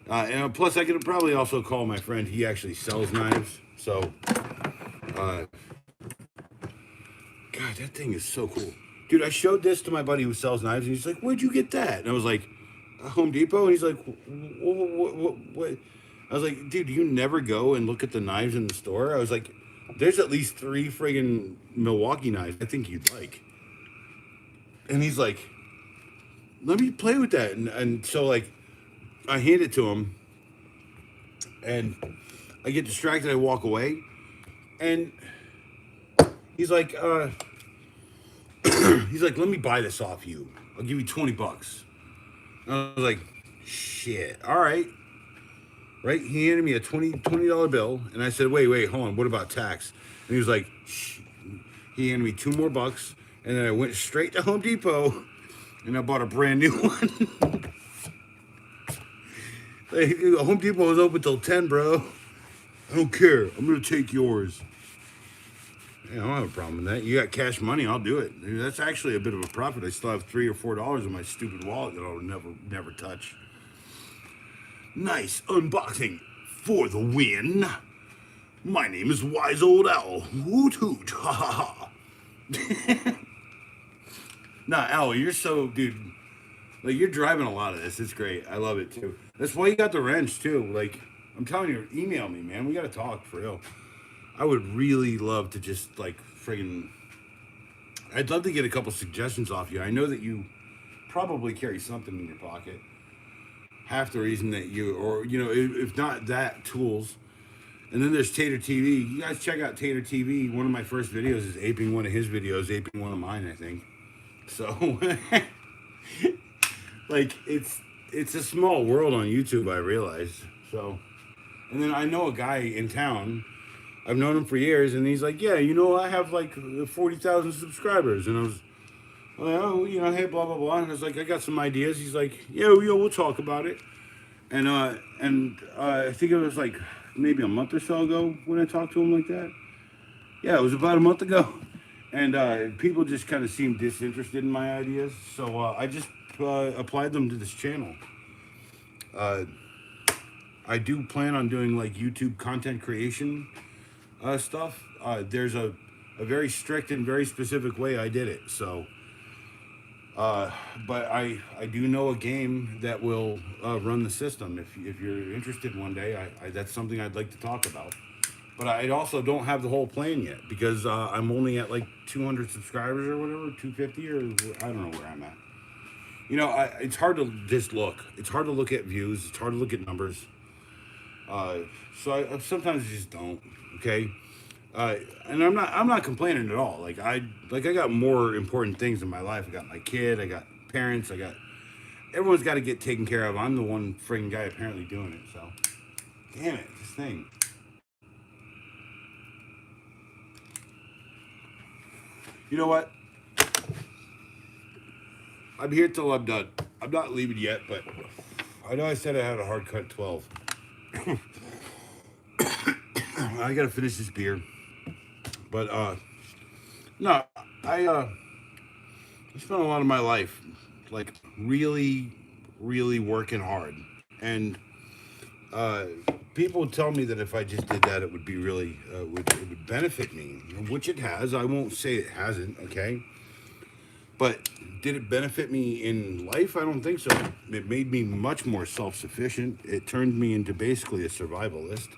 And plus, I could probably also call my friend. He actually sells knives, so. God, that thing is so cool, dude. I showed this to my buddy who sells knives, and he's like, "Where'd you get that?" And I was like, "Home Depot." And he's like, "What?" I was like, "Dude, you never go and look at the knives in the store?" I was like, "There's at least 3 friggin' Milwaukee knives I think you'd like." And he's like, "Let me play with that." And so like, I hand it to him, and I get distracted. I walk away, and he's like, "Let me buy this off you. I'll give you $20." I was like, "Shit, all right." Right? He handed me a $20 bill, and I said, wait, hold on. What about tax? And he was like, shh. He handed me $2 more, and then I went straight to Home Depot and I bought a brand new one. Like, Home Depot was open till 10, bro. I don't care. I'm gonna take yours. Yeah, I don't have a problem with that. You got cash money, I'll do it. Dude, that's actually a bit of a profit. I still have $3 or $4 in my stupid wallet that I'll never touch. Nice unboxing for the win. My name is Wise Old Owl. Hoot hoot. Ha ha ha. Nah, Owl, you're so, dude. Like, you're driving a lot of this. It's great. I love it too. That's why you got the wrench too. Like, I'm telling you, email me, man. We gotta talk for real. I would really love to just like friggin'. I'd love to get a couple suggestions off you. I know that you probably carry something in your pocket. Half the reason that or if not that, tools. And then there's Tater TV. You guys check out Tater TV. One of my first videos is aping one of his videos, aping one of mine, I think. So, like, it's a small world on YouTube, I realize. So, and then I know a guy in town. I've known him for years, and he's like, yeah, I have like 40,000 subscribers. And I was, oh, hey, blah, blah, blah. And I was like, I got some ideas. He's like, yeah, we'll talk about it. And I think it was like maybe a month or so ago when I talked to him like that. Yeah, it was about a month ago. And people just kind of seemed disinterested in my ideas. So I just applied them to this channel. I do plan on doing like YouTube content creation stuff. There's a very strict and very specific way I did it. So, but I do know a game that will run the system. If you're interested one day, that's something I'd like to talk about. But I also don't have the whole plan yet because I'm only at like 200 subscribers or whatever, 250 or I don't know where I'm at. It's hard to just look. It's hard to look at views. It's hard to look at numbers. So I sometimes just don't. Okay. And I'm not complaining at all. Like I got more important things in my life. I got my kid. I got parents. Everyone's got to get taken care of. I'm the one friggin' guy apparently doing it. So, damn it, this thing. You know what? I'm here till I'm done. I'm not leaving yet, but I know I said I had a hard cut 12. I gotta finish this beer. But no, I spent a lot of my life like really, really working hard, and people tell me that if I just did that, it would be really it would benefit me, which it has. I won't say it hasn't, okay? But did it benefit me in life? I don't think so. It made me much more self-sufficient. It turned me into basically a survivalist,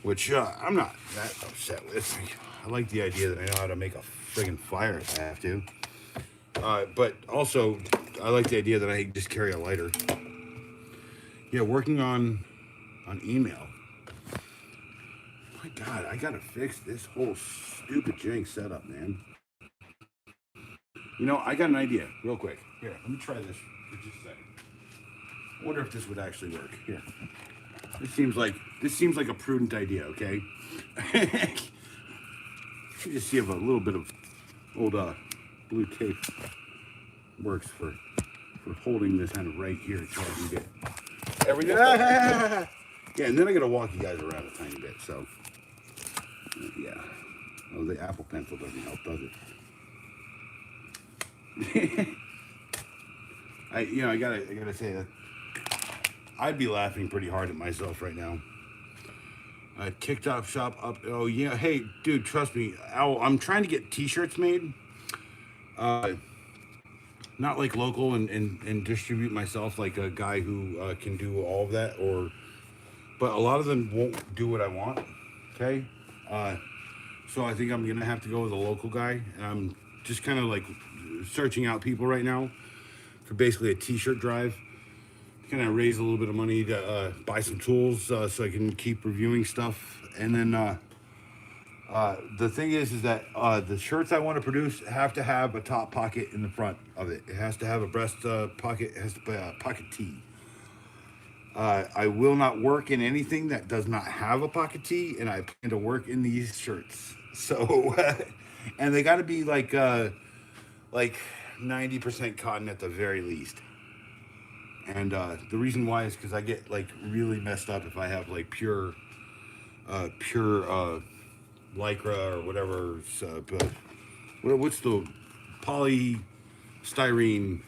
which I'm not that upset with. I like the idea that I know how to make a friggin' fire if I have to. But also, I like the idea that I just carry a lighter. Yeah, working on email. My God, I gotta fix this whole stupid jank setup, man. I got an idea, real quick. Here, let me try this for just a second. I wonder if this would actually work. Here. This seems like a prudent idea, okay? Let me just see if a little bit of old blue tape works for holding this kind of right here so I can get everything. Yeah, and then I gotta walk you guys around a tiny bit, so yeah. Oh, the Apple Pencil doesn't help, does it? I gotta say that I'd be laughing pretty hard at myself right now. Kicked off shop up. Oh yeah, hey dude, trust me. I'm trying to get T-shirts made. Not like local and distribute myself like a guy who can do all of that, but a lot of them won't do what I want. Okay, so I think I'm gonna have to go with a local guy, and I'm just kind of like searching out people right now for basically a T-shirt drive. Kind of raise a little bit of money to buy some tools so I can keep reviewing stuff. And then the thing is that the shirts I want to produce have to have a top pocket in the front of it. It has to have a breast pocket. It has to be a pocket tee. I will not work in anything that does not have a pocket tee, and I plan to work in these shirts. So, and they got to be like 90% cotton at the very least. And the reason why is because I get like really messed up if I have like pure lycra or whatever. What's the polystyrene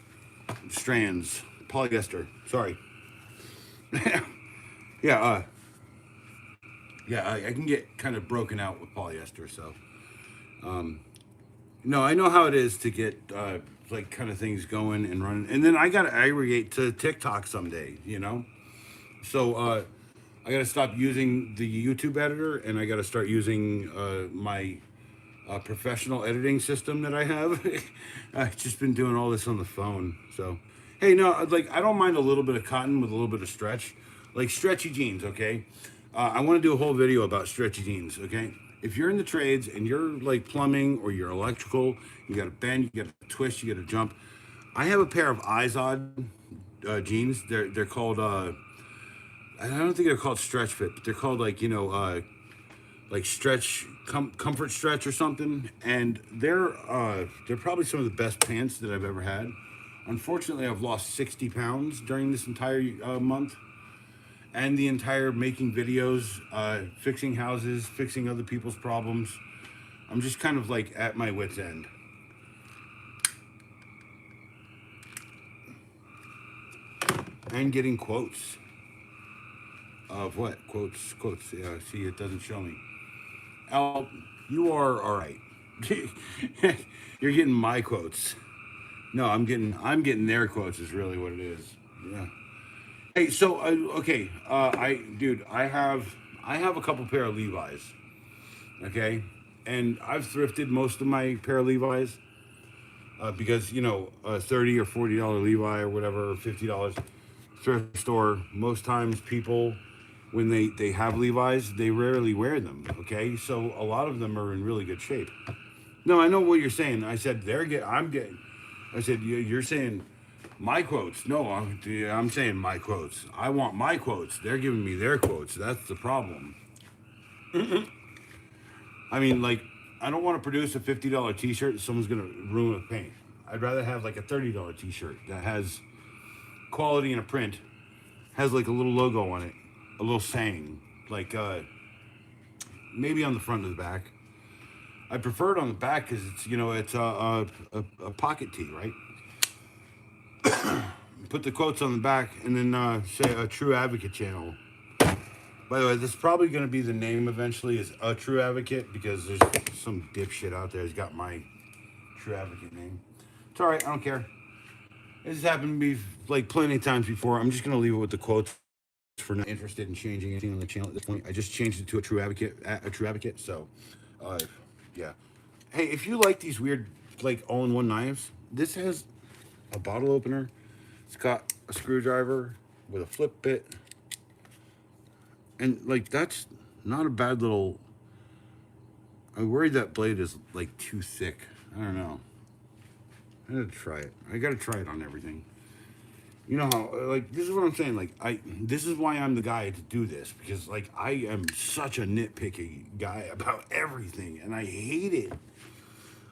strands? Polyester. Sorry. Yeah. I can get kind of broken out with polyester. So, no, I know how it is to get like kind of things going and running, and then I got to aggregate to TikTok someday. So I got to stop using the YouTube editor, and I got to start using my professional editing system that I have. I've just been doing all this on the phone. So, hey, no, like I don't mind a little bit of cotton with a little bit of stretch, like stretchy jeans. Okay, I want to do a whole video about stretchy jeans. Okay, if you're in the trades and you're like plumbing or you're electrical, you got to bend, you got to twist, you got to jump. I have a pair of Izod jeans. They're called. I don't think they're called stretch fit, but they're called like like stretch comfort stretch or something. And they're probably some of the best pants that I've ever had. Unfortunately, I've lost 60 pounds during this entire month, and the entire making videos, fixing houses, fixing other people's problems. I'm just kind of like at my wit's end. And getting quotes. Of what? Quotes. Yeah, see, it doesn't show me. Al, you are all right. You're getting my quotes. No, I'm getting their quotes is really what it is. Yeah. Hey, so okay, I have a couple pair of Levi's. Okay, and I've thrifted most of my pair of Levi's because a $30 or $40 Levi or whatever, or $50 thrift store. Most times people, when they have Levi's, they rarely wear them. Okay, so a lot of them are in really good shape. No, I know what you're saying. I said I said you're saying my quotes. No, I'm saying my quotes. I want my quotes. They're giving me their quotes. That's the problem. I mean, like, I don't want to produce a $50 T-shirt that someone's gonna ruin with paint. I'd rather have like a $30 T-shirt that has quality in a print, has like a little logo on it, a little saying, like maybe on the front of the back. I prefer it on the back because it's a pocket tee, right? Put the quotes on the back and then say a True Advocate channel. By the way, this is probably going to be the name eventually, is A True Advocate, because there's some dipshit out there who's got my True Advocate name. It's alright, I don't care. This has happened to me like plenty of times before. I'm just going to leave it with the quotes for not interested in changing anything on the channel at this point. I just changed it to a True Advocate, so yeah. Hey, if you like these weird like all-in-one knives, this has a bottle opener. It's got a screwdriver with a flip bit. And like that's not a bad little. I'm worried that blade is like too thick. I don't know. I gotta try it. I gotta try it on everything. You know how like this is what I'm saying. Like this is why I'm the guy to do this, because like I am such a nitpicky guy about everything, and I hate it.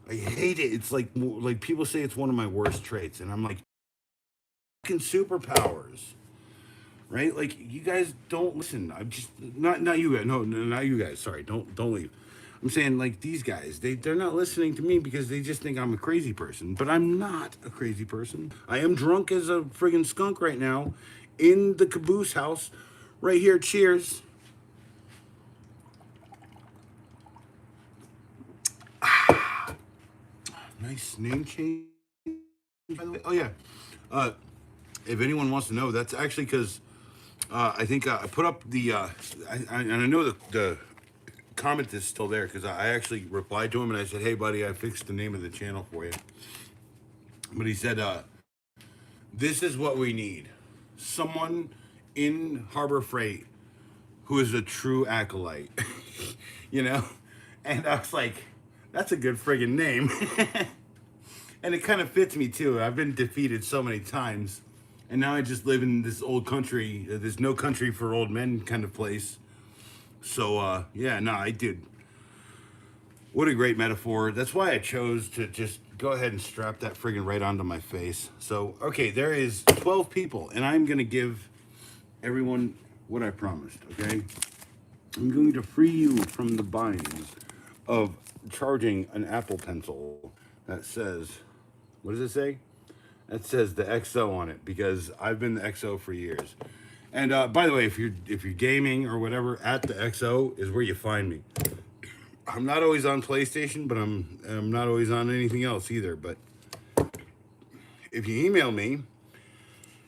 I hate it. It's like people say it's one of my worst traits, and I'm like, fucking superpowers. Right? Like you guys don't listen. I'm just not you guys. No, not you guys. Sorry. Don't leave. I'm saying like these guys, they're not listening to me because they just think I'm a crazy person. But I'm not a crazy person. I am drunk as a friggin' skunk right now in the caboose house right here. Cheers. Nice name change, by the way. Oh yeah. If anyone wants to know, that's actually because I think I put up the and I know the comment is still there because I actually replied to him and I said, "Hey, buddy, I fixed the name of the channel for you." But he said, "This is what we need: someone in Harbor Freight who is a true acolyte." And I was like, "That's a good friggin' name." And it kind of fits me too. I've been defeated so many times. And now I just live in this old country, there's no country for old men kind of place. So, yeah, no, I did. What a great metaphor. That's why I chose to just go ahead and strap that friggin' right onto my face. So, okay, there is 12 people, and I'm gonna give everyone what I promised, okay? I'm going to free you from the binds of charging an Apple Pencil that says, what does it say? That says the XO on it, because I've been the XO for years. And by the way, if you're gaming or whatever, at the XO is where you find me. I'm not always on PlayStation, but I'm not always on anything else either. But if you email me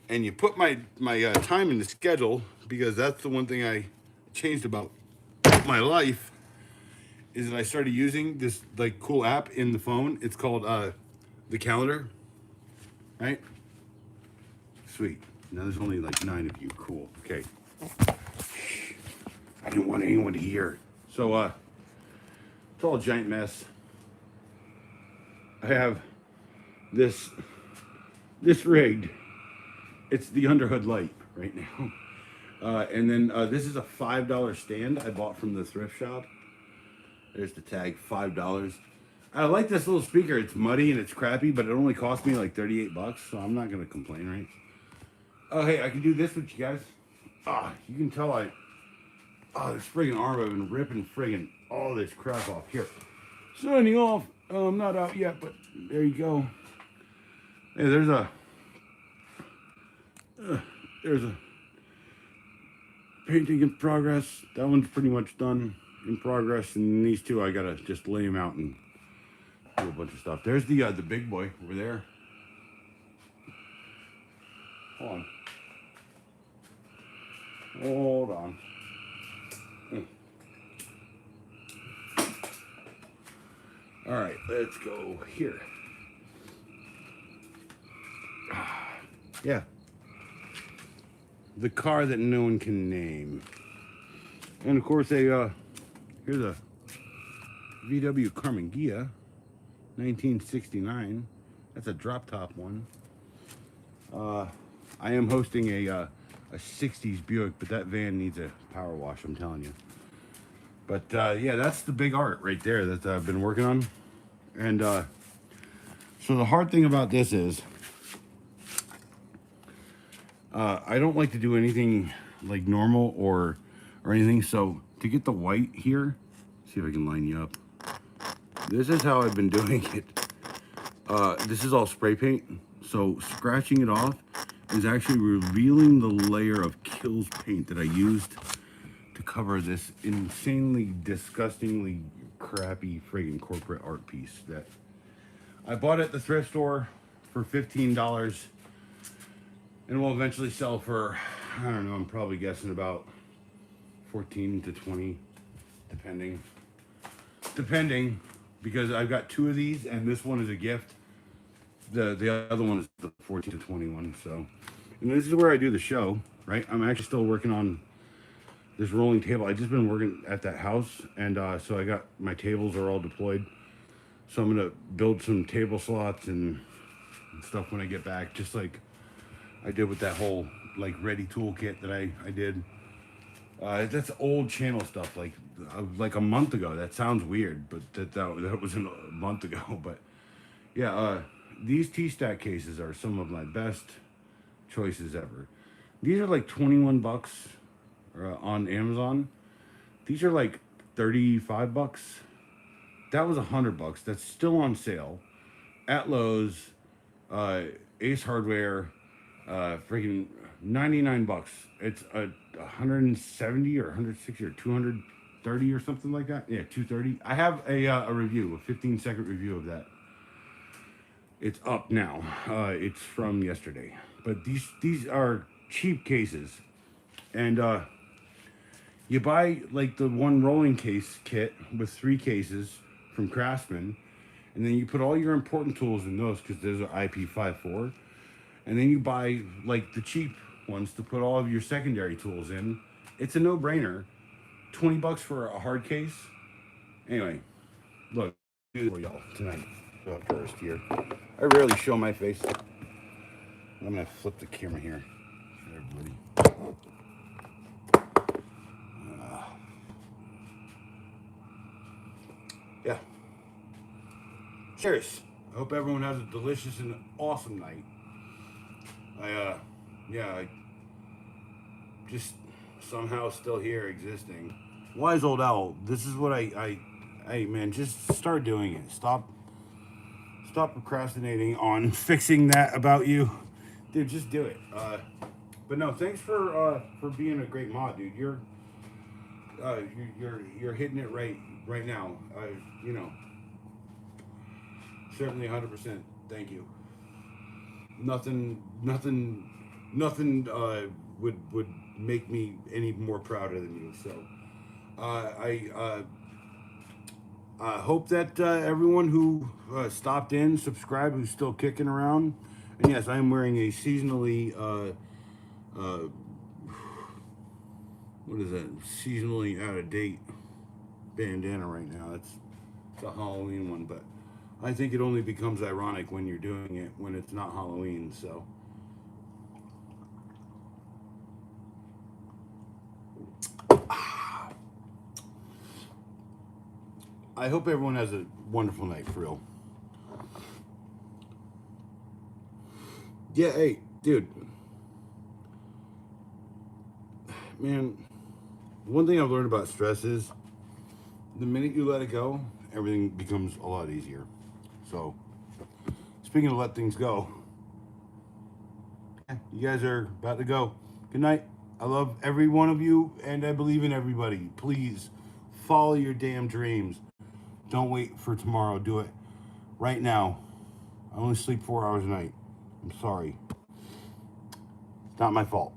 and you put my time in the schedule, because that's the one thing I changed about my life, is that I started using this like cool app in the phone. It's called the calendar, right? Sweet. Now there's only like 9 of you. Cool. Okay. I didn't want anyone to hear. So it's all a giant mess. I have this rigged. It's the underhood light right now. And then this is a $5 stand I bought from the thrift shop. There's the tag, $5. I like this little speaker. It's muddy and it's crappy, but it only cost me like 38 bucks, so I'm not gonna complain, right? Oh, hey, I can do this with you guys. You can tell this friggin' arm, I've been ripping friggin' all this crap off. Here, signing off. I'm not out yet, but there you go. Hey, there's a painting in progress. That one's pretty much done, in progress, and these two I gotta just lay them out and do a bunch of stuff. There's the big boy over there. Hold on. All right, let's go here. Yeah. The car that no one can name. And of course, here's a VW Carmangia, 1969. That's a drop top one. I am hosting a 60s Buick, but that van needs a power wash, I'm telling you. But yeah, that's the big art right there that I've been working on. And so the hard thing about this is I don't like to do anything like normal or anything. So to get the white here, see if I can line you up. This is how I've been doing it. This is all spray paint. So scratching it off is actually revealing the layer of Kills paint that I used to cover this insanely, disgustingly crappy friggin' corporate art piece that I bought at the thrift store for $15 and will eventually sell for, I don't know, I'm probably guessing about 14 to 20, depending, because I've got 2 of these and this one is a gift. The other one is the 14 to 21. So, and this is where I do the show, right? I'm actually still working on this rolling table. I just been working at that house, and so I got my tables are all deployed. So I'm gonna build some table slots and stuff when I get back, just like I did with that whole like ready toolkit that I did. That's old channel stuff, like a month ago. That sounds weird, but that was a month ago. But yeah, these T-Stack cases are some of my best choices ever. These are like 21 bucks on Amazon. These are like 35 bucks. That was 100 bucks. That's still on sale at Lowe's, Ace Hardware, freaking 99 bucks. It's a 170 or 160 or 230 or something like that. Yeah, 230. I have a review, a 15-second review of that. It's up now. It's from yesterday. But these are cheap cases, and you buy like the one rolling case kit with 3 cases from Craftsman, and then you put all your important tools in those because those are IP54, and then you buy like the cheap ones to put all of your secondary tools in. It's a no-brainer. 20 bucks for a hard case. Anyway, look for y'all tonight. First here, I rarely show my face. I'm gonna flip the camera here for everybody. Yeah. Cheers. I hope everyone has a delicious and awesome night. I just somehow still here existing. Wise old owl. This is what hey man, just start doing it. Stop procrastinating on fixing that about you, dude. Just do it. But no, thanks for being a great mod, dude. You're hitting it right now. You know, certainly 100%. Thank you. Nothing would make me any more prouder than you. So I hope that everyone who stopped in, subscribed, who's still kicking around, and yes, I am wearing a seasonally what is that? Seasonally out of date bandana right now. It's a Halloween one, but I think it only becomes ironic when you're doing it when it's not Halloween. So. I hope everyone has a wonderful night, for real. Yeah, hey, dude. Man, one thing I've learned about stress is the minute you let it go, everything becomes a lot easier. So, speaking of let things go, you guys are about to go. Good night. I love every one of you, and I believe in everybody. Please follow your damn dreams. Don't wait for tomorrow. Do it right now. I only sleep 4 hours a night. I'm sorry. It's not my fault.